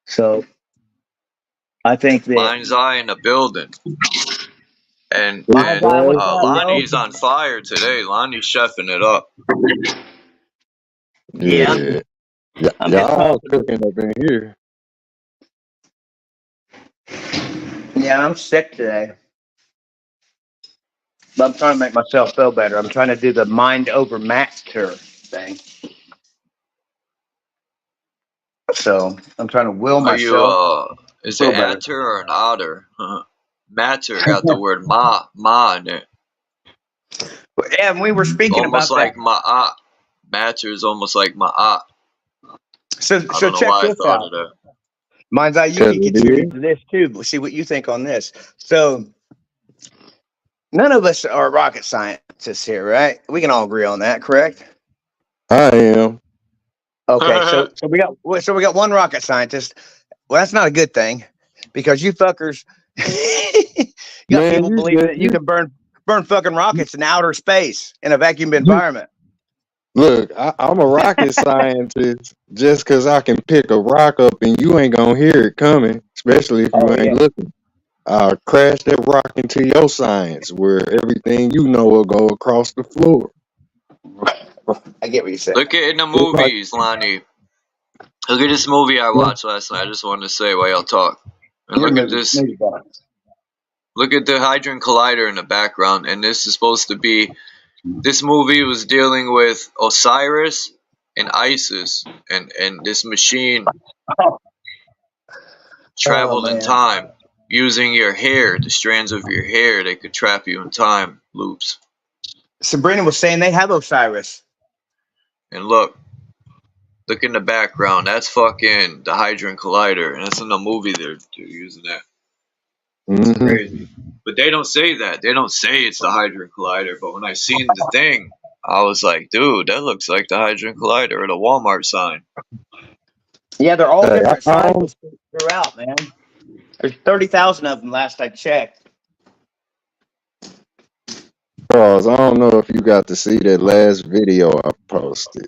So I think that Mind's Eye in the building. And Lonnie's on fire today. Lonnie's chefing it up. Yeah. Y'all cooking up in here. Yeah, I'm sick today. But I'm trying to make myself feel better. I'm trying to do the mind over matter thing. So I'm trying to will myself. Is it atter or an otter? Matter got the word ma in it. Yeah, and we were speaking almost about like that. ma'at. Matter is almost like ma'at. So check this out. Mind's Eye, you can contribute to this too. But see what you think on this. So none of us are rocket scientists here, right? We can all agree on that, correct? I am. Okay, so we got one rocket scientist. Well, that's not a good thing because you fuckers got people believing that you can burn fucking rockets in outer space in a vacuum environment. Look, I'm a rocket scientist just because I can pick a rock up and you ain't gonna hear it coming, especially if you ain't looking. I'll crash that rock into your science where everything you know will go across the floor. I get what you're saying. Look at in the movies, Lonnie. Look at this movie I watched last night. I just wanted to say while y'all talk. And look at this. Look at the Hadron Collider in the background. And this is supposed to be. This movie was dealing with Osiris and Isis. And this machine traveled in time. Using your hair, the strands of your hair, they could trap you in time loops. Sabrina was saying they have Osiris. And look in the background. That's fucking the Hadron Collider, and that's in the movie. They're using that. It's crazy, but they don't say that. They don't say it's the Hadron Collider. But when I seen the thing, I was like, dude, that looks like the Hadron Collider or the Walmart sign. Yeah, they're all different sizes throughout, man. There's 30,000 of them last I checked. Charles, I don't know if you got to see that last video I posted.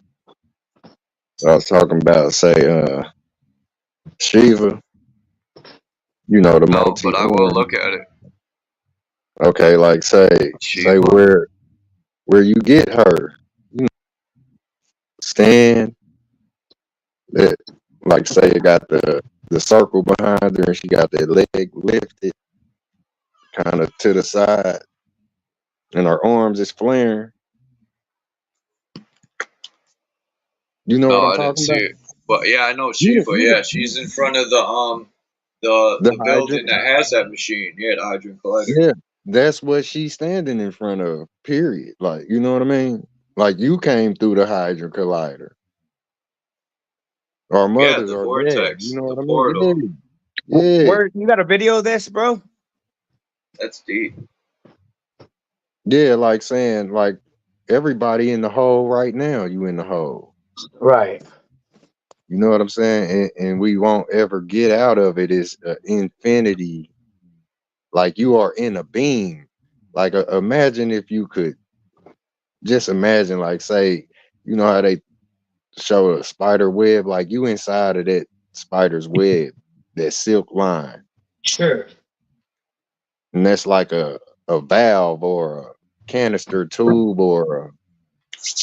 I was talking about, say, Shiva. The No, but I will look at it. Okay, like say where you get her. Stand. That, like say it got the circle behind her and she got that leg lifted kind of to the side and her arms is flaring. You know what I'm talking about? See it. But yeah, I know Shiva. Yeah, she's in front of the building that has that machine. Yeah, the Hadron Collider. Yeah, that's what she's standing in front of, period. Like, you know what I mean? Like you came through the Hadron Collider. Our mothers the are vortex, dead. You know what I mean? portal. Yeah. Where you got a video of this, bro? That's deep. Yeah, like saying like everybody in the hole right now, you in the hole. Right. You know what I'm saying? And we won't ever get out of it. Is infinity. Like you are in a beam. Like imagine if you could just imagine, like say, you know how they show a spider web, like you inside of that spider's web, that silk line. Sure. And that's like a valve or a canister tube or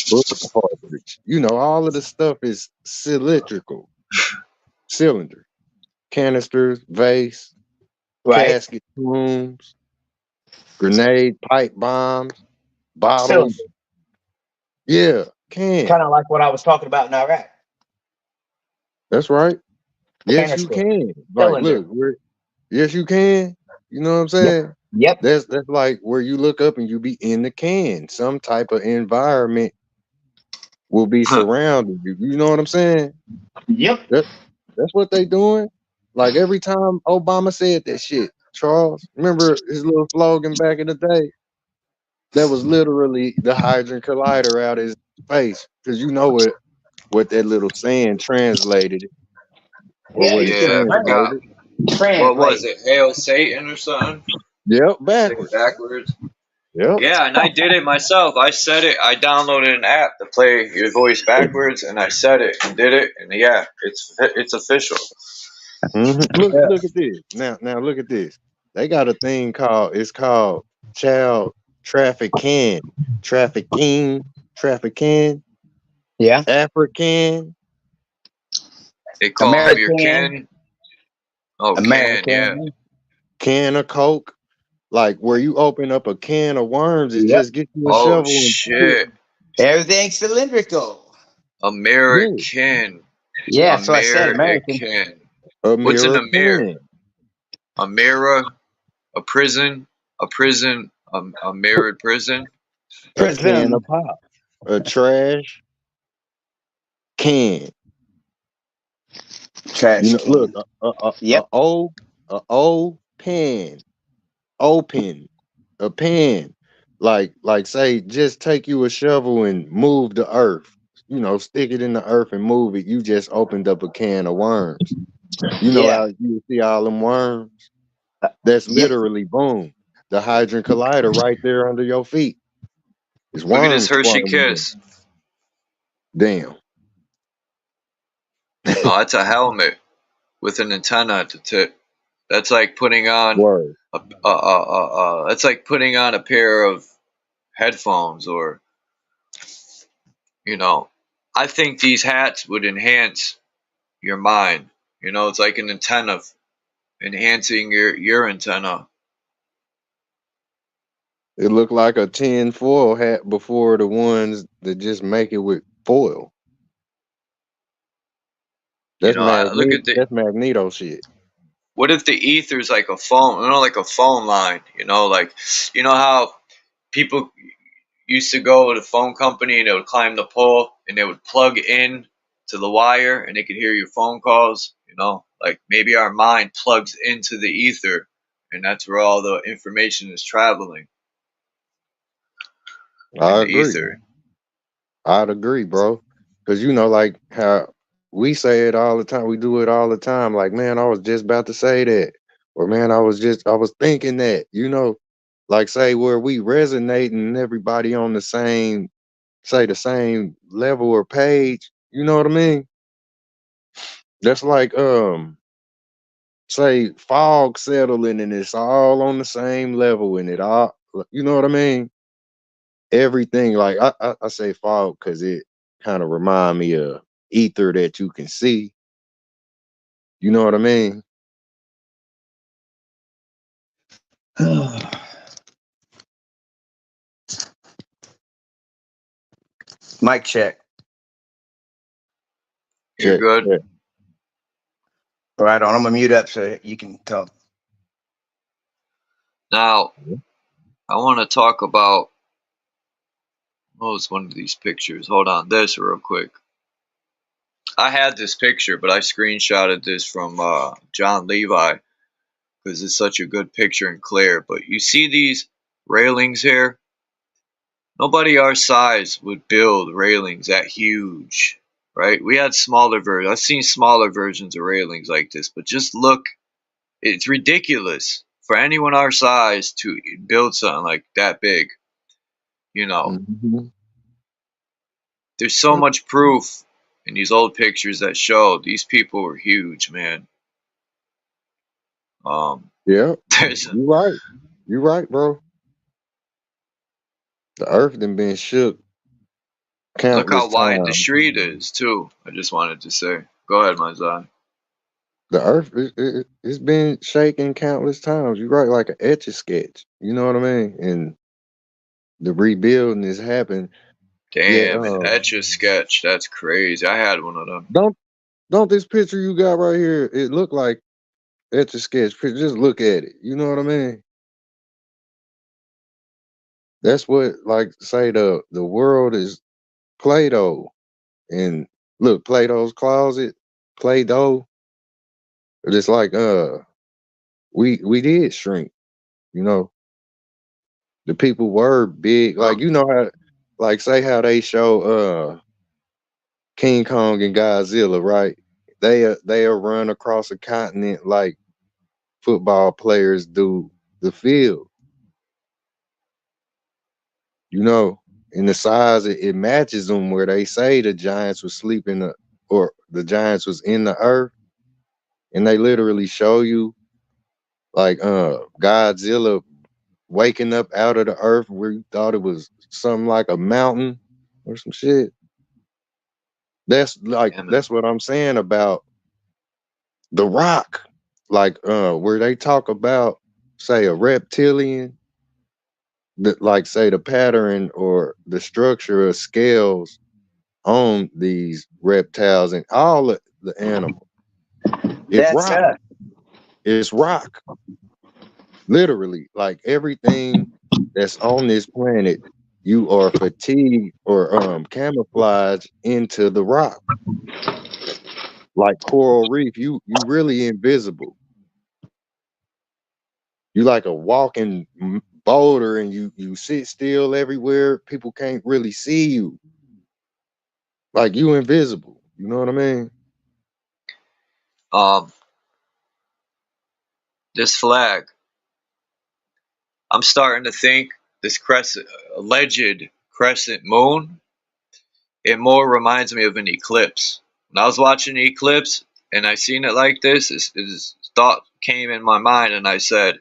book cartridge. You know, all of the stuff is cylindrical, cylinder, canisters, vase, Right. casket, rooms, grenade, pipe bombs, bottles. Cylinder. Yeah, can. Kind of like what I was talking about in Iraq. That's right. Yes, you Canister. can. Like, Cylinder. look, yes, you can. You know what I'm saying? Yep. That's like where you look up and you be in the can. Some type of environment will be surrounding you. You know what I'm saying? Yep. That's what they doing. Like every time Obama said that shit, Charles, remember his little slogan back in the day? That was literally the Hadron Collider out his face. Because you know what that little saying translated. Or Yeah, what you it should have translated. What was it? Hail Satan or something? Yep, Say backwards. it backwards. Yep. Yeah, and I did it myself. I said it. I downloaded an app to play your voice backwards, and I said it and did it, and yeah, it's official. Look at this. Now look at this. They got a thing called child trafficking, Yeah. African. They call them your American. kin. Oh, American. kin, yeah. Can of Coke. Like where you open up a can of worms, it just gets you a Oh shovel shit. Everything's cylindrical. American. Yeah, so I said American. and What's in a mirror? American. A mirror, a prison, a mirrored prison. A can of pop. A trash can. Trash You know, can. look, a old pen. Open a pen. Like say just take you a shovel and move the earth. You know, stick it in the earth and move it. You just opened up a can of worms. You know how you see all them worms? That's literally boom. The Hadron Collider right there under your feet. It's Look at this worms Hershey swarming in. Kiss. Damn. Oh, that's a helmet with an antenna at the tip. That's like putting on Word. that's like putting on a pair of headphones, or you know, I think these hats would enhance your mind. You know, it's like an antenna enhancing your antenna. It looked like a tin foil hat before the ones that just make it with foil. That's You know, look at that's Magneto shit. what if the ether's like a phone, you know, like a phone line, you know, like, you know how people used to go to the phone company and they would climb the pole and they would plug in to the wire and they could hear your phone calls, you know, like maybe our mind plugs into the ether and that's where all the information is traveling. I The agree. ether. I'd agree, bro. Because you know, like how we say it all the time, we do it all the time. Like, man, I was just about to say that, or man, I was thinking that. You know, like say where we resonating and everybody on the same level or page. You know what I mean? That's like say fog settling and it's all on the same level and it all. You know what I mean? Everything like I say fog because it kind of remind me of ether that you can see. You know what I mean? Mic check. You're good. Check. Right on. I'm gonna mute up so you can talk. Now, I want to talk about, what was one of these pictures? Hold on, this real quick. I had this picture, but I screenshotted this from John Levi because it's such a good picture and clear. But you see these railings here? Nobody our size would build railings that huge, right? We had smaller versions. I've seen smaller versions of railings like this, but just look, it's ridiculous for anyone our size to build something like that big. You know, there's so much proof in these old pictures that show these people were huge, man. Yeah, you're right, bro. The earth done been shook Look how countless wide the times. street is, too. I just wanted to say. Go ahead, Mazai. The earth, it's been shaken countless times. You write like an etch-a-sketch. You know what I mean? And the rebuilding has happened. Yeah. Damn, an Etch-a-Sketch. That's crazy. I had one of them. Don't this picture you got right here? It look like etch-a-sketch. Just look at it. You know what I mean? That's what, like, say the world is Play-Doh. And look, Play-Doh's closet, Play-Doh. It's like we did shrink. You know, the people were big. Like, you know how, like, say how they show King Kong and Godzilla, right? They'll run across a continent like football players do the field. You know, in the size, it matches them where they say the giants was sleeping or the giants was in the earth, and they literally show you like Godzilla waking up out of the earth where you thought it was something like a mountain or some shit. That's what I'm saying about The Rock. Like where they talk about, say, a reptilian, that, like, say, the pattern or the structure of scales on these reptiles and all of the animals. It's rock. It's rock. Literally, like everything that's on this planet, you are fatigued or camouflaged into the rock. Like coral reef, you really invisible. You like a walking boulder, and you sit still everywhere. People can't really see you. Like, you invisible. You know what I mean? This flag. I'm starting to think this alleged crescent moon, it more reminds me of an eclipse. When I was watching the eclipse and I seen it like this, this thought came in my mind, and I said,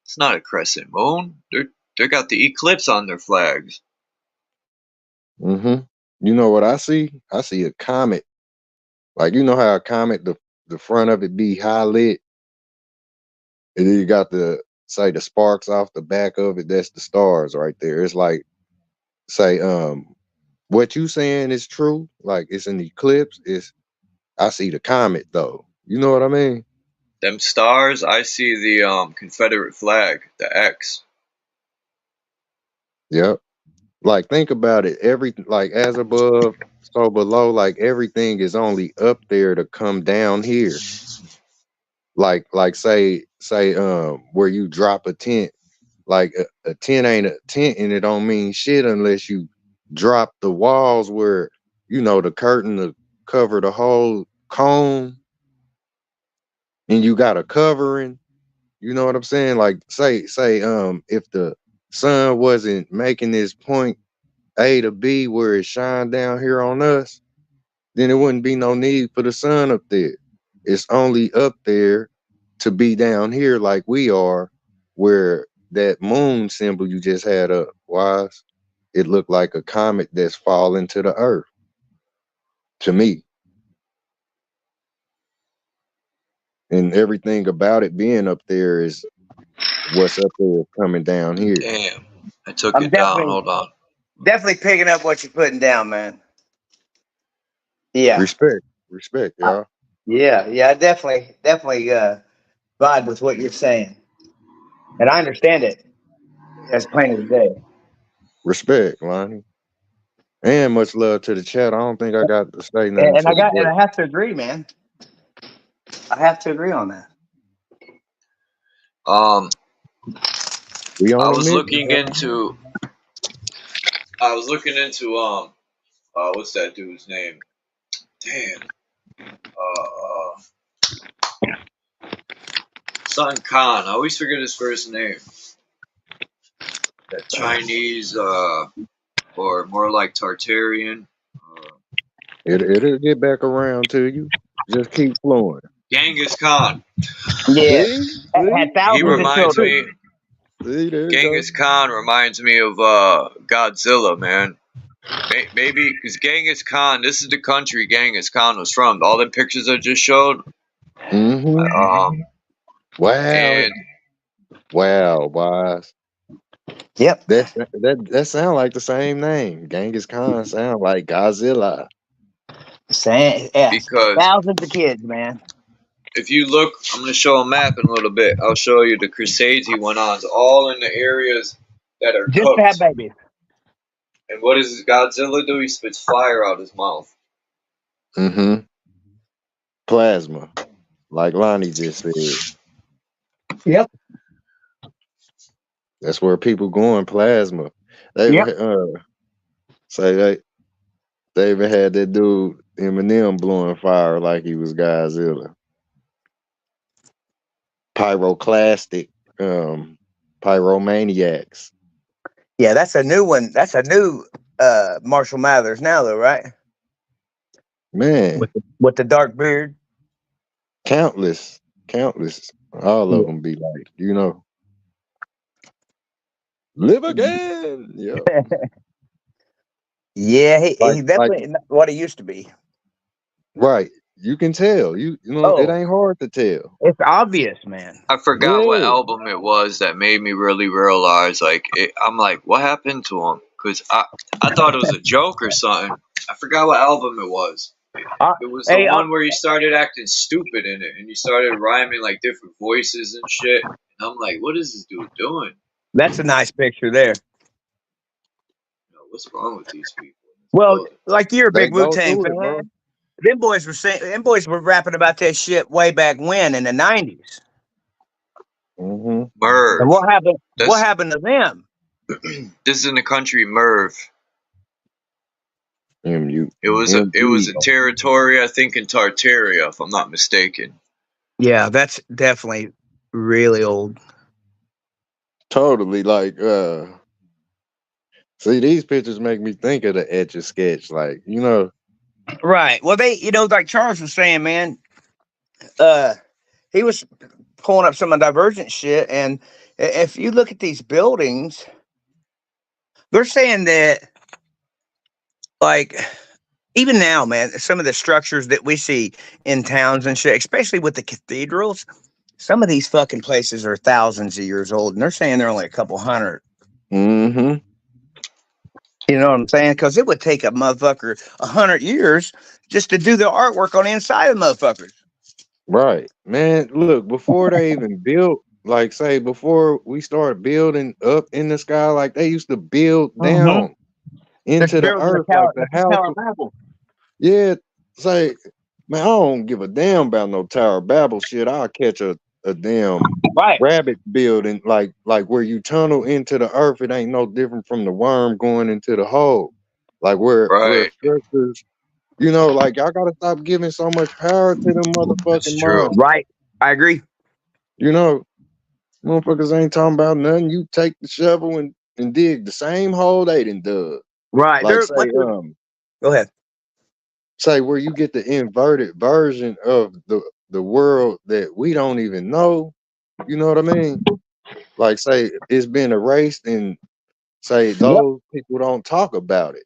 it's not a crescent moon. They got the eclipse on their flags. Mm-hmm. You know what I see? I see a comet. Like, you know how a comet, the front of it be high lit, and then you got the sparks off the back of it. That's the stars right there. It's like, say, what you saying is true. Like, it's an eclipse. I see the comet though. You know what I mean? Them stars, I see the Confederate flag, the X. Yep. Like, think about it. Like, as above, so below. Like, everything is only up there to come down here. Like say where you drop a tent. Like a tent ain't a tent, and it don't mean shit unless you drop the walls where, you know, the curtain to cover the whole cone, and you got a covering. You know what I'm saying? Like, say if the sun wasn't making this point A to B where it shine down here on us, then it wouldn't be no need for the sun up there. It's only up there to be down here like we are, where that moon symbol you just had up, Wise, it looked like a comet that's falling to the earth, to me. And everything about it being up there is what's up there coming down here. Damn, I took it down. Hold on. Definitely picking up what you're putting down, man. Yeah. Respect, y'all. Yeah, definitely vibe with what you're saying. And I understand it as plain as day. Respect, Lonnie. And much love to the chat. I don't think I got to say nothing. And I have to agree, man. I have to agree on that. I was looking into what's that dude's name? Damn. Something Khan. I always forget his first name. That Chinese, or more like Tartarian. It'll get back around to you. Just keep flowing. Genghis Khan. Yeah. He reminds me. Genghis Khan reminds me of Godzilla, man. Maybe because Genghis Khan, this is the country Genghis Khan was from. All the pictures I just showed. Mm-hmm. Wow. And Wow, boss. Yep. That sound like the same name. Genghis Khan sound like Godzilla. Yeah, because thousands of kids, man. if you look, I'm going to show a map in a little bit. I'll show you the crusades he went on. It's all in the areas that are Just to have cooked. babies. And what does Godzilla do? He spits fire out his mouth. Mm-hmm. Plasma, like Lonnie just said. Yep. That's where people going plasma. They say they even had that dude Eminem blowing fire like he was Godzilla. Pyroclastic, pyromaniacs. Yeah, that's a new one. That's a new Marshall Mathers now, though, right? Man, with the dark beard. Countless. All of them be like, live again. Yeah. Yeah, he Like definitely not what he used to be. right. You can tell. It ain't hard to tell. It's obvious, man. I forgot what Yeah. album it was that made me really realize, I'm like, what happened to him? Because I thought it was a joke or something. I forgot what album it was. It was the one where he started acting stupid in it, and he started rhyming like different voices and shit. And I'm like, what is this dude doing? That's a nice picture there. What's wrong with these people? Well, like you're a big They go Wu-Tang through it, bro. fan. Them boys were rapping about that shit way back when in the 90s. Mm-hmm. Merv. And what happened to them? This is in the country Merv. MU. It was a territory, I think, in Tartaria, if I'm not mistaken. Yeah, that's definitely really old. Totally. Like, see, these pictures make me think of the Etch-a-Sketch. Like, Right. Well, like Charles was saying, man, he was pulling up some of Divergent shit, and if you look at these buildings, they're saying that, like, even now, man, some of the structures that we see in towns and shit, especially with the cathedrals, some of these fucking places are thousands of years old, and they're saying they're only a couple hundred. Mm-hmm. You know what I'm saying? Because it would take a motherfucker 100 years just to do the artwork on the inside of motherfuckers. Right. Man, look, before they even built, like, say, before we started building up in the sky, like, they used to build down into the earth, like the house. Yeah, say, man, I don't give a damn about no Tower of Babel shit. I'll catch a damn rabbit building, like where you tunnel into the earth. It ain't no different from the worm going into the hole. Like where structures, like y'all gotta stop giving so much power to them motherfucking minds. Right. I agree. Motherfuckers ain't talking about nothing. You take the shovel and dig the same hole they done dug. Right. Like Go ahead. Say where you get the inverted version of the world that we don't even know. You know what I mean? Like, say it's been erased, and say those people don't talk about it.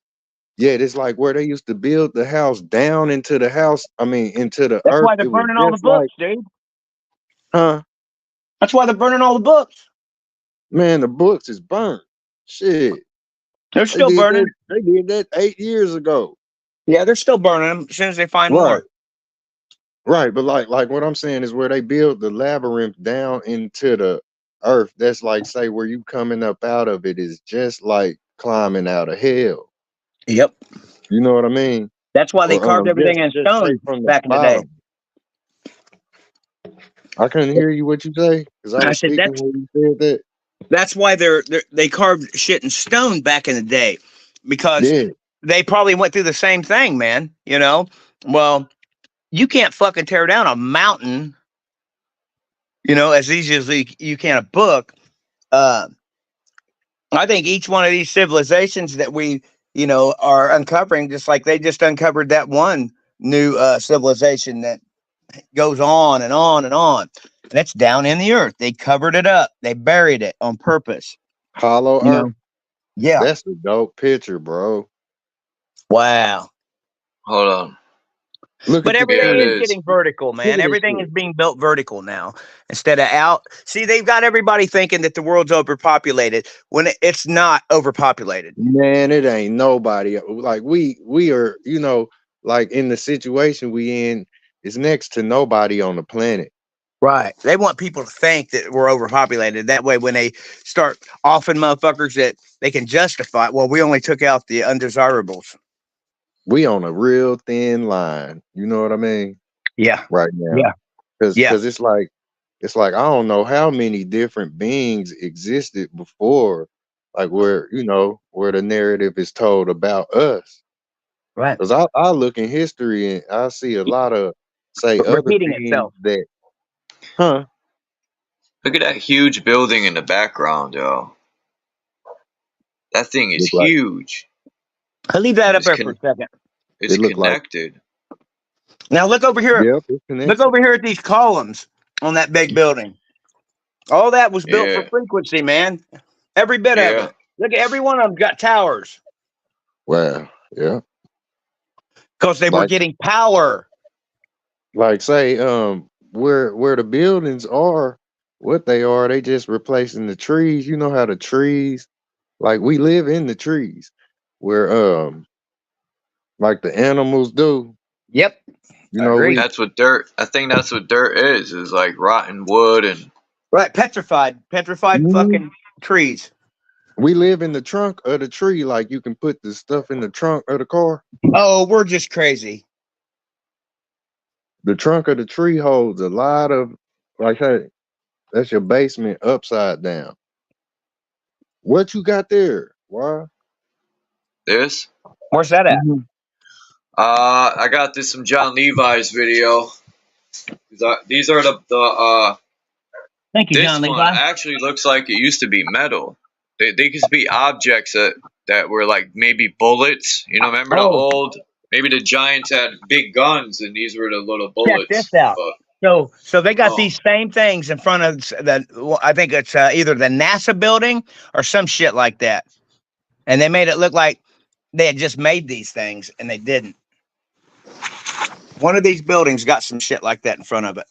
Yet it's like where they used to build the house down into the house. I mean, into the earth. That's why they're burning all the books, dude. Huh? That's why they're burning all the books. Man, the books is burnt. Shit. They're still burning. They did that 8 years ago. Yeah, they're still burning them as soon as they find more. Right, but like what I'm saying is where they build the labyrinth down into the earth. That's like, say, where you coming up out of it is just like climbing out of hell. Yep. You know what I mean? That's why they carved everything in stone back in the day. I couldn't hear you what you say because I was speaking when you said that. That's why they carved shit in stone back in the day, because they probably went through the same thing, man. Well, you can't fucking tear down a mountain, as easy as you can a book. I think each one of these civilizations that we, are uncovering, just like they just uncovered that one new civilization that goes on and on and on. And that's down in the earth. They covered it up. They buried it on purpose. Hollow Earth. Yeah. That's a dope picture, bro. Wow. Hold on. Look But at the Yeah, everything it is is. getting vertical, look man. at this Everything shit. is being built vertical now instead of out. See, they've got everybody thinking that the world's overpopulated when it's not overpopulated. Man, it ain't nobody. Like we are, you know, like in the situation we in, it's next to nobody on the planet. Right. They want people to think that we're overpopulated. That way, when they start offing motherfuckers that they can justify, well, we only took out the undesirables. We on a real thin line. You know what I mean? Yeah. Right now. Yeah. Cause Yeah. it's like I don't know how many different beings existed before, like where, you know, where the narrative is told about us. Right. Because I look in history and I see a lot of say other Repeating beings itself. that huh. Look at that huge building in the background, yo. That thing is Look like huge. I'll leave that And up there for a second. it's it look like connected. Now look over here. yep, it's Look connected. over here at these columns on that big building. All that was built for Yeah. frequency, man. Every bit of Yeah. it. Look at every one of them got towers Wow. Yeah. because they were Like getting power. say where the buildings are, what they are, they just replacing the trees. You know how the trees, like we live in the trees where like the animals do. Yep. You I know, agree. That's what dirt. I think that's what dirt is like rotten wood and Right. Petrified Mhm. fucking trees. we live in the trunk of the tree, like you can put the stuff in the trunk of the car. Oh, we're just crazy. The trunk of the tree holds a lot of, like, hey, that's your basement upside down. What you got there? Why? this. Where's that at? I got this from John Levi's video. These are the Thank you, this John one Levi. actually looks like it used to be metal. They could be objects that were like maybe bullets. You know, remember the Oh, old? Maybe the Giants had big guns, and these were the little check this bullets. out. But So they got oh, these same things in front of the. I think it's either the NASA building or some shit like that, and they made it look like they had just made these things, and they didn't. One of these buildings got some shit like that in front of it.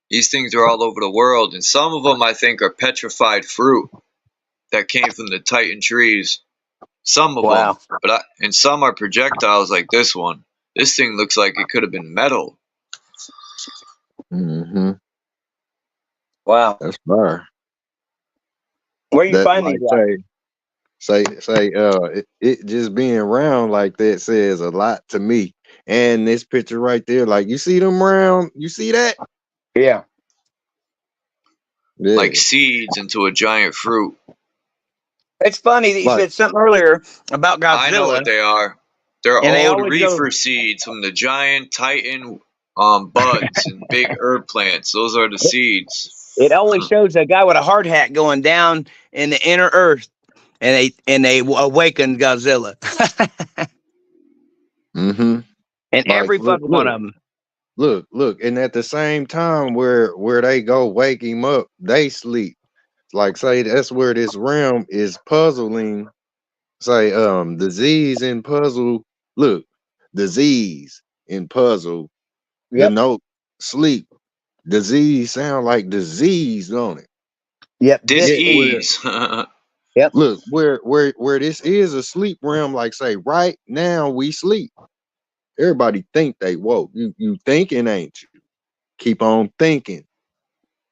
these things are all over the world, and some of them I think are petrified fruit that came from the Titan trees. Some of Wow. them, and some are projectiles like this one. This thing looks like it could have been metal. Mm-hmm. Wow. That's fire. Where you That find like these at? it just being round like that says a lot to me. And this picture right there, like you see them round, you see that? Yeah. Yeah. Like seeds into a giant fruit. It's funny that you Like said something earlier about I know Godzilla. what they are. They're And they old always go- reefer seeds from the giant Titan buds and big herb plants. Those are the seeds. It always shows a guy with a hard hat going down in the inner earth, and they awaken Godzilla. mm-hmm. And Like, every look, fucking one of them. Look, and at the same time where they go wake him up, they sleep. Like say that's where this realm is puzzling. Say disease and puzzle. Look, disease and puzzle. Yep. The note sleep. Disease sound like disease, don't it? Yep. Dis-ease. Yep. Look, where this is a sleep realm, like say right now we sleep. Everybody think they woke. You thinking, ain't you? Keep on thinking.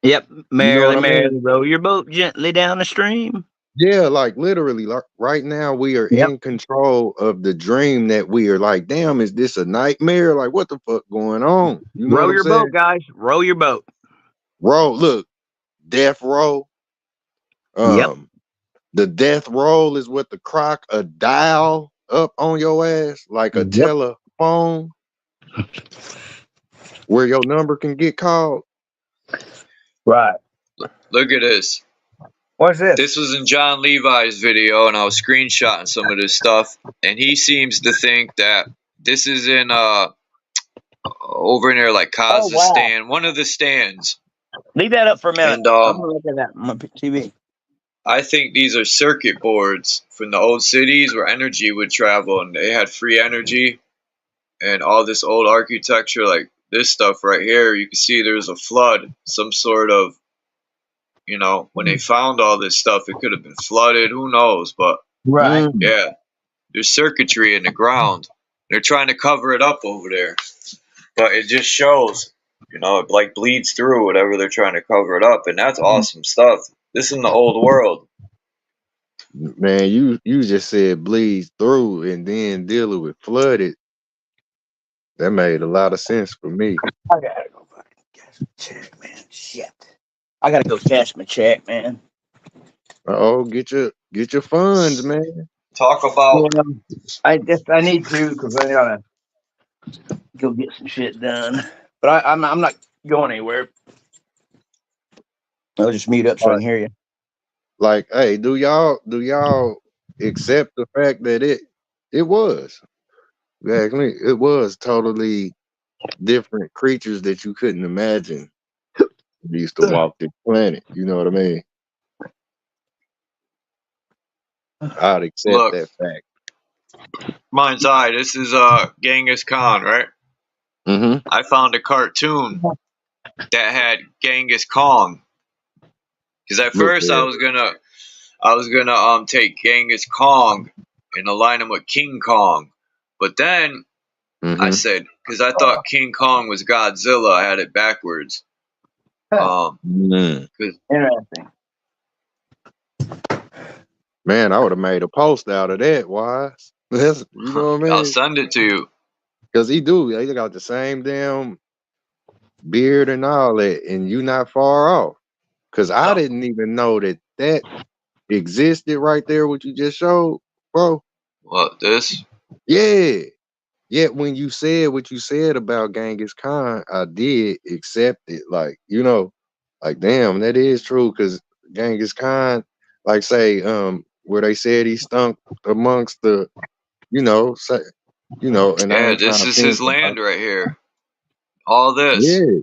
Yep. Merrily, what I merrily, mean? row your boat gently down the stream. Yeah, like literally, like right now we are Yep. in control of the dream that we are like, damn, is this a nightmare? Like, what the fuck going on? You know Row what I'm your saying? boat, guys. Row your boat. Roll, look, death roll. Yep. The death roll is what the croc a dial up on your ass, like a Yep. telephone, where your number can get called. Right. Look at this. What's this? This was in John Levi's video, and I was screenshotting some of this stuff, and he seems to think that this is in over in there like Kazakhstan, one of the stands. Leave that up for a minute. And I'm gonna look at that on my TV. I think these are circuit boards from the old cities where energy would travel, and they had free energy and all this old architecture. Like this stuff right here, you can see there's a flood, some sort of, when they found all this stuff, it could have been flooded. Who knows? But Right. yeah, there's circuitry in the ground. They're trying to cover it up over there, but it just shows, it like bleeds through whatever they're trying to cover it up, and that's awesome stuff. This is in the old world. Man, you just said bleeds through and then dealing with flooded. That made a lot of sense for me. I gotta go fucking cash my check, man. Shit. I gotta go cash my check, man. Oh, get your funds, man. Talk about I need to, because I gotta go get some shit done. But I'm not going anywhere. I'll just mute up so I can hear you. Like, hey, do y'all accept the fact that it was? Exactly. It was totally different creatures that you couldn't imagine used to walk this planet. You know what I mean? I'd accept that fact. Mind's Eye. This is Genghis Khan, right? Mm-hmm. I found a cartoon that had Genghis Kong. Because at first I was gonna take Genghis Kong and align him with King Kong, but then I said, because I thought King Kong was Godzilla, I had it backwards. Interesting. Man, I would have made a post out of that. Wise, you know what I mean? I'll send it to you. Cause he got the same damn beard and all that, and you not far off. Cause I didn't even know that existed right there. What you just showed, bro. What, this? Yeah. Yet when you said what you said about Genghis Khan, I did accept it. Like, like damn, that is true. Cause Genghis Khan, like say, where they said he stunk amongst the, and Yeah, this is his land right here. All this. Yeah.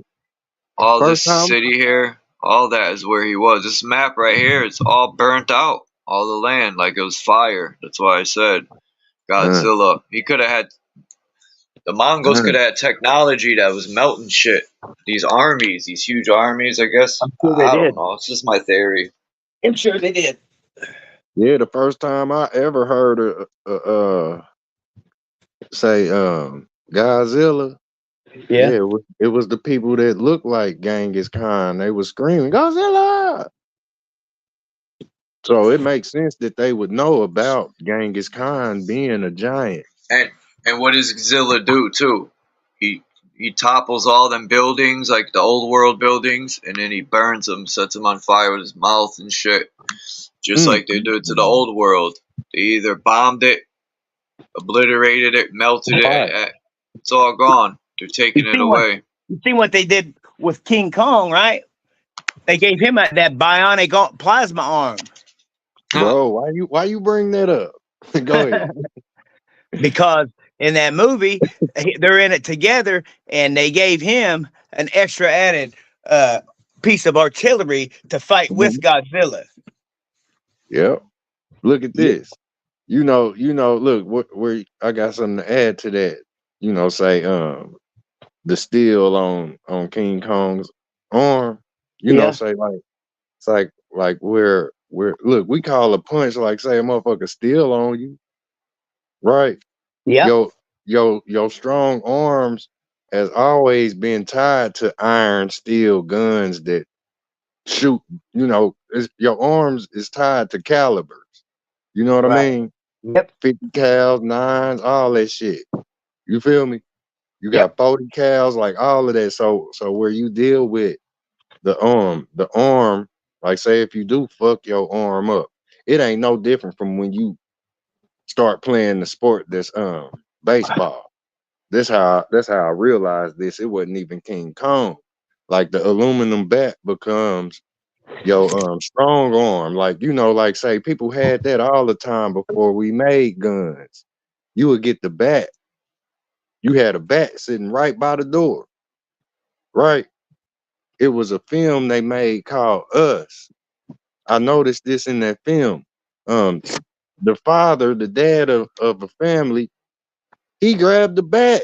All this city here. All that is where he was. This map right here, it's all burnt out. All the land, like it was fire. That's why I said Godzilla. He could have had, the Mongols could have had technology that was melting shit. These armies, these huge armies, I guess. I'm sure they I did. don't know. It's just my theory. I'm sure they did. Yeah, the first time I ever heard say Godzilla. Yeah. It was the people that looked like Genghis Khan. They were screaming Godzilla. So it makes sense that they would know about Genghis Khan being a giant. And what does Godzilla do too? He topples all them buildings, like the old world buildings, and then he burns them, sets them on fire with his mouth and shit. Just like they do to the old world. They either bombed it, obliterated it, melted it. It's all gone. They're taking it away. You see what they did with King Kong, right? They gave him that bionic plasma arm. Bro, why you bring that up? Go ahead. Because in that movie, they're in it together, and they gave him an extra added piece of artillery to fight with Godzilla. Yep. Look at this. Look, where I got something to add to that. Say the steel on King Kong's arm. Say it's like where look, we call a punch like say a motherfucker steel on you. Right. Yeah. Your strong arms has always been tied to iron steel guns that shoot, your arms is tied to calibers. You know what I mean? Yep. 50 cals, 9s, all that shit. You feel me? You got 40 cals, like all of that. So where you deal with the arm, like say if you do fuck your arm up, it ain't no different from when you start playing the sport that's baseball. That's how I realized this. It wasn't even King Kong. Like the aluminum bat becomes your strong arm. Like like say people had that all the time before we made guns. You would get the bat. You had a bat sitting right by the door. Right? It was a film they made called Us. I noticed this in that film. Um, the father, the dad of a family, he grabbed the bat.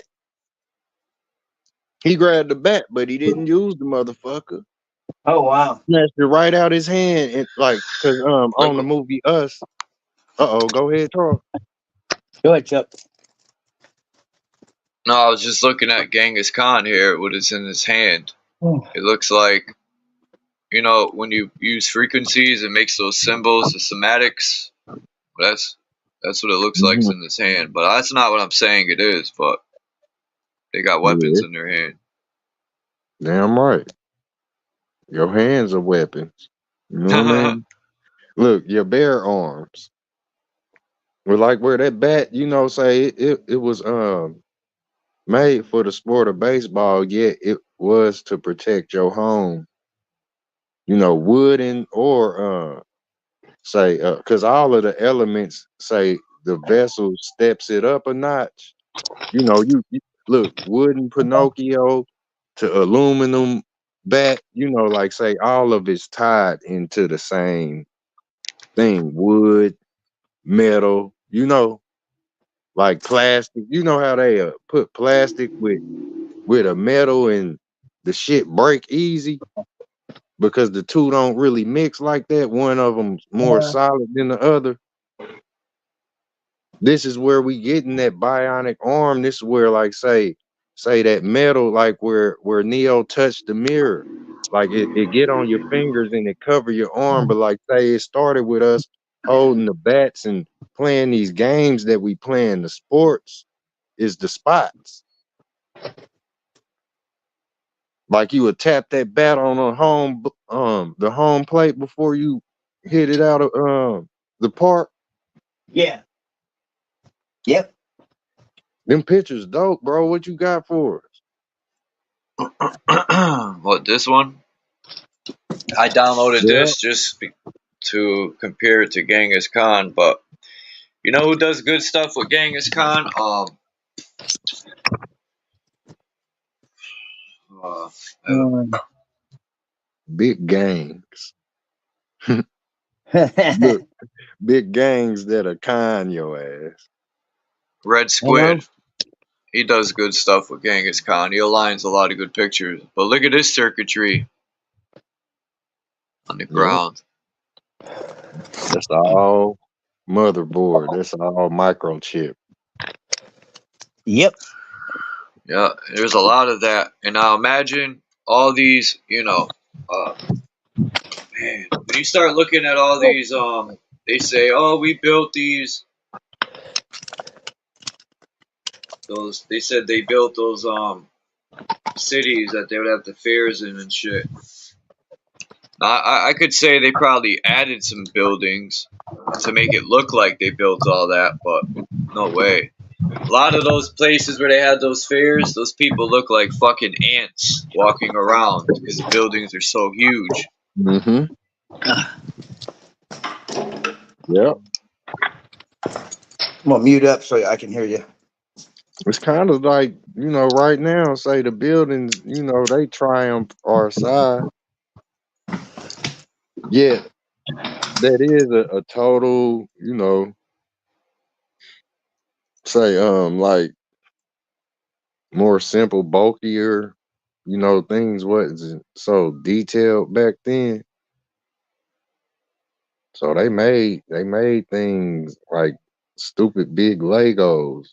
He grabbed the bat, but he didn't use the motherfucker. Oh wow. Snatched it right out his hand, and like, cause Like, on the movie Us. Go ahead, Charles. Go ahead, Chuck. no, I was just looking at Genghis Khan here, what is in his hand. It looks like, you know, when you use frequencies, it makes those symbols, the somatics. That's what it looks like in his hand. But that's not what I'm saying it is, but they got weapons Yeah, in their hand. damn right. Your hands are weapons. You know what I mean? Look, your bare arms. Well, like where that bat, you know, say it was made for the sport of baseball, yet it was to protect your home. You know, wooden or say because all of the elements say the vessel steps it up a notch. You know, you look wooden Pinocchio to aluminum bat. You know, like say all of it's tied into the same thing. Wood, metal. You know, like plastic. You know how they put plastic with a metal and the shit break easy because the two don't really mix like that. One of them's more solid than the other. This is where we getting that bionic arm. This is where like say that metal, like where Neo touched the mirror, like it get on your fingers and it cover your arm. But like say it started with us holding the bats and playing these games that we playing. The sports is the spots. Like you would tap that bat on the home plate before you hit it out of the park. Yeah. Yep. Them pictures dope, bro. What you got for us? What, this one? I downloaded Yeah. this just to compare it to Genghis Khan, but you know who does good stuff with Genghis Khan? Big gangs. Look, big gangs that'll con your ass. Red Squid. He does good stuff with Genghis Khan. He aligns a lot of good pictures. But look at this circuitry on the ground. That's all motherboard. That's all microchip. Yep. Yeah, there's a lot of that. And now imagine all these, you know, man, when you start looking at all these, they say, oh, we built they said they built those, cities that they would have the fairs in and shit. I could say they probably added some buildings to make it look like they built all that, but no way. A lot of those places where they had those fairs, those people look like fucking ants walking around because the buildings are so huge. Mm-hmm. Yep. I'm gonna mute up so I can hear you. It's kind of like, you know, right now, say the buildings, you know, they triumph our side. Yeah, that is a total, you know, say like more simple, bulkier, you know, things wasn't so detailed back then. So they made things like stupid big Legos.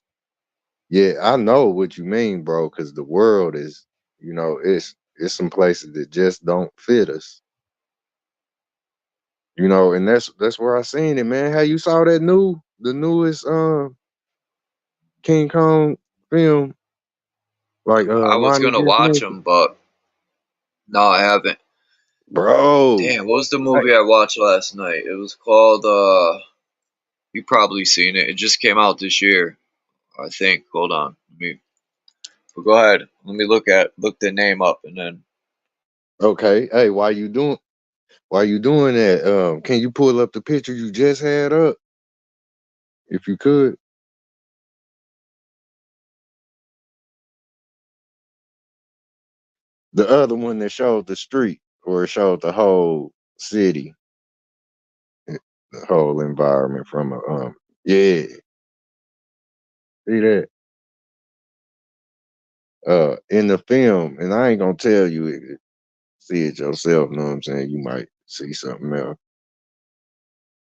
Yeah, I know what you mean, bro, because the world is, you know, it's some places that just don't fit us. You know, and that's where I seen it, man. How you saw that the newest King Kong film? Like I was Lonnie gonna just watch mentioned. them, but no, I haven't. Bro. Damn, what was the movie I watched last night? It was called, you probably seen it. It just came out this year, I think. Hold on. But go ahead. Let me look the name up and then. Okay. Hey, why you doing that? Can you pull up the picture you just had up? If you could. The other one that showed the street or it showed the whole city. the whole environment from a yeah. See that? In the film, and I ain't gonna tell you it, see it yourself, know what I'm saying? You might see something else.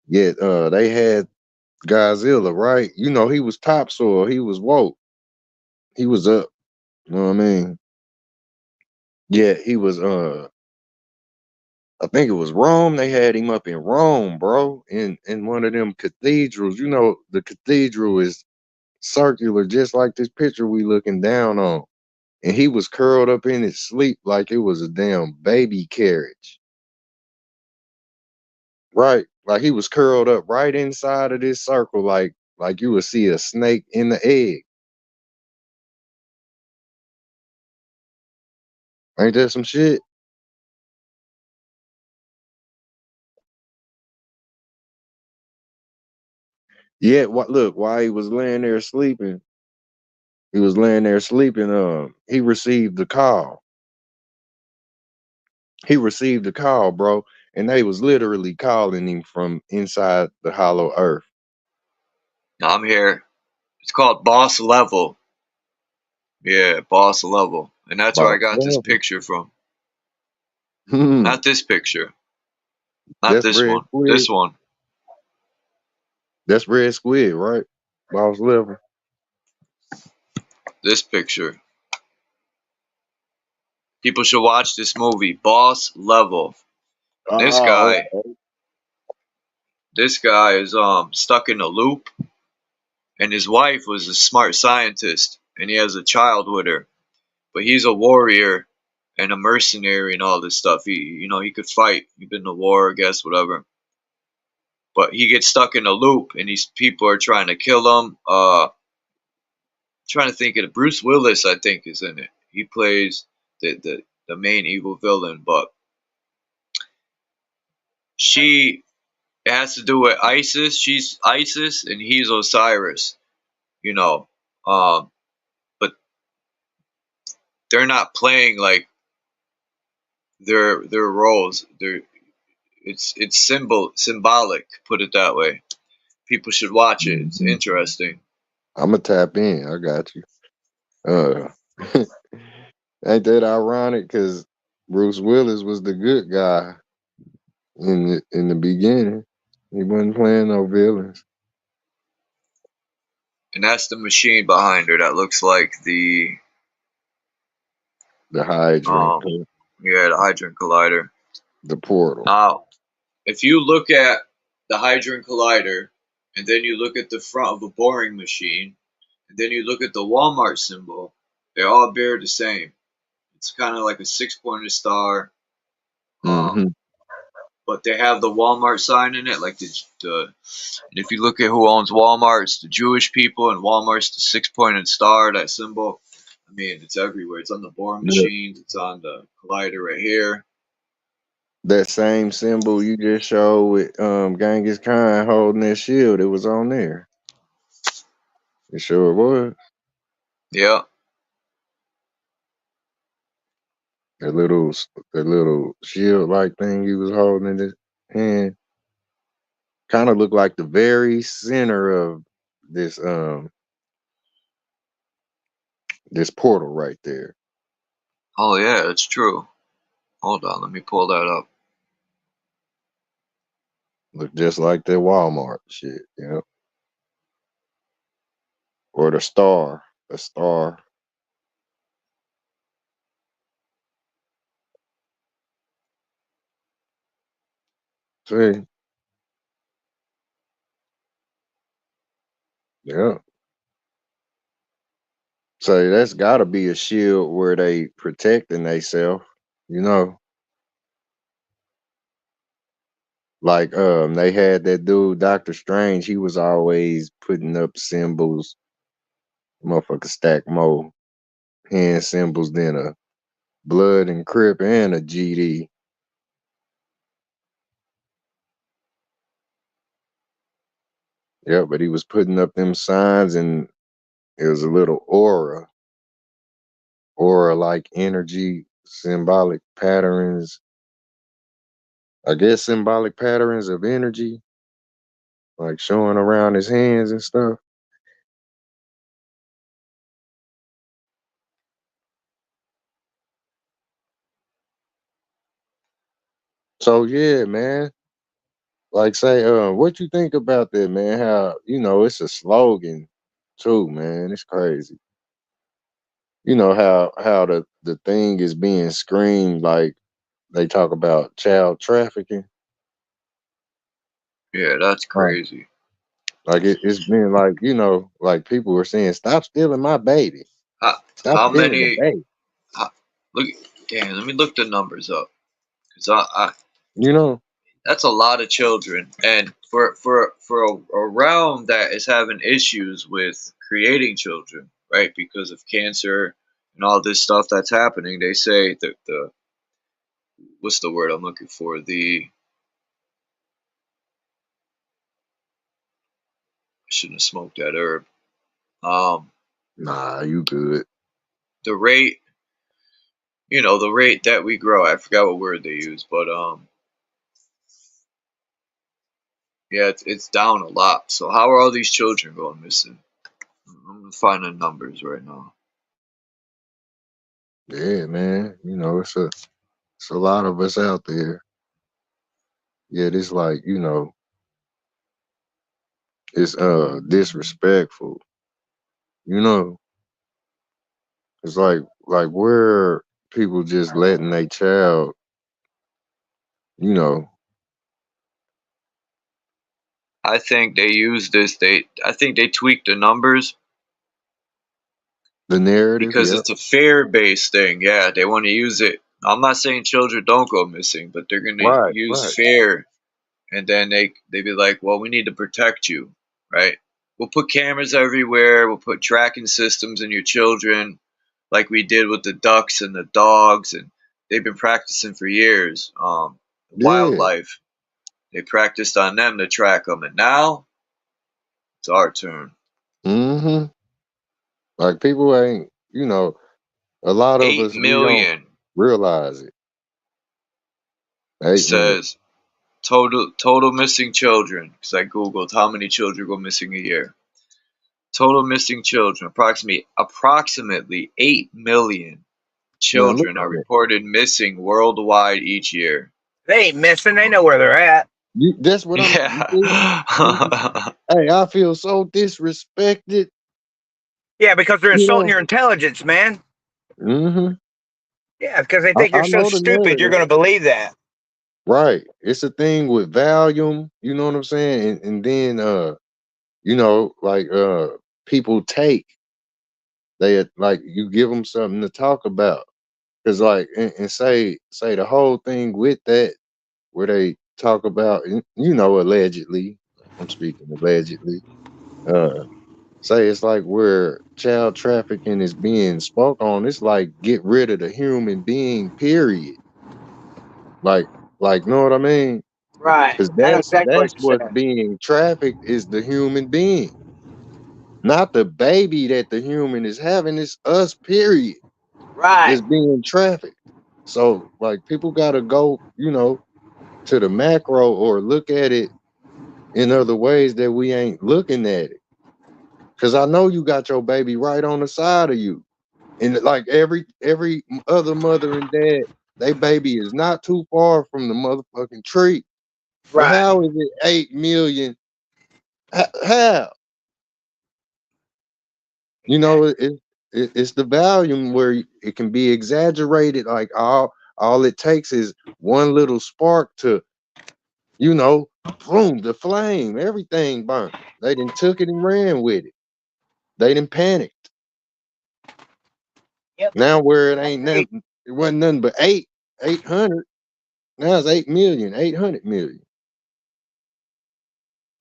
Yet they had Godzilla, right? You know, he was topsoil, he was woke, he was up, you know what I mean? Yeah, he was I think it was Rome. They had him up in Rome, bro, in one of them cathedrals. You know, the cathedral is circular, just like this picture we looking down on. And he was curled up in his sleep like it was a damn baby carriage. Right. Like he was curled up right inside of this circle, like you would see a snake in the egg. Ain't that some shit? Yeah, what look, while he was laying there sleeping, he received the call. He received the call, bro, and they was literally calling him from inside the hollow earth. I'm here. It's called Boss Level. Yeah, Boss Level. And that's where I Boss got this level. picture from. Hmm. Not this picture. Not That's this Red one. Squid. This one. That's Red Squid, right? Boss level. This picture. People should watch this movie, Boss Level. This Oh, guy, okay. this guy is stuck in a loop, and his wife was a smart scientist, and he has a child with her. But he's a warrior and a mercenary and all this stuff. He could fight. He'd been to war, I guess, whatever. But he gets stuck in a loop, and these people are trying to kill him. Trying to think of it. Bruce Willis, I think, is in it. He plays the main evil villain, but she it has to do with Isis. She's Isis, and he's Osiris. You know, but they're not playing like their roles. It's symbolic. Put it that way. People should watch it. It's Mhm. interesting. I'ma tap in. I got you. Uh ain't that ironic? Cause Bruce Willis was the good guy in the beginning. He wasn't playing no villains. And that's the machine behind her. That looks like the The hydrant, um yeah, the Hadron Collider. the portal. Now, if you look at the Hadron Collider, and then you look at the front of a boring machine, and then you look at the Walmart symbol, they all bear the same. It's kind of like a six-pointed star, Mm-hmm. but they have the Walmart sign in it. Like and if you look at who owns Walmart, it's the Jewish people, and Walmart's the six-pointed star, that symbol. I mean, it's everywhere. It's on the boring machines. It's on the collider right here. That same symbol you just showed with Genghis Khan holding that shield, it was on there. It sure was. Yeah. That little shield like thing he was holding in his hand kind of looked like the very center of this this portal right there. Oh yeah, it's true. Hold on, let me pull that up. Look just like that Walmart shit, you know. Or the star. The star. See? Yeah. So that's gotta be a shield where they protecting themselves, you know. Like they had that dude, Dr. Strange, he was always putting up symbols, motherfucker stack more hand symbols than a blood and crip and a GD. Yeah, but he was putting up them signs and it was a little aura like energy, symbolic patterns. I guess symbolic patterns of energy. like showing around his hands and stuff. So yeah, man. Like say, what you think about that, man? How it's a slogan too, man. It's crazy. You know how the thing is being screamed like they talk about child trafficking. Yeah, that's crazy. Like it's been like like people were saying, "Stop stealing my baby! Stop How stealing the many? baby!" Look, damn. Let me look the numbers up, cause that's a lot of children, and for a realm that is having issues with creating children, right? Because of cancer and all this stuff that's happening, they say that the what's the word I'm looking for? I shouldn't have smoked that herb. Nah, you good. The rate, the rate that we grow. I forgot what word they use, but yeah, it's down a lot. So how are all these children going missing? I'm gonna find the numbers right now. Yeah, man. It's a lot of us out there. Yet it's like it's disrespectful. It's like where people just letting their child, you know, I think they use this. I think they tweak the numbers the narrative. because Yep. it's a fear-based thing. Yeah, they want to use it. I'm not saying children don't go missing, but they're gonna Right, use right. fear, and then they be like, "Well, we need to protect you, right? We'll put cameras everywhere. We'll put tracking systems in your children, like we did with the ducks and the dogs, and they've been practicing for years. Yeah. Wildlife, they practiced on them to track them, and now it's our turn. Mm-hmm. Like people ain't, a lot of 8 us we don't million realize it. it 8 million. says total missing children. Because I googled how many children go missing a year. Total missing children, approximately 8 million Man, look children at are that. reported missing worldwide each year. They ain't missing. They know where they're at. That's what I'm. Yeah. Hey, I feel so disrespected. Yeah, because they're You insulting know. your intelligence, man. Mm-hmm. Yeah, because they think you're I so know the stupid, you're narrative. going to believe that. Right. It's a thing with Valium. You know what I'm saying? And then like people they like you give them something to talk about. Cause like and say the whole thing with that where they talk about allegedly. I'm speaking allegedly. Say it's like where child trafficking is being spoke on. It's like get rid of the human being. Period. Like know what I mean? Right. Because I know exactly what that's you're what's saying. being trafficked is the human being, not the baby that the human is having. It's us. Period. Right. Is being trafficked. So like people gotta go, to the macro or look at it in other ways that we ain't looking at it. Cause I know you got your baby right on the side of you. And like every other mother and dad, they baby is not too far from the motherfucking tree. But Right. how is it 8 million? How? It's the volume where it can be exaggerated. Like all it takes is one little spark to, boom, the flame, everything burnt. They done took it and ran with it. They done panicked. Yep. Now where it ain't nothing, it wasn't nothing but 800. Now it's 8 million, 800 million.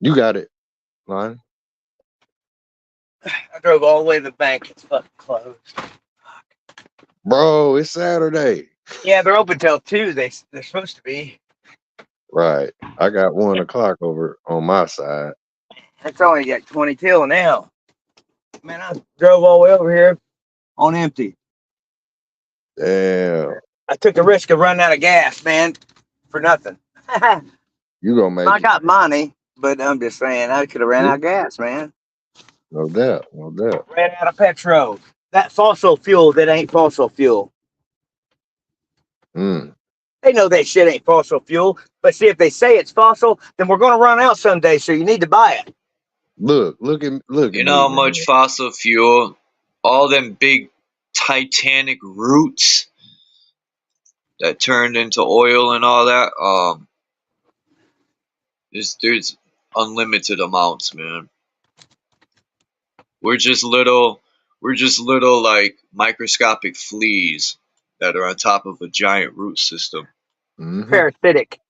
You got it, Lonnie. I drove all the way to the bank. It's fucking closed. Bro, it's Saturday. Yeah, they're open till 2. They're supposed to be. Right. I got 1 o'clock over on my side. It's only like 20 till now. Man, I drove all the way over here on empty. Damn. I took the risk of running out of gas, man, for nothing. You gonna make I it. got money, But I'm just saying, I could have ran out of gas, man. No doubt, no doubt. Ran out of petrol. That fossil fuel that ain't fossil fuel. Mm. They know that shit ain't fossil fuel. But see, if they say it's fossil, then we're going to run out someday. So you need to buy it. Look You at know how me, much man. fossil fuel, all them big Titanic roots that turned into oil and all that. There's unlimited amounts, man. We're just little like microscopic fleas that are on top of a giant root system. Mm-hmm. Parasitic.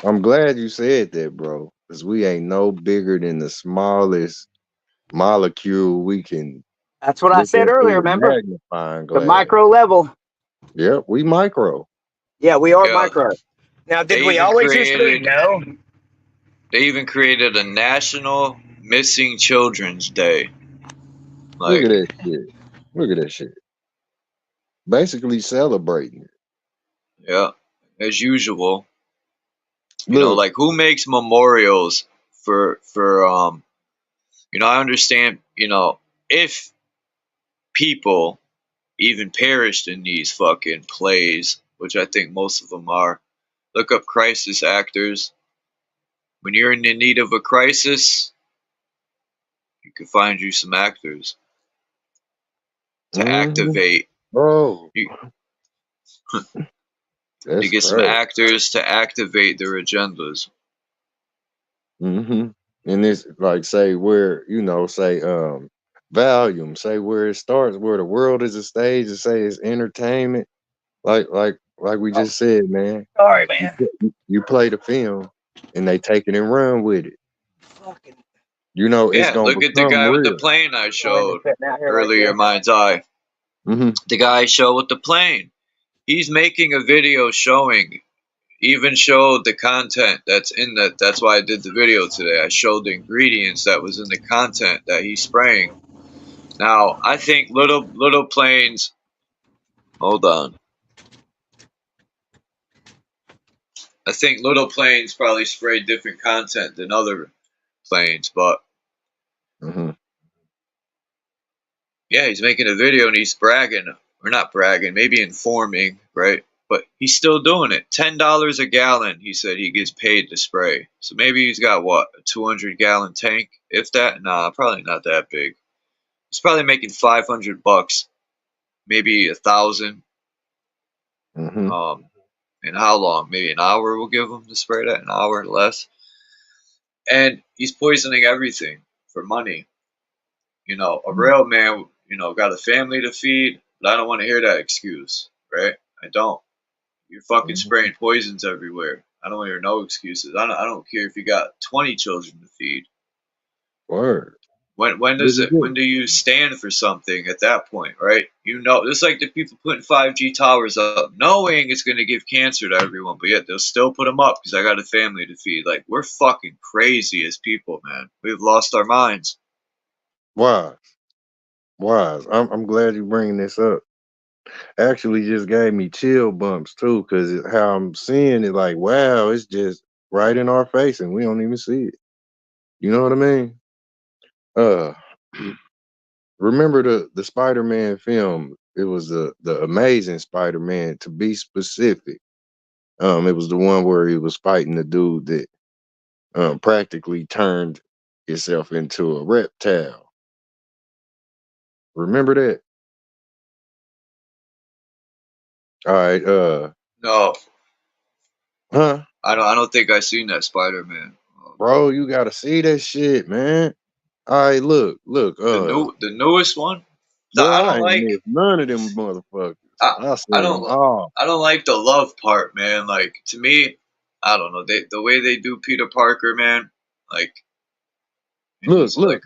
I'm glad you said that, bro, because we ain't no bigger than the smallest molecule we can That's what I look said at earlier, through a remember? magnifying The glass. micro level. Yep, we micro. Yeah, we are Yeah. micro. Now, did They we even always used to be? created No. they even created a National Missing Children's Day. Look Like, at that shit. Look at that shit. Basically celebrating it. yeah, as usual. You know, Look, like who makes memorials for I understand, if people even perished in these fucking plays, which I think most of them are. Look up crisis actors. When you're in the need of a crisis, you can find you some actors to activate. bro, You, that's to get some crazy. actors to activate their agendas. Mm-hmm. And it's like say where, say volume, say where it starts, where the world is a stage, and say it's entertainment. Like we just said, man. Sorry, man. You play the film and they take it and run with it. Fucking. It's Yeah, gonna look at the become guy with the real. plane I showed Sitting out here like earlier, this. Mind's Eye. Mm-hmm. The guy I showed with the plane. He's making a video showing, even showed the content that's in that. That's why I did the video today. I showed the ingredients that was in the content that he's spraying. Now, I think little planes. Hold on. I think little planes probably spray different content than other planes, but Mm-hmm. yeah, he's making a video and he's bragging, or not bragging, maybe informing, right? But he's still doing it. $10 a gallon, he said he gets paid to spray. So maybe he's got what, a 200-gallon tank, if that? Nah, probably not that big. He's probably making $500, maybe 1,000. Mm-hmm. And how long? Maybe an hour we'll give him to spray that, an hour less. And he's poisoning everything for money. A real man, got a family to feed, but I don't want to hear that excuse, right? I don't. You're fucking spraying poisons everywhere. I don't want to hear no excuses. I don't care if you got 20 children to feed. Word. When do you stand for something at that point, right? It's like the people putting 5G towers up, knowing it's going to give cancer to everyone, but yet they'll still put them up because I got a family to feed. Like, we're fucking crazy as people, man. We've lost our minds. Wise. I'm glad you're bringing this up. Actually, just gave me chill bumps too, because how I'm seeing it, like, wow, it's just right in our face, and we don't even see it. You know what I mean? Remember the Spider-Man film? It was the Amazing Spider-Man, to be specific. It was the one where he was fighting the dude that practically turned itself into a reptile. Remember that? All right, No, huh? I don't think I seen that Spider-Man. Bro, you gotta see that shit, man. All right, look, The newest one. No, boy, I I don't ain't like. missed none of them motherfuckers. I seen I them don't. all. I don't like the love part, man. Like, to me, I don't know. The way they do Peter Parker, man. Like, Look, he's like,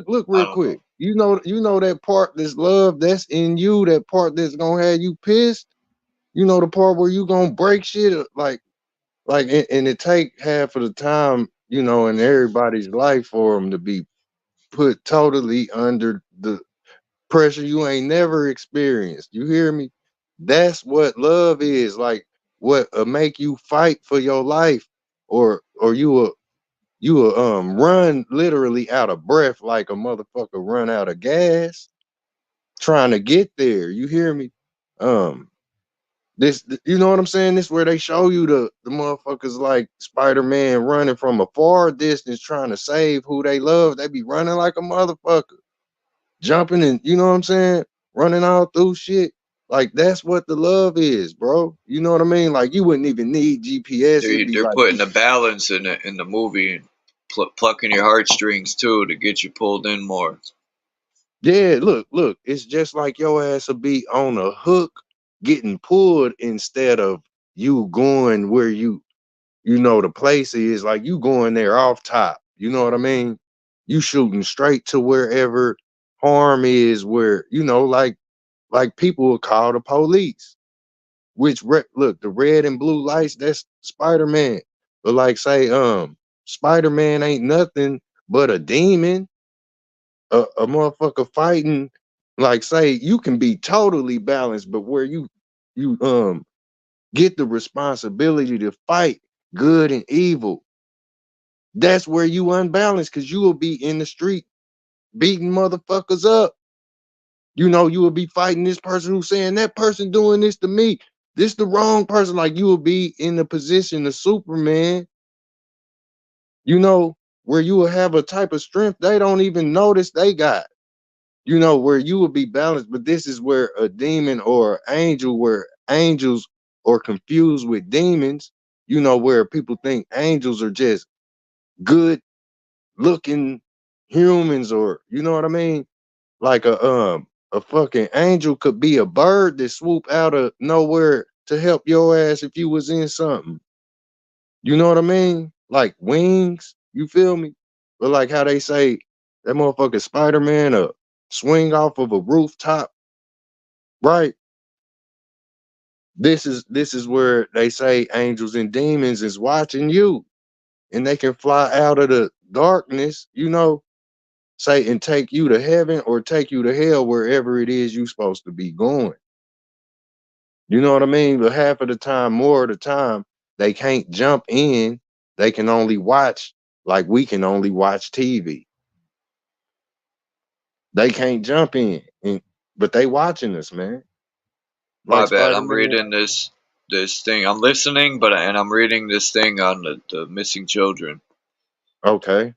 look I real don't know. quick. You know that part that's love that's in you, that part that's gonna have you pissed. You know the part where you gonna break shit and it take half of the time, in everybody's life for them to be put totally under the pressure you ain't never experienced. You hear me? That's what love is. Like what make you fight for your life, or you will run literally out of breath like a motherfucker run out of gas trying to get there. You hear me? This, you know what I'm saying? This where they show you the motherfuckers like Spider-Man running from a far distance trying to save who they love. They be running like a motherfucker, jumping and you know what I'm saying, running all through shit. Like that's what the love is, bro. You know what I mean? Like you wouldn't even need GPS. It'd be They're like, putting the balance in the movie, and plucking your heartstrings too to get you pulled in more. yeah, look, it's just like your ass will be on a hook getting pulled instead of you going where you know the place is. Like you going there off top. You know what I mean? You shooting straight to wherever harm is, where you know, like people will call the police. Which look, the red and blue lights, that's Spider-Man. But like say, Spider-Man ain't nothing but a demon, a motherfucker fighting. Like say, you can be totally balanced, but where you get the responsibility to fight good and evil, that's where you unbalanced, because you will be in the street beating motherfuckers up. You know, you will be fighting this person who's saying that person doing this to me. This the wrong person. Like you will be in the position of Superman, you know, where you will have a type of strength they don't even notice they got. You know, where you will be balanced. But this is where a demon or angel, where angels are confused with demons, you know, where people think angels are just good looking humans, or you know what I mean? Like a fucking angel could be a bird that swoop out of nowhere to help your ass if you was in something. You know what I mean? Like wings, you feel me? But like how they say that motherfucking Spider-Man swing off of a rooftop, right? This is where they say angels and demons is watching you, and they can fly out of the darkness, you know, say, and take you to heaven or take you to hell, wherever it is you supposed to be going. You know what I mean? But half of the time, more of the time, they can't jump in. They can only watch, like we can only watch TV. They can't jump in, but they watching us, man. My Like bad. I'm Spider-Man. reading this thing. I'm listening, and I'm reading this thing on the missing children, Okay.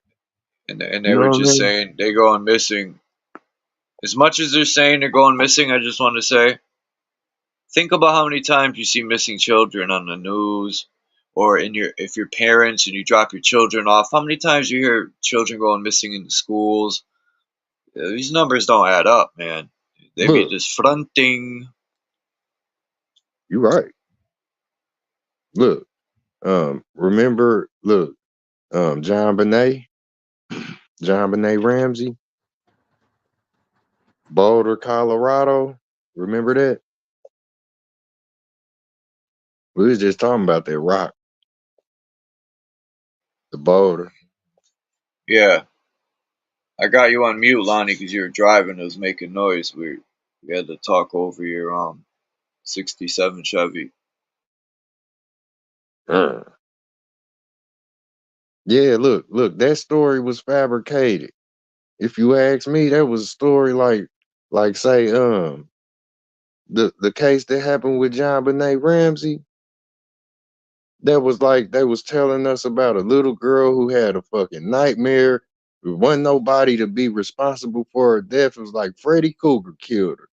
and they You know were what I just mean? saying they going missing. As much as they're saying they're going missing, I just want to say, think about how many times you see missing children on the news, or if you're parents and you drop your children off. How many times you hear children going missing in the schools? These numbers don't add up, man. They be Look, just fronting. you're right. Look, remember, look, John Benet Ramsey, Boulder, Colorado. Remember that? We was just talking about that rock, the Boulder. Yeah, I got you on mute, Lonnie, because you were driving. It was making noise. We had to talk over your 67 Chevy. Yeah, look, that story was fabricated. If you ask me, that was a story like say, the case that happened with John Benet Ramsey. That was like they was telling us about a little girl who had a fucking nightmare. There wasn't nobody to be responsible for her death. It was like Freddy Krueger killed her.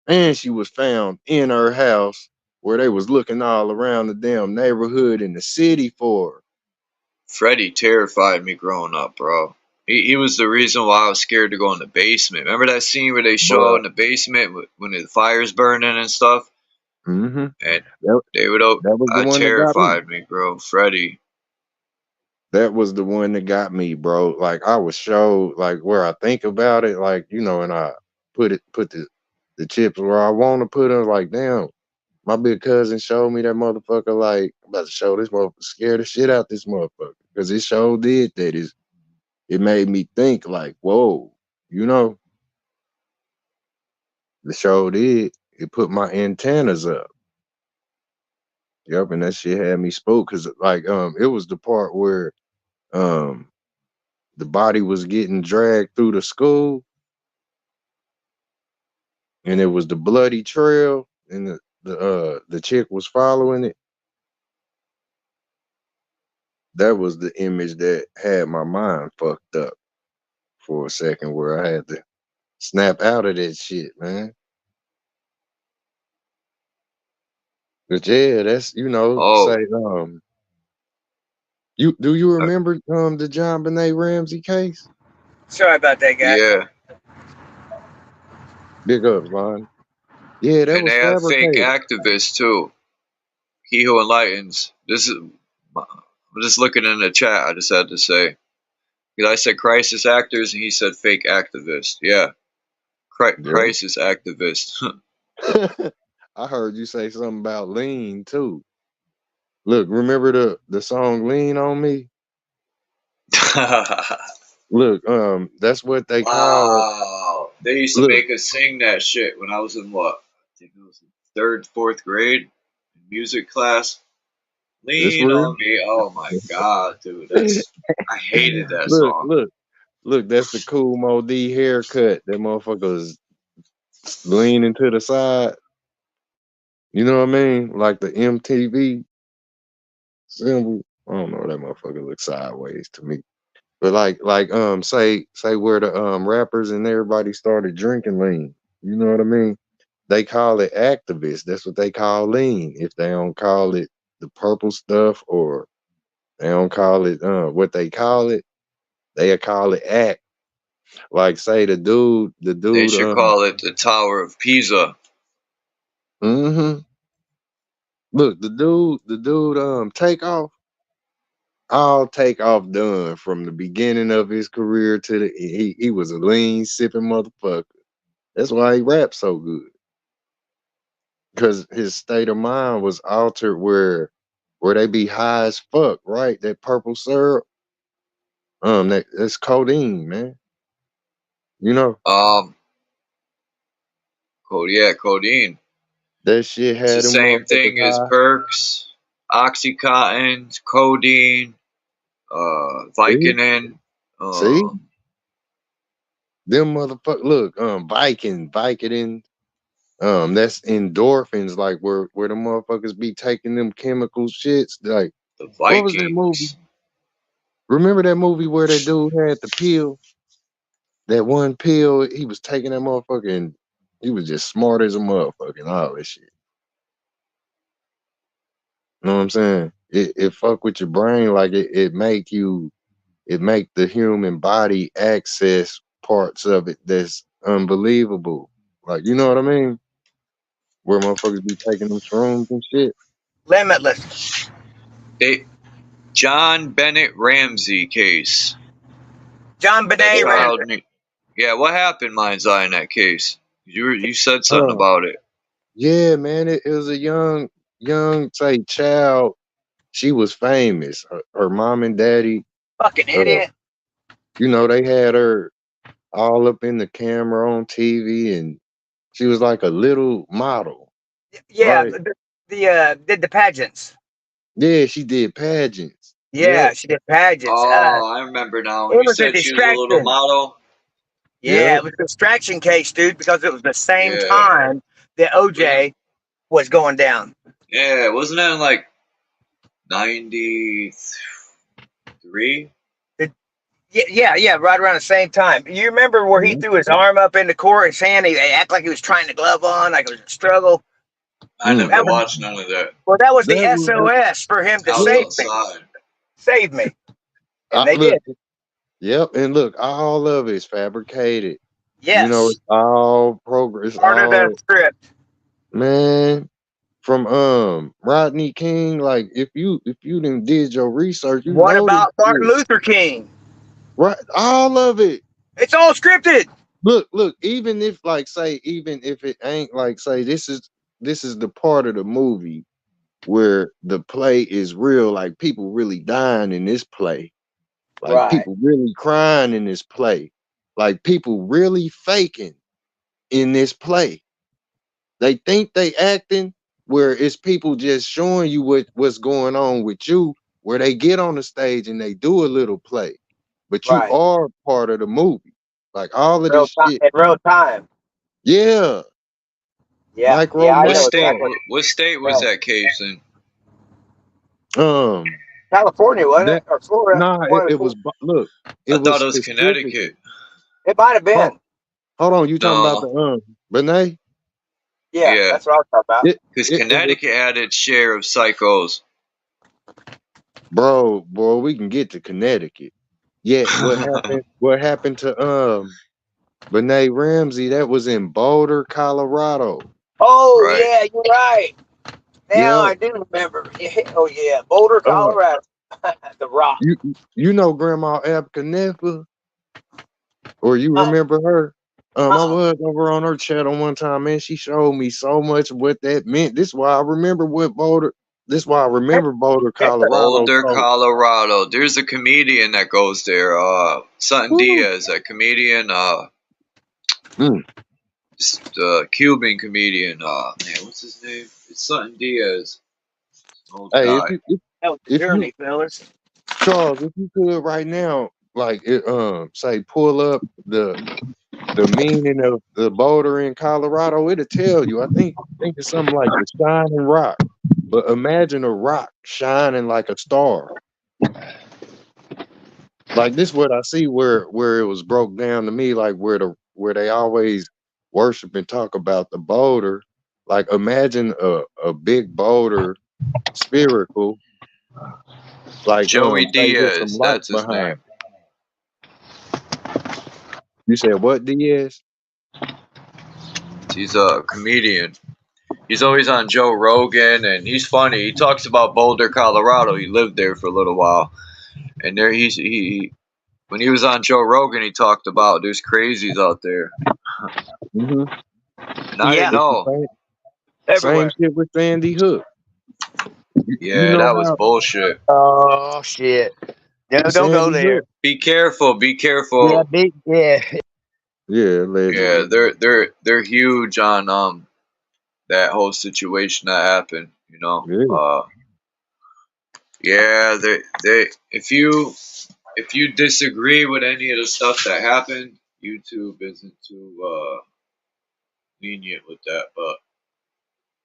And she was found in her house, where they was looking all around the damn neighborhood in the city for her. Freddy terrified me growing up, bro. He was the reason why I was scared to go in the basement. Remember that scene where they show Bruh. in the basement when the fire's burning and stuff? Mm-hmm. And That, they would that was the one that got me. terrified me, bro. Freddy. That was the one that got me, bro. Like I was showed, like where I think about it, like you know, and I put the chips where I want to put them. Like damn, my big cousin showed me that motherfucker. Like I'm about to show this motherfucker, scare the shit out this motherfucker, because it show did that. It made me think like, whoa, you know, the show did. It put my antennas up. Yep, and that shit had me spooked, because like it was the part where the body was getting dragged through the school, and it was the bloody trail, and the chick was following it. That was the image that had my mind fucked up for a second, where I had to snap out of that shit, man. But yeah, that's Oh, say you remember the John Benet Ramsey case? Sorry about that, guy. yeah. Big ups, Lon. Yeah, that And was they have fake fabricated. activists too. He who enlightens. I'm just looking in the chat. I just had to say, because I said crisis actors and he said fake activists. Yeah, crisis activist. I heard you say something about lean too. Look, remember the song "Lean on Me"? Look, that's what they call. Wow, they used to Look, make us sing that shit when I was in what? I think it was third, fourth grade in music class. it's Lean real. on me. Oh my god, dude, I hated that Look, song. look, that's the Cool Mo D haircut. That motherfucker's leaning to the side. You know what I mean? Like the MTV symbol. I don't know, that motherfucker looks sideways to me. But say where the rappers and everybody started drinking lean. You know what I mean? They call it activists. That's what they call lean. If they don't call it the purple stuff, or they don't call it what they call it, they call it act. Like say the dude They should call it the Tower of Pisa. Look, the dude Takeoff, all Takeoff done from the beginning of his career to he was a lean sipping motherfucker. That's why he raps so good. Because his state of mind was altered where they be high as fuck, right? That purple syrup. That's codeine, man. You know? Codeine. That shit It's had the them same motherfuckers thing as high. Perks, Oxycontin, codeine, Vicodin. See? Them motherfuckers, look, Vicodin, that's endorphins, like where the motherfuckers be taking them chemical shits. Like, the what was that movie? Vikings. Remember that movie where that dude had the pill? That one pill, he was taking that motherfucker and he was just smart as a motherfucker and all that shit. You know what I'm saying? It fuck with your brain, like it make the human body access parts of it that's unbelievable. Like, you know what I mean? Where motherfuckers be taking them shrooms and shit. Limitless. John Bennett Ramsey case. John Benet Ramsey. Yeah, what happened, Mind's Eye, in that case? You said something about it. Yeah, man, it was a young say child. She was famous. Her mom and daddy, Fucking idiot. you know, they had her all up in the camera on TV, and she was like a little model. Yeah, right? did the pageants. Yeah, she did pageants. Yeah, she did pageants. Oh, I remember now. It You was a said she was a little distraction. model. Yeah, it was a distraction case, dude, because it was the same Yeah. time that OJ was going down. Yeah, wasn't that in like 93? Yeah, right around the same time. You remember where he threw his arm up in the court and saying he act like he was trying to glove on, like it was a struggle? I never watched none of that. Well, that was the SOS for him to save me. And they did. Yep, and look, all of it's fabricated. Yes. You know, it's all progress. Part of the script. Man, from Rodney King, like if you didn't did your research, you What know about this Martin shit. Luther King? Right, all of it. It's all scripted. Look, even if even if it ain't like this is the part of the movie where the play is real, like people really dying in this play. Like people really crying in this play. Like people really faking in this play. They think they acting where it's people just showing you what's going on with you where they get on the stage and they do a little play, but you Right. are part of the movie. Like all of Real this time, shit. in real time. Yeah. Yeah. Micro Yeah, I What know Max. state? exactly. What state was that case in? California, wasn't That it? Or Florida? nah, One of it the was two. look, it I was thought it was specific. Connecticut. It might have Hold, been. hold on, you talking about No, the Benet? Yeah, yeah, that's what I was talking about. because It was Connecticut had its share of psychos. bro, we can get to Connecticut. Yet what happened to Benet Ramsey? That was in Boulder, Colorado. Oh Right. yeah, you're right. Now Yeah. I do remember. Yeah, oh yeah, Boulder, Colorado. The Rock. You know Grandma Ab Knefa? Or you remember her? I was over on her channel one time, man. She showed me so much what that meant. This is why I remember Boulder, Colorado. Boulder, So, Colorado. There's a comedian that goes there. Sutton woo. Diaz, a comedian. The Cuban comedian. Man, what's his name? It's Sutton Diaz. Old Hey, guy. That was if Journey, you fellas. Charles, if you could right now, like say pull up the meaning of the Boulder in Colorado, it'll tell you. I think it's something like the shining rock. But imagine a rock shining like a star. Like this what I see where it was broke down to me, like where they always worship and talk about the boulder. Like imagine a big boulder spherical, like Joey say with some Diaz. light That's his behind. name. You said what, Diaz? He's a comedian. He's always on Joe Rogan, and he's funny. He talks about Boulder, Colorado. He lived there for a little while, and there he when he was on Joe Rogan, he talked about there's crazies out there. Mm-hmm. And I didn't know. Same shit with Sandy Hook. Yeah, you know that was how bullshit. Oh shit! No, don't Sandy go there. Hook. Be careful. Be careful. Yeah, big. Yeah. Yeah, allegedly. Yeah, they're huge on that whole situation that happened. You know. Yeah. Yeah, they if you disagree with any of the stuff that happened, YouTube isn't too lenient with that. But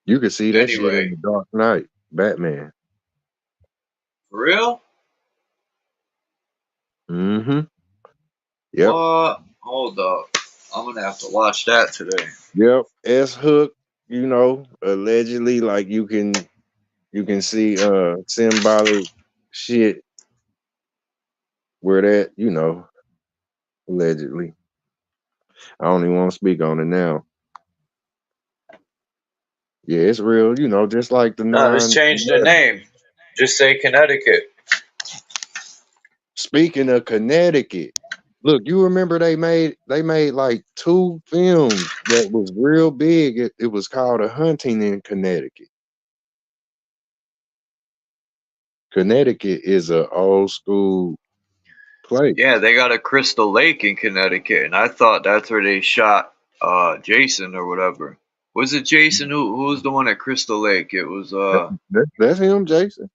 You can see that shit in anyway, the Dark Knight, Batman. for real? Mm-hmm. Yep. What? Hold up. I'm gonna have to watch that today. Yep. S Hook, allegedly, like you can see symbolic shit where that, allegedly. I don't even want to speak on it now. Yeah, it's real, just like the No, just change the name. Just say Connecticut. Speaking of Connecticut, look, you remember they made like 2 films that was real big. It was called A Hunting in Connecticut. Connecticut is a old school place. Yeah, they got a Crystal Lake in Connecticut, and I thought that's where they shot Jason or whatever. Was it Jason? Who was the one at Crystal Lake? It was That's him, Jason.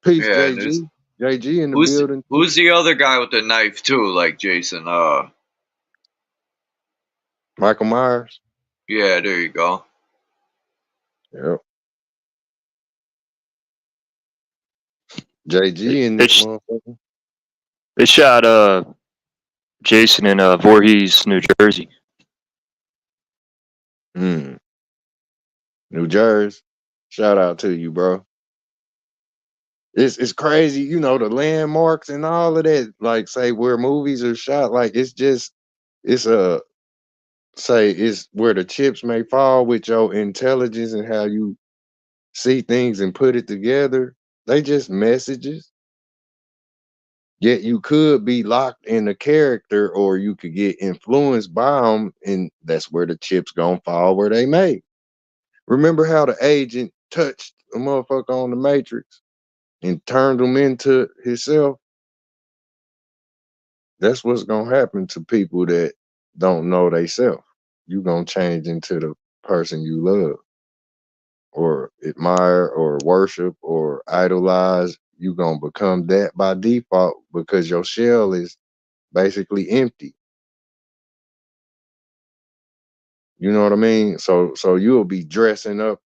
Peace, yeah. JG. JG in the building. Who's the other guy with the knife too? Like Jason? Michael Myers. Yeah, there you go. Yep. JG in this motherfucker. They shot Jason in Voorhees, New Jersey. New Jersey. Shout out to you, bro. It's crazy, the landmarks and all of that, like say where movies are shot, like it's where the chips may fall with your intelligence and how you see things and put it together. They just messages. Yet you could be locked in a character or you could get influenced by them, and that's where the chips gonna fall where they may. Remember how the agent touched a motherfucker on the Matrix and turned him into himself? That's what's gonna happen to people that don't know they self. You gonna change into the person you love or admire or worship or idolize. you gonna become that by default because your shell is basically empty. You know what I mean? So you'll be dressing up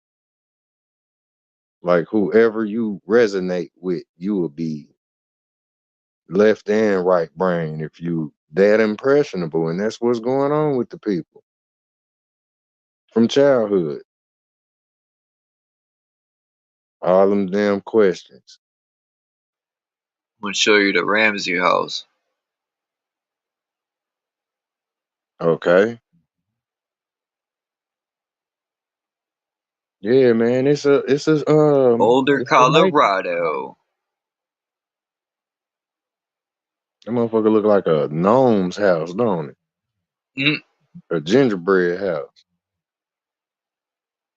like whoever you resonate with. You will be left and right brain if you that impressionable, and that's what's going on with the people from childhood. All them damn questions. I'm gonna show you the Ramsey house. Okay. Yeah, man. Boulder, it's a nature. Colorado. That motherfucker look like a gnome's house, don't it? Mm. A gingerbread house.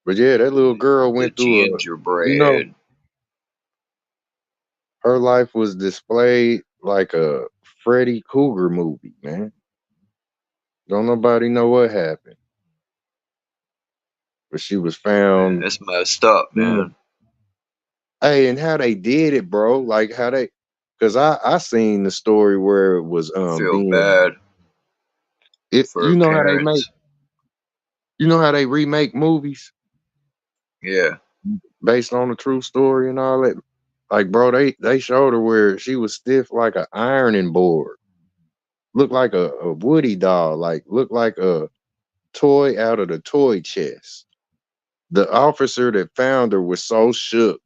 But yeah, that little girl The went through gingerbread. her life was displayed like a Freddy Krueger movie, man. Don't nobody know what happened. But she was Man, found. that's messed up, man. Hey, and how they did it, bro? Like how they, because I seen the story where it was I feel being bad for you know how they make, parents. you know how they remake movies Yeah. based on a true story and all that. Like, bro, they showed her where she was stiff like an ironing board, looked like a Woody doll, like looked like a toy out of the toy chest. The officer that found her was so shook.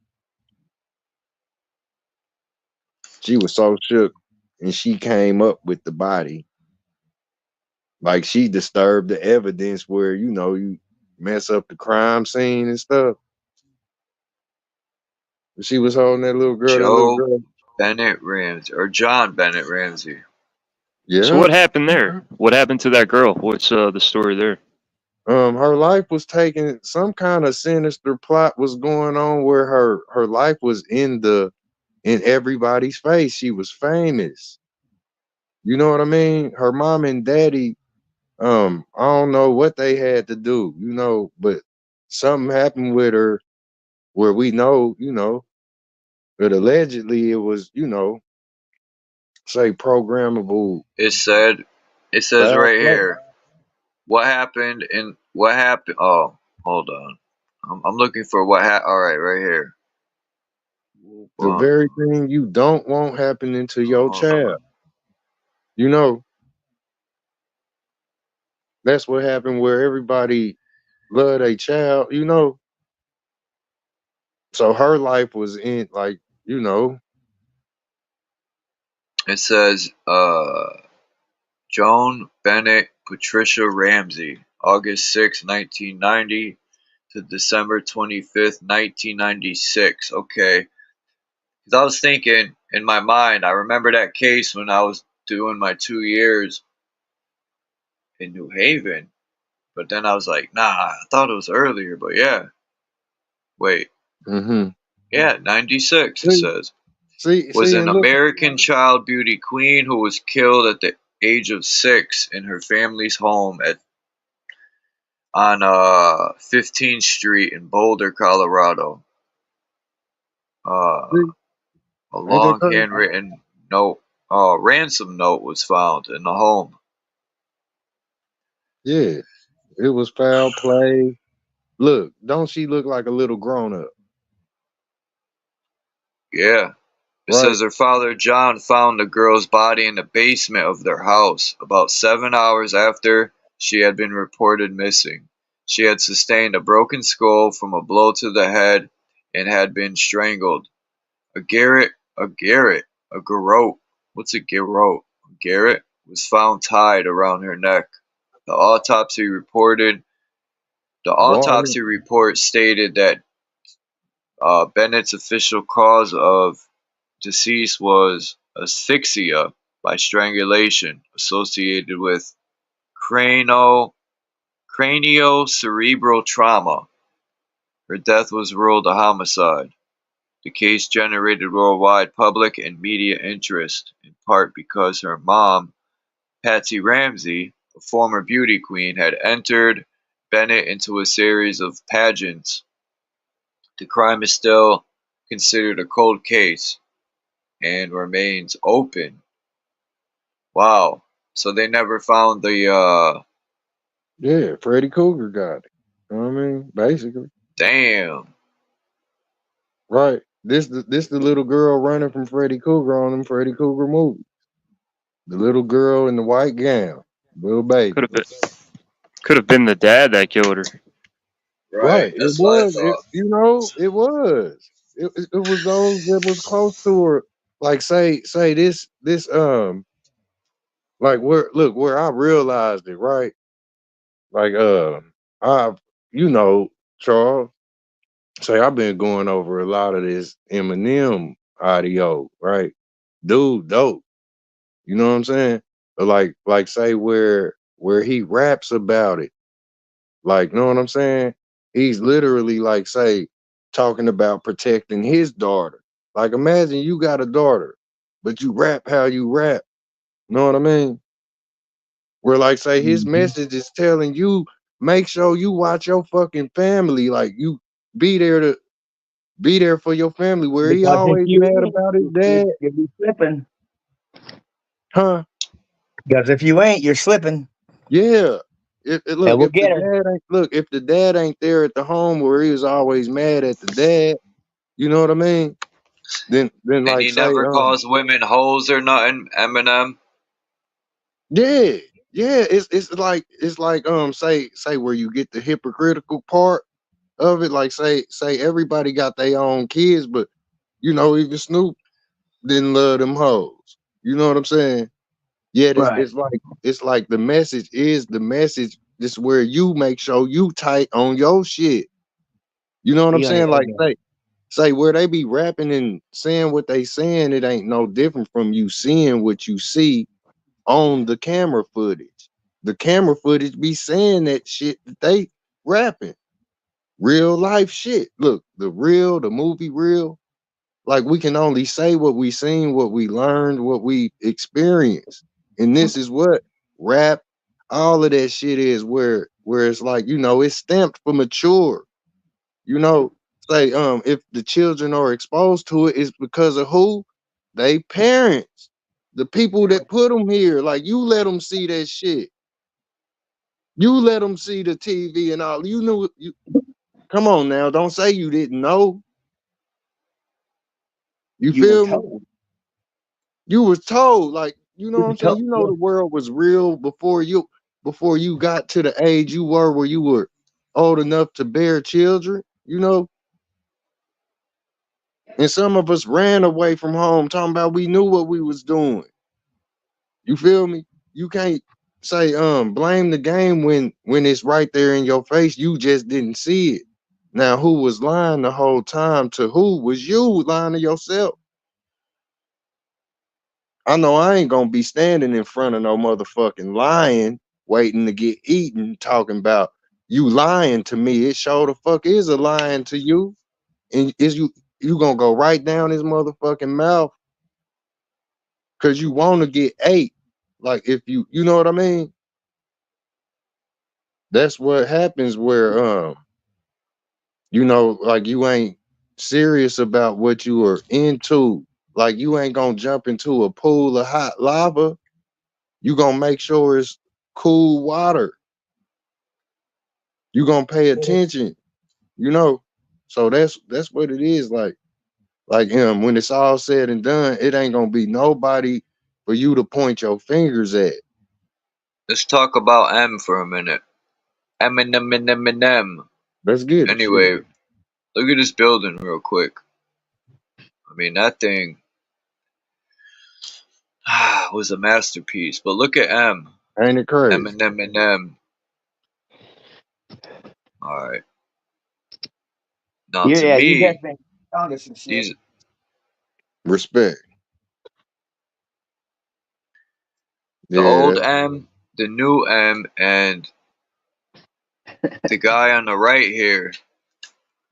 She was so shook, and she came up with the body. Like she disturbed the evidence where you mess up the crime scene and stuff. She was holding that little Joe girl. Bennett Ramsey or John Bennett Ramsey. Yeah. So what happened there? What happened to that girl? What's the story there? Her life was taken. Some kind of sinister plot was going on where her life was in everybody's face. She was famous. You know what I mean? Her mom and daddy, I don't know what they had to do, but something happened with her where we know, but allegedly it was, say programmable. It says foul right play. here. What happened? Oh, hold on. I'm looking for what happened. All right here. The very thing you don't want happening to your child. That's what happened where everybody loved a child, So her life was in It says Joan Bennett Patricia Ramsey, August 6, 1990 to December 25th, 1996. Okay. Because I was thinking in my mind, I remember that case when I was doing my 2 years in New Haven. But then I was like, nah, I thought it was earlier. But yeah. Wait. Yeah, 96 it says. Was an American child beauty queen who was killed at the age of 6 in her family's home on 15th Street in Boulder, Colorado. A long handwritten note, ransom note was found in the home. Yeah, it was foul play. Look, don't she look like a little grown up? Yeah. It says her father, John, found the girl's body in the basement of their house about 7 hours after she had been reported missing. She had sustained a broken skull from a blow to the head and had been strangled. A garrote. What's a garrote? A garrote was found tied around her neck. The autopsy report stated that Bennett's official cause of decease was asphyxia by strangulation associated with craniocerebral trauma. Her death was ruled a homicide. The case generated worldwide public and media interest, in part because her mom, Patsy Ramsey, a former beauty queen, had entered Bennett into a series of pageants. The crime is still considered a cold case. and remains open. Wow. So they never found the Yeah, Freddy Krueger got it. You know what I mean? Basically. damn. Right. This the little girl running from Freddy Krueger on them Freddy Krueger movies. The little girl in the white gown. Little baby. Could have been the dad that killed her. Right. Right. It That's what I was. thought. It was. It was those that was close to her. Like say this like where I realized it, right? Like I Charles, say I've been going over a lot of this Eminem audio, right? Dude, dope. You know what I'm saying? But like say where he raps about it. Like, know what I'm saying? He's literally like say talking about protecting his daughter. Like imagine you got a daughter, but you rap how you rap. Know what I mean? Where like say his message is telling you, make sure you watch your fucking family. Like you be there for your family. Where he Because if always you mad ain't, about his dad, you'll be slipping. huh? Because if you ain't, you're slipping. Yeah. And Look, we'll if the get her. dad ain't if the dad ain't there at the home where he was always mad at the dad, you know what I mean? Then And like he say never calls women hoes or nothing, Eminem. yeah, it's like say where you get the hypocritical part of it, like say everybody got their own kids, but you know, even Snoop didn't love them hoes. You know what I'm saying? Yet Right. it's like the message is the message. This is where you make sure you tight on your shit. You know what I'm Be on saying? your Like game. say where they be rapping and saying what they saying, it ain't no different from you seeing what you see on the camera footage. The camera footage be saying that shit that they rapping. Real life shit. Look, the movie real. Like we can only say what we seen, what we learned, what we experienced. And this is what rap, all of that shit is where it's like, you know, it's stamped for mature. You know, say if the children are exposed to it, it's because of who? They parents. The people that put them here. Like you let them see that shit. You let them see the TV and all. You knew you come on now. Don't say you didn't know. You You were feel me? told. You was told, like, you know You what were I'm saying? told. You know the world was real before you got to the age you were where you were old enough to bear children, you know? And some of us ran away from home talking about we knew what we was doing. You feel me? You can't say blame the game when it's right there in your face. You just didn't see it. Now who was lying the whole time to who? Was you lying to yourself? I know I ain't gonna be standing in front of no motherfucking lion waiting to get eaten talking about you lying to me. It sure the fuck is a lying to you. And is you gonna go right down his motherfucking mouth because you want to get ate. Like if you know what I mean? That's what happens where you know, like you ain't serious about what you are into. Like you ain't gonna jump into a pool of hot lava. You gonna make sure it's cool water. You gonna pay attention, you know. So that's what it is. Like him, when it's all said and done, it ain't gonna be nobody for you to point your fingers at. Let's talk about M for a minute. Eminem. Let's get it. Shit. Anyway, look at this building real quick. I mean, that thing was a masterpiece. But look at M. Ain't it crazy? Eminem. All right. Now, to Yeah, you me, definitely found some shit. these Respect. the Yeah, old M, the new M, and the guy on the right here.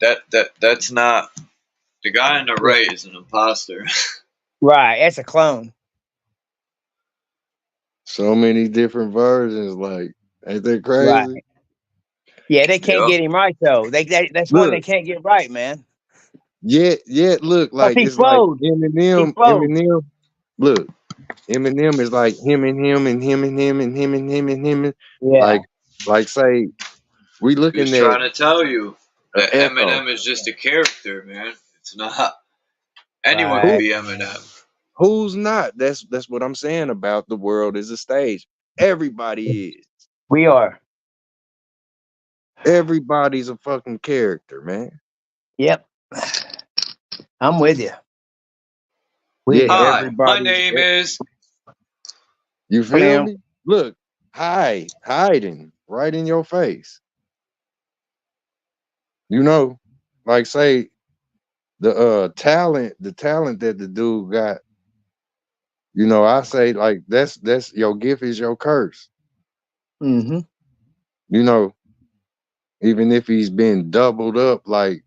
That's not the guy on the right is an imposter. Right, that's a clone. so many different versions. Like, ain't that crazy? Right. Yeah, they can't Yeah. get him right though. That's why they Look, can't get right, man. Yet look Cause like he it's like flowed. He Eminem. flowed. Look, Eminem is like him and him and him and him and him and him and him and Yeah. like say we He was looking at trying to tell you an that echo. Eminem is just a character, man. It's not. Anyone could Right. be Eminem. Who's not? That's what I'm saying about the world is a stage. Everybody is. We are. Everybody's a fucking character, man. Yep. I'm with you. Yeah, Hi, my everybody's. name is. You feel Bam. me? Look, hiding right in your face. You know, like say the talent that the dude got. You know, I say like that's your gift is your curse. Mm-hmm. You know, even if he's been doubled up, like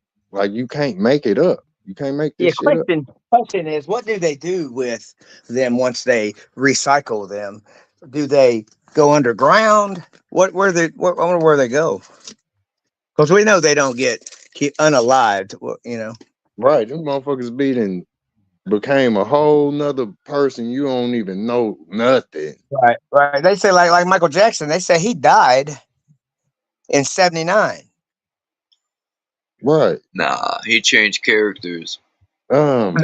you can't make it up. You can't make Yeah. this shit up. Question is, what do they do with them once they recycle them? Do they go underground? I wonder where they go. Because we know they don't get unalived. You know. Right, them motherfuckers became a whole nother person. You don't even know nothing. Right. Right. They say like Michael Jackson. They say he died in '79. Right. Nah, he changed characters. No.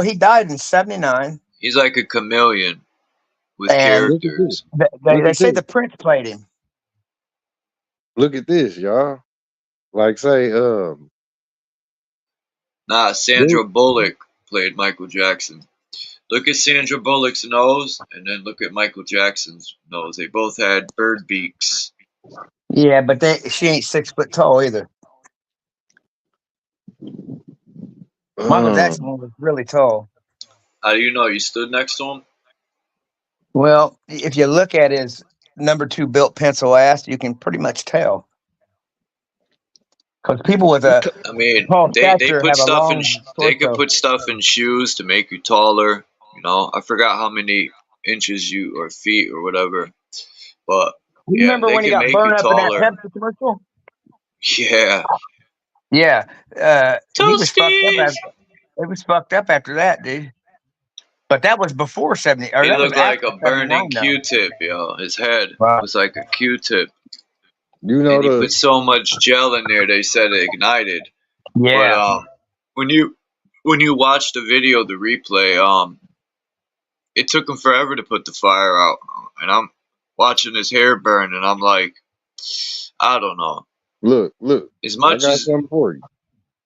He died in '79. He's like a chameleon with And look at this. characters. they say this. the Prince played him. Look at this, y'all. Like say, Nah, Sandra Bullock played Michael Jackson. Look at Sandra Bullock's nose, and then look at Michael Jackson's nose. They both had bird beaks. Yeah, but she ain't 6 foot tall either. Michael Jackson was really tall. How do you know? You stood next to him? Well, if you look at his number 2 built pencil ass, you can pretty much tell. Because people with a I mean, tall they stature put have a stuff in. long They could torso. put stuff in shoes to make you taller. You know, I forgot how many inches or feet or whatever, but You yeah, remember they when he can got make you burned up in that taller. Pepsi commercial? Yeah, Yeah, he was fucked up. toasties. It was fucked up after that, dude. But that was before 70, or He that was looked like after a 79, burning though. Q-tip, yo. His head Wow. was like a Q-tip, you know and he put so much gel in there. They said it ignited. Yeah. But when you watch the video, the replay, it took him forever to put the fire out, and I'm watching his hair burn, and I'm like, I don't know. Look. As I much got as something for you.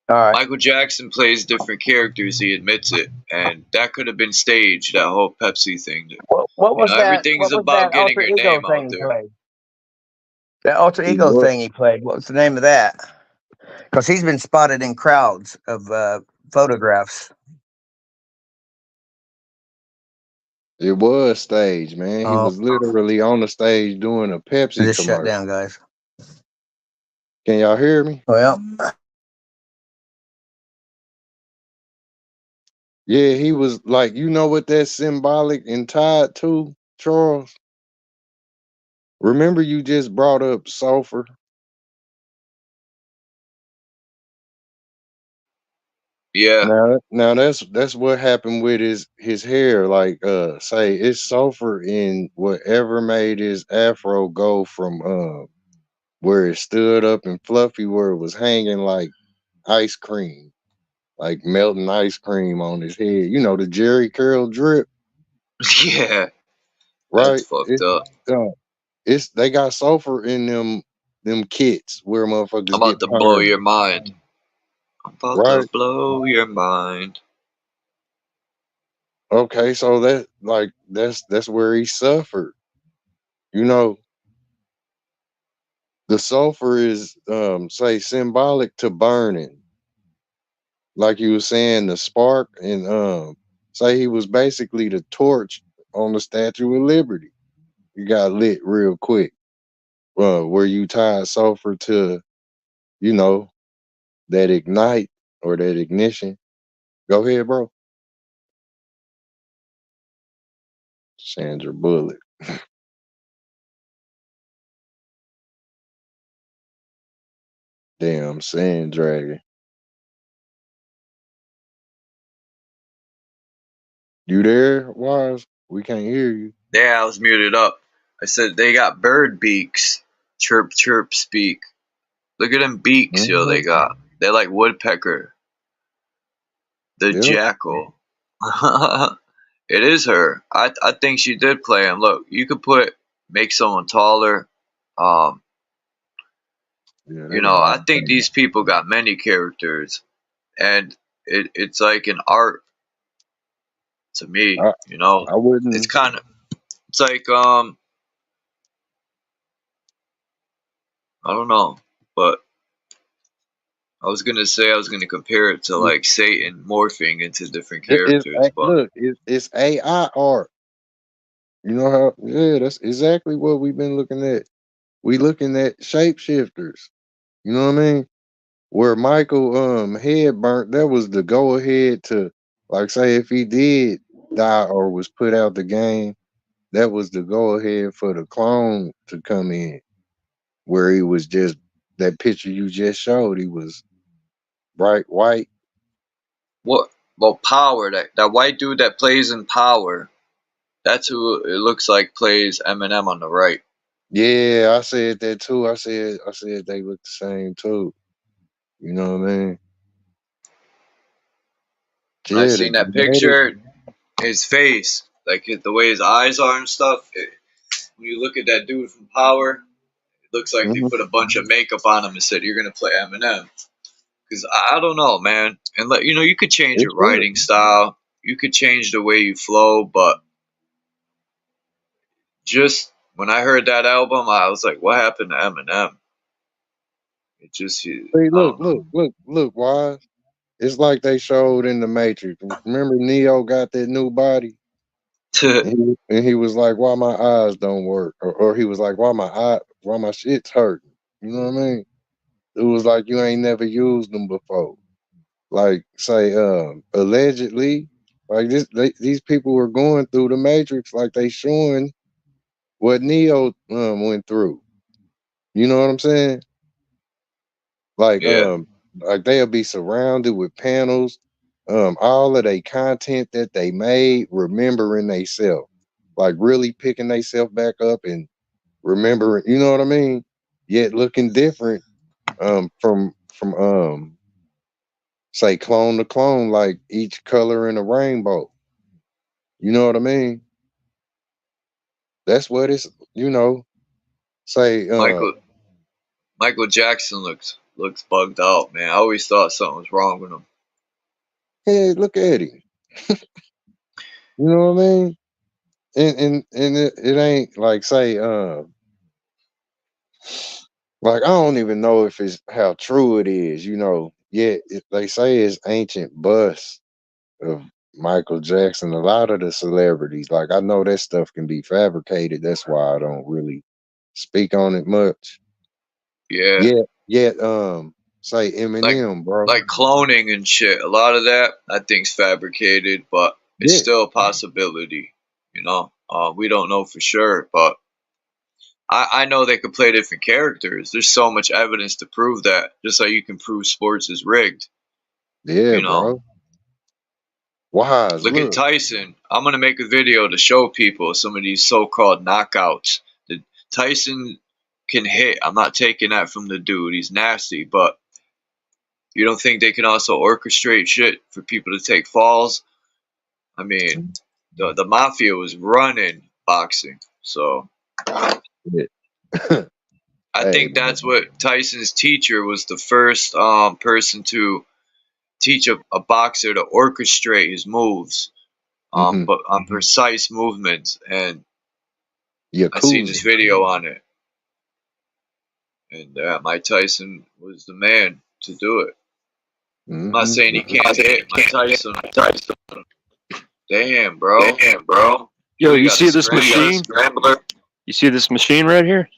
All right. Michael Jackson plays different characters, he admits it, and that could have been staged. That whole Pepsi thing. What was that? Everything's What was that about getting alter your ego name thing out he there. played? That alter See ego what? thing he played. What was the name of that? Because he's been spotted in crowds of photographs. It was stage, man. He was literally on the stage doing a Pepsi Just shut commercial. down, guys. Can y'all hear me? Well, Yeah, he was like, you know what that's symbolic and tied to, Charles? Remember you just brought up sulfur? Yeah. Now that's what happened with his hair. Like say it's sulfur in whatever made his afro go from where it stood up and fluffy where it was hanging like ice cream, like melting ice cream on his head. You know, the Jerry curl drip, Yeah. right? That's fucked up. It's they got sulfur in them kits where I'm motherfuckers about get to blow permed, your mind. I'm about right? to blow your mind. Okay, so that's where he suffered. You know, the sulfur is say symbolic to burning. Like you were saying, the spark and say he was basically the torch on the Statue of Liberty. You got lit real quick. Where you tied sulfur to, you know, that ignite or that ignition. Go ahead, bro. Sandra Bullock. Damn sand dragon. You there, Wise? We can't hear you. Yeah, I was muted up. I said they got bird beaks. Chirp, chirp, speak. Look at them beaks, yo, they got. They're like woodpecker. The Yep. jackal. It is her. I think she did play him. Look, you could make someone taller. Yeah, they You know, got I all think these people got many characters, and it's like an art to me. You know, I wouldn't. it's like I don't know, but I was gonna compare it to like Satan morphing into different characters, but Look, it's AI art. You know how? Yeah, that's exactly what we've been looking at. We looking at shapeshifters. You know what I mean? Where Michael head burnt, that was the go ahead to, like, say if he did die or was put out the game, that was the go ahead for the clone to come in. Where he was just that picture you just showed, he was bright white. what? Well, Power, that white dude that plays in Power, that's who it looks like plays Eminem on the right. Yeah, I said that too. I said they look the same too. You know what I mean? When I Yeah, seen that picture, his face, like the way his eyes are and stuff. When you look at that dude from Power, it looks like they put a bunch of makeup on him and said, "You're gonna play Eminem." Because I don't know, man. And you could change your writing style, you could change the way you flow, but just when I heard that album, I was like, "What happened to Eminem?" It just, See, I look, don't look, Wise. It's like they showed in the Matrix. Remember Neo got that new body? know. And he was like, why my eyes don't work? Or he was like, why my shit's hurting? You know what I mean? It was like you ain't never used them before. Like, say, allegedly, like these people were going through the Matrix, like they showing what Neo went through. You know what I'm saying? Like Yeah. like they'll be surrounded with panels, all of their content that they made, remembering theyself, like really picking theyself back up and remembering, you know what I mean? Yet looking different from say clone to clone, like each color in a rainbow. You know what I mean? That's what it's, you know, say Michael Jackson looks bugged out, man. I always thought something was wrong with him. hey, look at him. You know what I mean? And it ain't like say like I don't even know if it's how true it is, you know. Yet they say it's ancient bust of Michael Jackson. A lot of the celebrities, like I know that stuff can be fabricated. That's why I don't really speak on it much. Yeah. Yet say Eminem, bro. Like cloning and shit. A lot of that I think's fabricated, but it's still a possibility. You know, we don't know for sure, but I know they could play different characters. There's so much evidence to prove that. Just like you can prove sports is rigged. Yeah, You know, bro. Wise. look at Tyson. I'm gonna make a video to show people some of these so-called knockouts. The Tyson can hit. I'm not taking that from the dude. He's nasty, but you don't think they can also orchestrate shit for people to take falls? I mean, the mafia was running boxing, so I think that's what Tyson's teacher was the first person to teach a boxer to orchestrate his moves, but on precise movements. And I seen this video on it, and Mike Tyson was the man to do it. I'm not saying he can't hit. Mike Tyson. Damn, bro. Yo, You you got see a this machine? scrambler. You see this machine right here?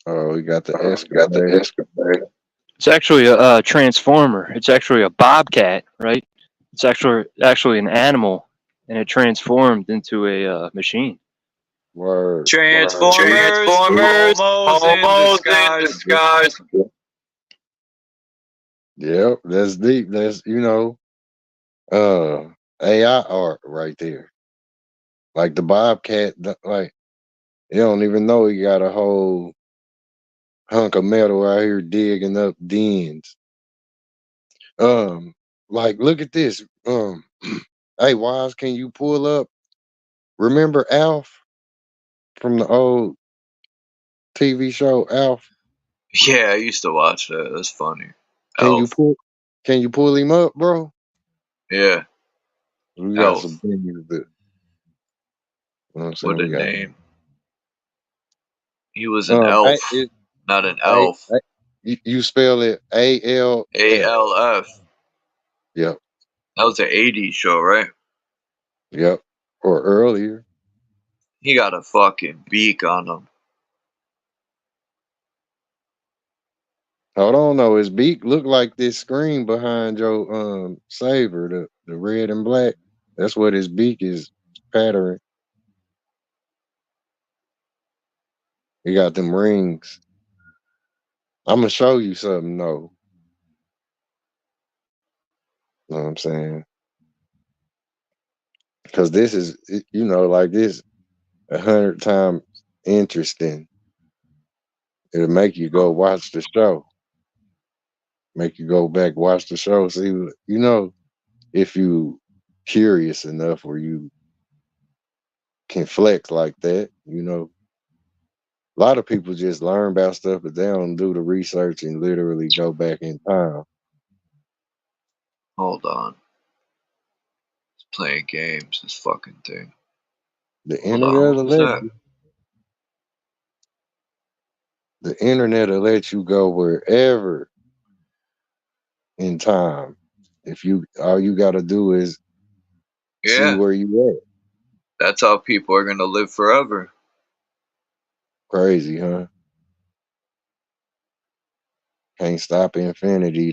Oh, we got the excavator. It's actually a transformer. It's actually a bobcat, right? It's actually an animal, and it transformed into a machine. Word. Transformers, homos in disguise. Yep, that's deep. That's, you know, AI art right there. Like the Bobcat, like you don't even know he got a whole hunk of metal out here digging up dens. Like look at this. Hey, Wise, can you pull up? Remember Alf from the old TV show Alf? Yeah, I used to watch that. That's funny. Can you Elf. pull? Can you pull him up, bro? Yeah, We got some Elf. things to do. You know what I'm saying? What a We got. name. He was an I, elf, it, not an I, elf. you spell it ALF. ALF. Yep, That was an 80s show, right? yep. Or earlier. He got a fucking beak on him. Hold on, though. His beak looked like this screen behind your saber, the red and black. That's what his beak is pattern. He got them rings. I'm gonna show you something though. You know what I'm saying? Because this is, like this 100 times interesting. It'll make you go watch the show. Make you go back watch the show. See, if you curious enough where you can flex like that. A lot of people just learn about stuff, but they don't do the research and literally go back in time. Hold on. It's playing games, this fucking thing. The Hold on, internet what will was let that? you. The internet will let you go wherever in time. If all you got to do is see Yeah, where you at. that's how people are gonna live forever. Crazy, huh? Can't stop infinity.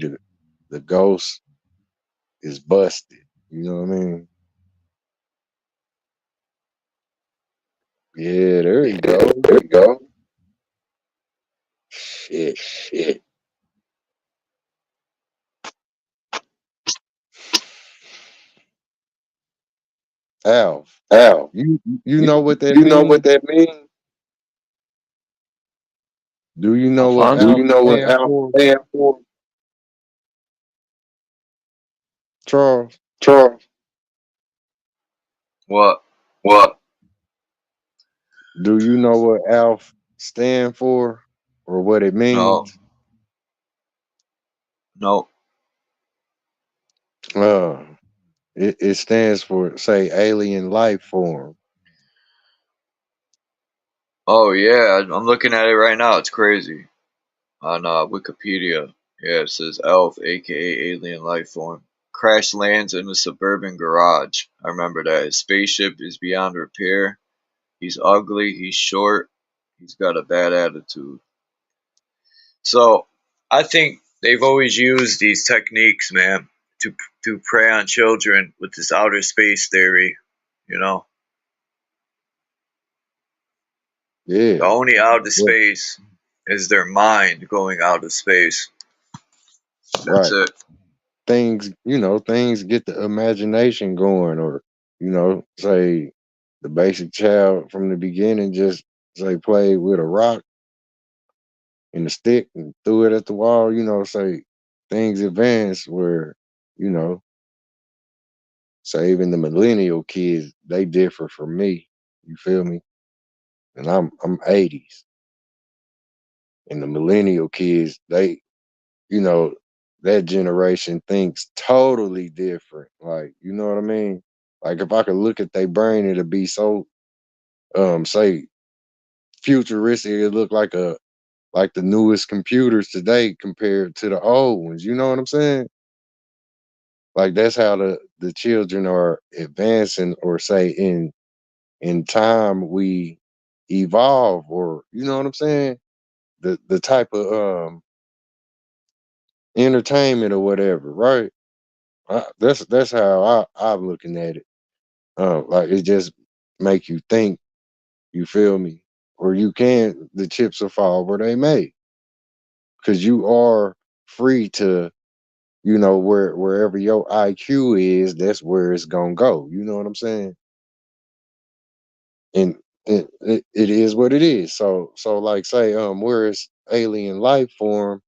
The ghost is busted. You know what I mean? Yeah, there you go. There you go. Shit. Alf, Al, you know what that you know what means? that means? Do you know what Do Alfonso? Alf you know what stand Al for, stand for? Charles? Charles. What? What? Do you know what Alf stand for or what it No. means? No. Uh, it stands for, say, alien life form. Oh yeah, I'm looking at it right now. It's crazy. On Wikipedia. Yeah, it says elf, aka alien life form. Crash lands in a suburban garage. I remember that. His spaceship is beyond repair. He's ugly, he's short, he's got a bad attitude. So I think they've always used these techniques, man, to prey on children with this outer space theory, you know. Yeah, The only out of well, space is their mind going out of space. That's right. it. Things get the imagination going, or, say the basic child from the beginning just, say, played with a rock and a stick and threw it at the wall, say things advance where, you know, say even the millennial kids, they differ from me. You feel me? And I'm 80s. And the millennial kids, they, you know, that generation thinks totally different. Like, you know what I mean? Like if I could look at their brain, it'd be so say futuristic, it look like the newest computers today compared to the old ones. You know what I'm saying? Like that's how the children are advancing, or say in time we evolve, or you know what I'm saying? The type of entertainment or whatever, right? That's how I'm looking at it. Like it just make you think. You feel me? Or the chips will fall where they may, because you are free to you know, wherever your IQ is, that's where it's gonna go. You know what I'm saying? And it is what it is. So like say where it's alien life form,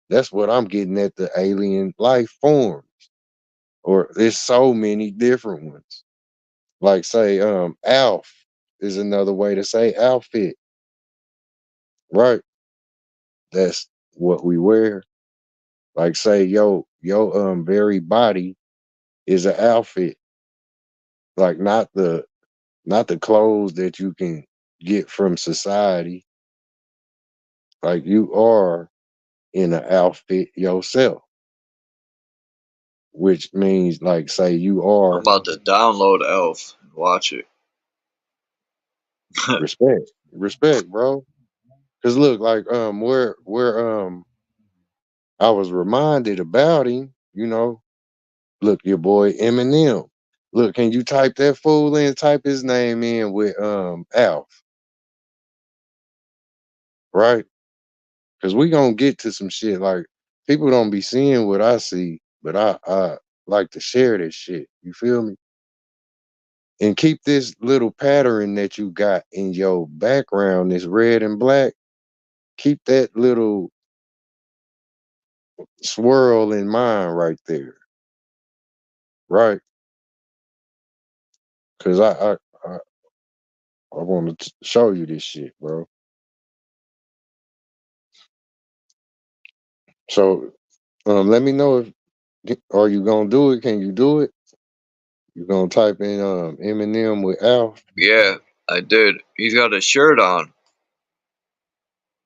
that's what I'm getting at, the alien life form. Or there's so many different ones. Like say Alf is another way to say outfit, right? That's what we wear. Like say your very body is an outfit. Like not the clothes that you can get from society. Like you are in an outfit yourself, which means like say you I'm are about to download Elf and watch it. respect, bro. Cause look, like where I was reminded about him, you know, look, your boy Eminem. Look, can you type that fool in, type his name in with Alf, right? Cause we gonna get to some shit. Like people don't be seeing what I see, but I like to share this shit. You feel me? And keep this little pattern that you got in your background, this red and black. Keep that little swirl in mind right there, right? Cause I want to show you this shit, bro. So let me know if are you gonna do it? Can you do it? You gonna type in Eminem with Alf? Yeah, I did. He's got a shirt on.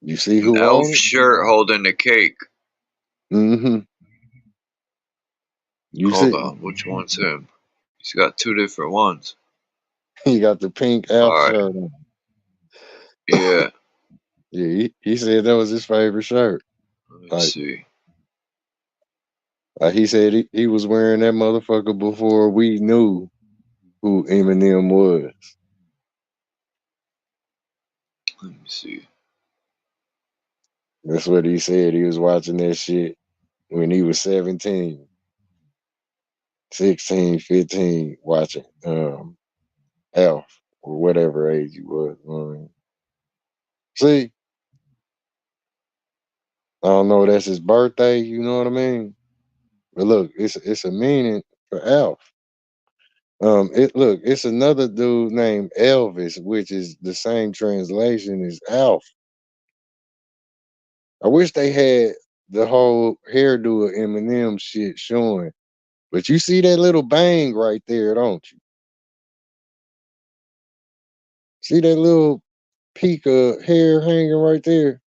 You see An who elf on it? shirt holding the cake. Mm-hmm. You Hold see, on, which one's him? He's got two different ones. he got the pink Alf Alright, shirt on. yeah. Yeah, he said that was his favorite shirt. Let me Like, see. he said he was wearing that motherfucker before we knew who Eminem was. Let me see. That's what he said. He was watching that shit when he was 17, 16, 15, watching Alf or whatever age he was. See, I don't know. That's his birthday. You know what I mean? But look, it's a meaning for Alf. It's another dude named Elvis, which is the same translation as Alf. I wish they had the whole hairdo of Eminem shit showing, but you see that little bang right there, don't you? See that little peak of hair hanging right there?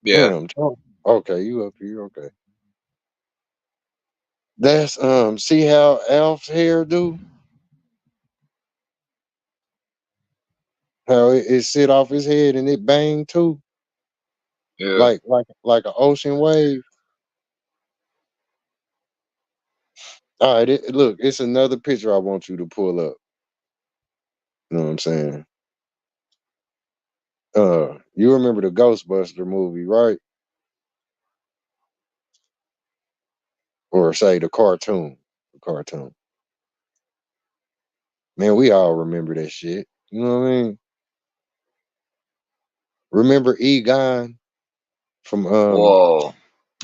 Yeah, Damn, okay, you up here? Okay, that's See how Alf's hair do? How it sit off his head and it bang too, yeah. like an ocean wave. All right, look, it's another picture I want you to pull up. You know what I'm saying? You remember the Ghostbuster movie, right? Or say the cartoon. The cartoon. Man, we all remember that shit. You know what I mean? Remember Egon from Whoa.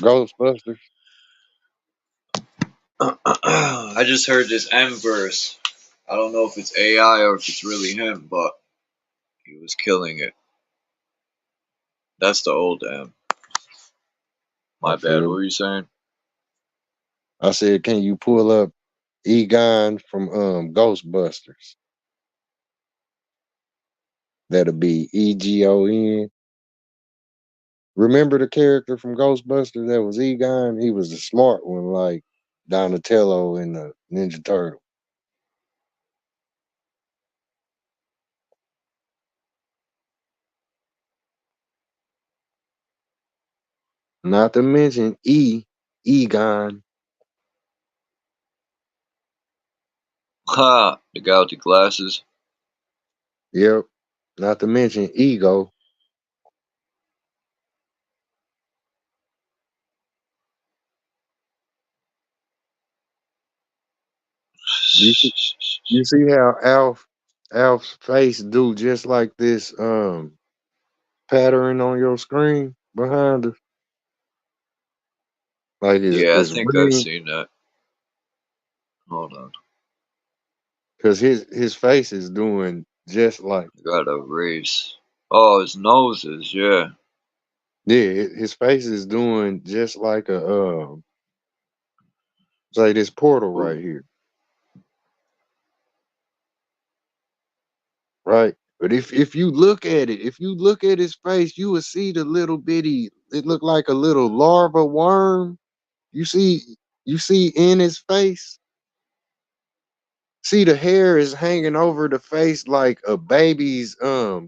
Ghostbusters? I just heard this M verse. I don't know if it's AI or if it's really him, but he was killing it. That's the old M. My I bad. What feel. were you saying? I said, can you pull up Egon from Ghostbusters? That'll be Egon. Remember the character from Ghostbusters that was Egon? He was the smart one, like Donatello in the Ninja Turtle. Not to mention Egon. Ha! The guy with the glasses. Yep. Not to mention Ego. You see how Alf's face do just like this pattern on your screen behind us? Like Yeah, I his think I've ring, seen that. Hold on. because his face is doing just like I gotta erase. Oh, his noses, yeah. his face is doing just like a say this portal right here, right? But if you look at it, if you look at his face, you will see the little bitty. It looked like a little larva worm. You see, you see in his face. See, the hair is hanging over the face like a baby's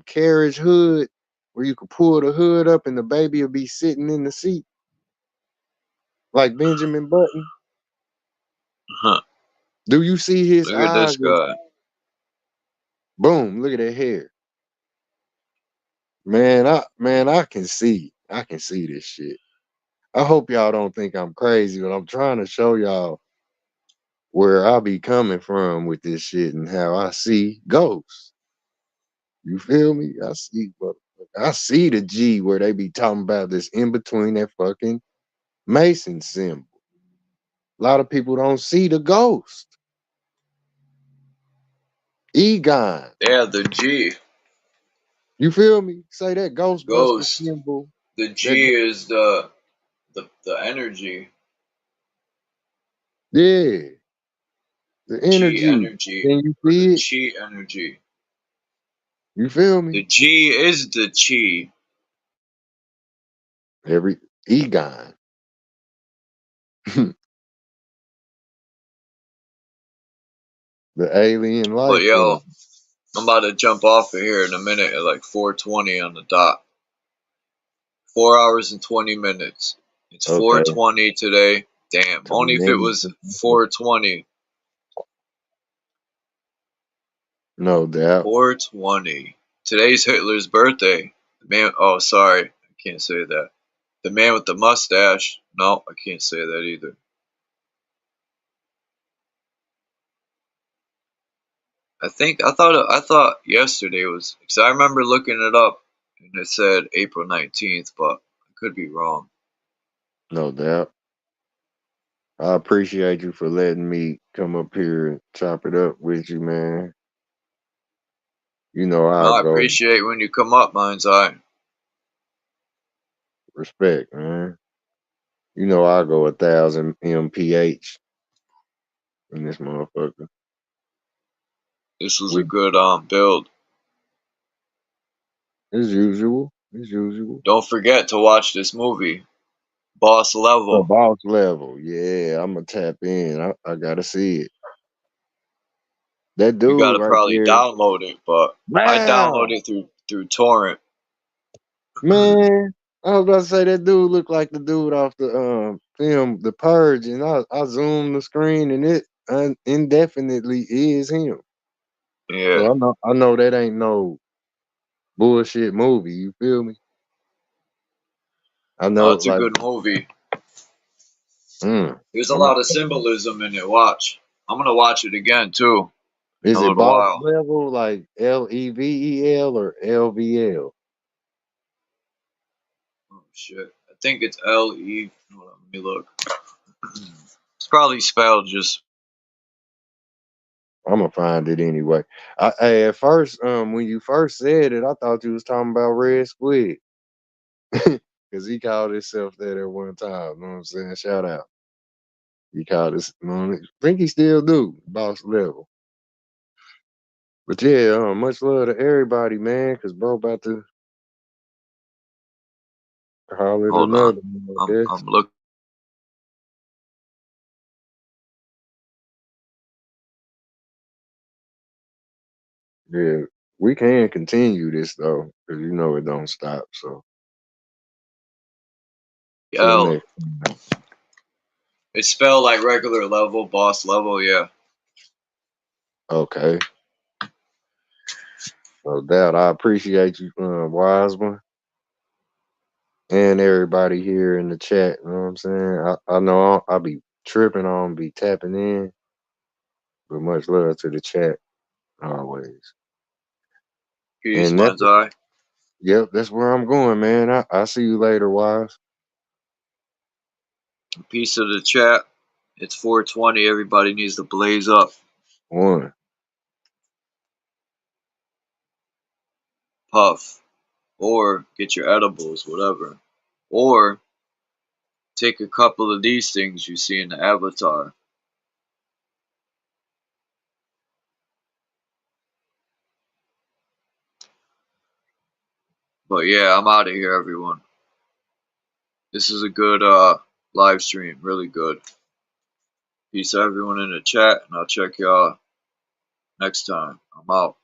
carriage hood, where you could pull the hood up and the baby will be sitting in the seat, like Benjamin Button. Huh. Do you see his Look at this eyes? guy. Boom! Look at that hair, man. I can see this shit. I hope y'all don't think I'm crazy, but I'm trying to show y'all where I be coming from with this shit and how I see ghosts. You feel me? I see the G where they be talking about this in between that fucking Mason symbol. A lot of people don't see the ghost. Egon. Yeah, the G. You feel me? Say that Ghostbuster Ghost. symbol. The That G is the energy. yeah, the G energy. energy. Can you Or the see it? chi energy. You feel The me? G is the chi. Every Egon. The alien But life yo, form. I'm about to jump off of here in a minute at like 4:20 on the dot. 4 hours and 20 minutes. It's Okay. 4:20 today. Damn. To the Only if it name. was 4:20. No doubt. 4:20. Today's Hitler's birthday. The man. Oh, sorry. I can't say that. The man with the mustache. No, I can't say that either. I thought yesterday was, because I remember looking it up and it said April 19th, but I could be wrong. No doubt. I appreciate you for letting me come up here and chop it up with you, man. You know No, I I go appreciate when you come up, Mind's Eye. respect, man. You know I go 1,000 mph in this motherfucker. This was a With good build. as usual, as usual. Don't forget to watch this movie, Boss The Level. boss level, yeah. I'ma tap in. I gotta see it. That You dude gotta right probably there, download it, but I wow, downloaded it through torrent. man. I was about to say that dude looked like the dude off the film The Purge, and I zoomed the screen, and it indefinitely is him. Yeah. So I know that ain't no bullshit movie. You feel me? I No, know, it's a like, good movie. mm, There's a I'm a, lot of symbolism in it. Watch. I'm gonna watch it again too in a is it little boss while. level like Level or LVL? Oh shit. I think it's LE. Hold on, let me look. It's probably spelled just. I'm gonna find it anyway. At first, when you first said it, I thought you was talking about Red Squid, because he called himself that at one time. You know what I'm saying? Shout out. He called us. I think he still do boss level. But yeah, much love to everybody, man. Cause bro about to call it Hold on. another one, I guess. I'm looking. Yeah, we can continue this though, cause you know it don't stop. So till L. next time. It's spelled like regular level, boss level. Yeah. Okay. No doubt. I appreciate you, wise one, and everybody here in the chat. You know what I'm saying? I know I'll be tripping on, be tapping in. But much love to the chat always. Peace, And Mind's Eye. yep, that's where I'm going, man. I see you later, Wise. Peace to the chat. It's 420. Everybody needs to blaze up. One. Puff. Or get your edibles, whatever. Or take a couple of these things you see in the avatar. But yeah, I'm out of here, everyone. This is a good live stream. Really good. Peace to everyone in the chat, and I'll check y'all next time. I'm out.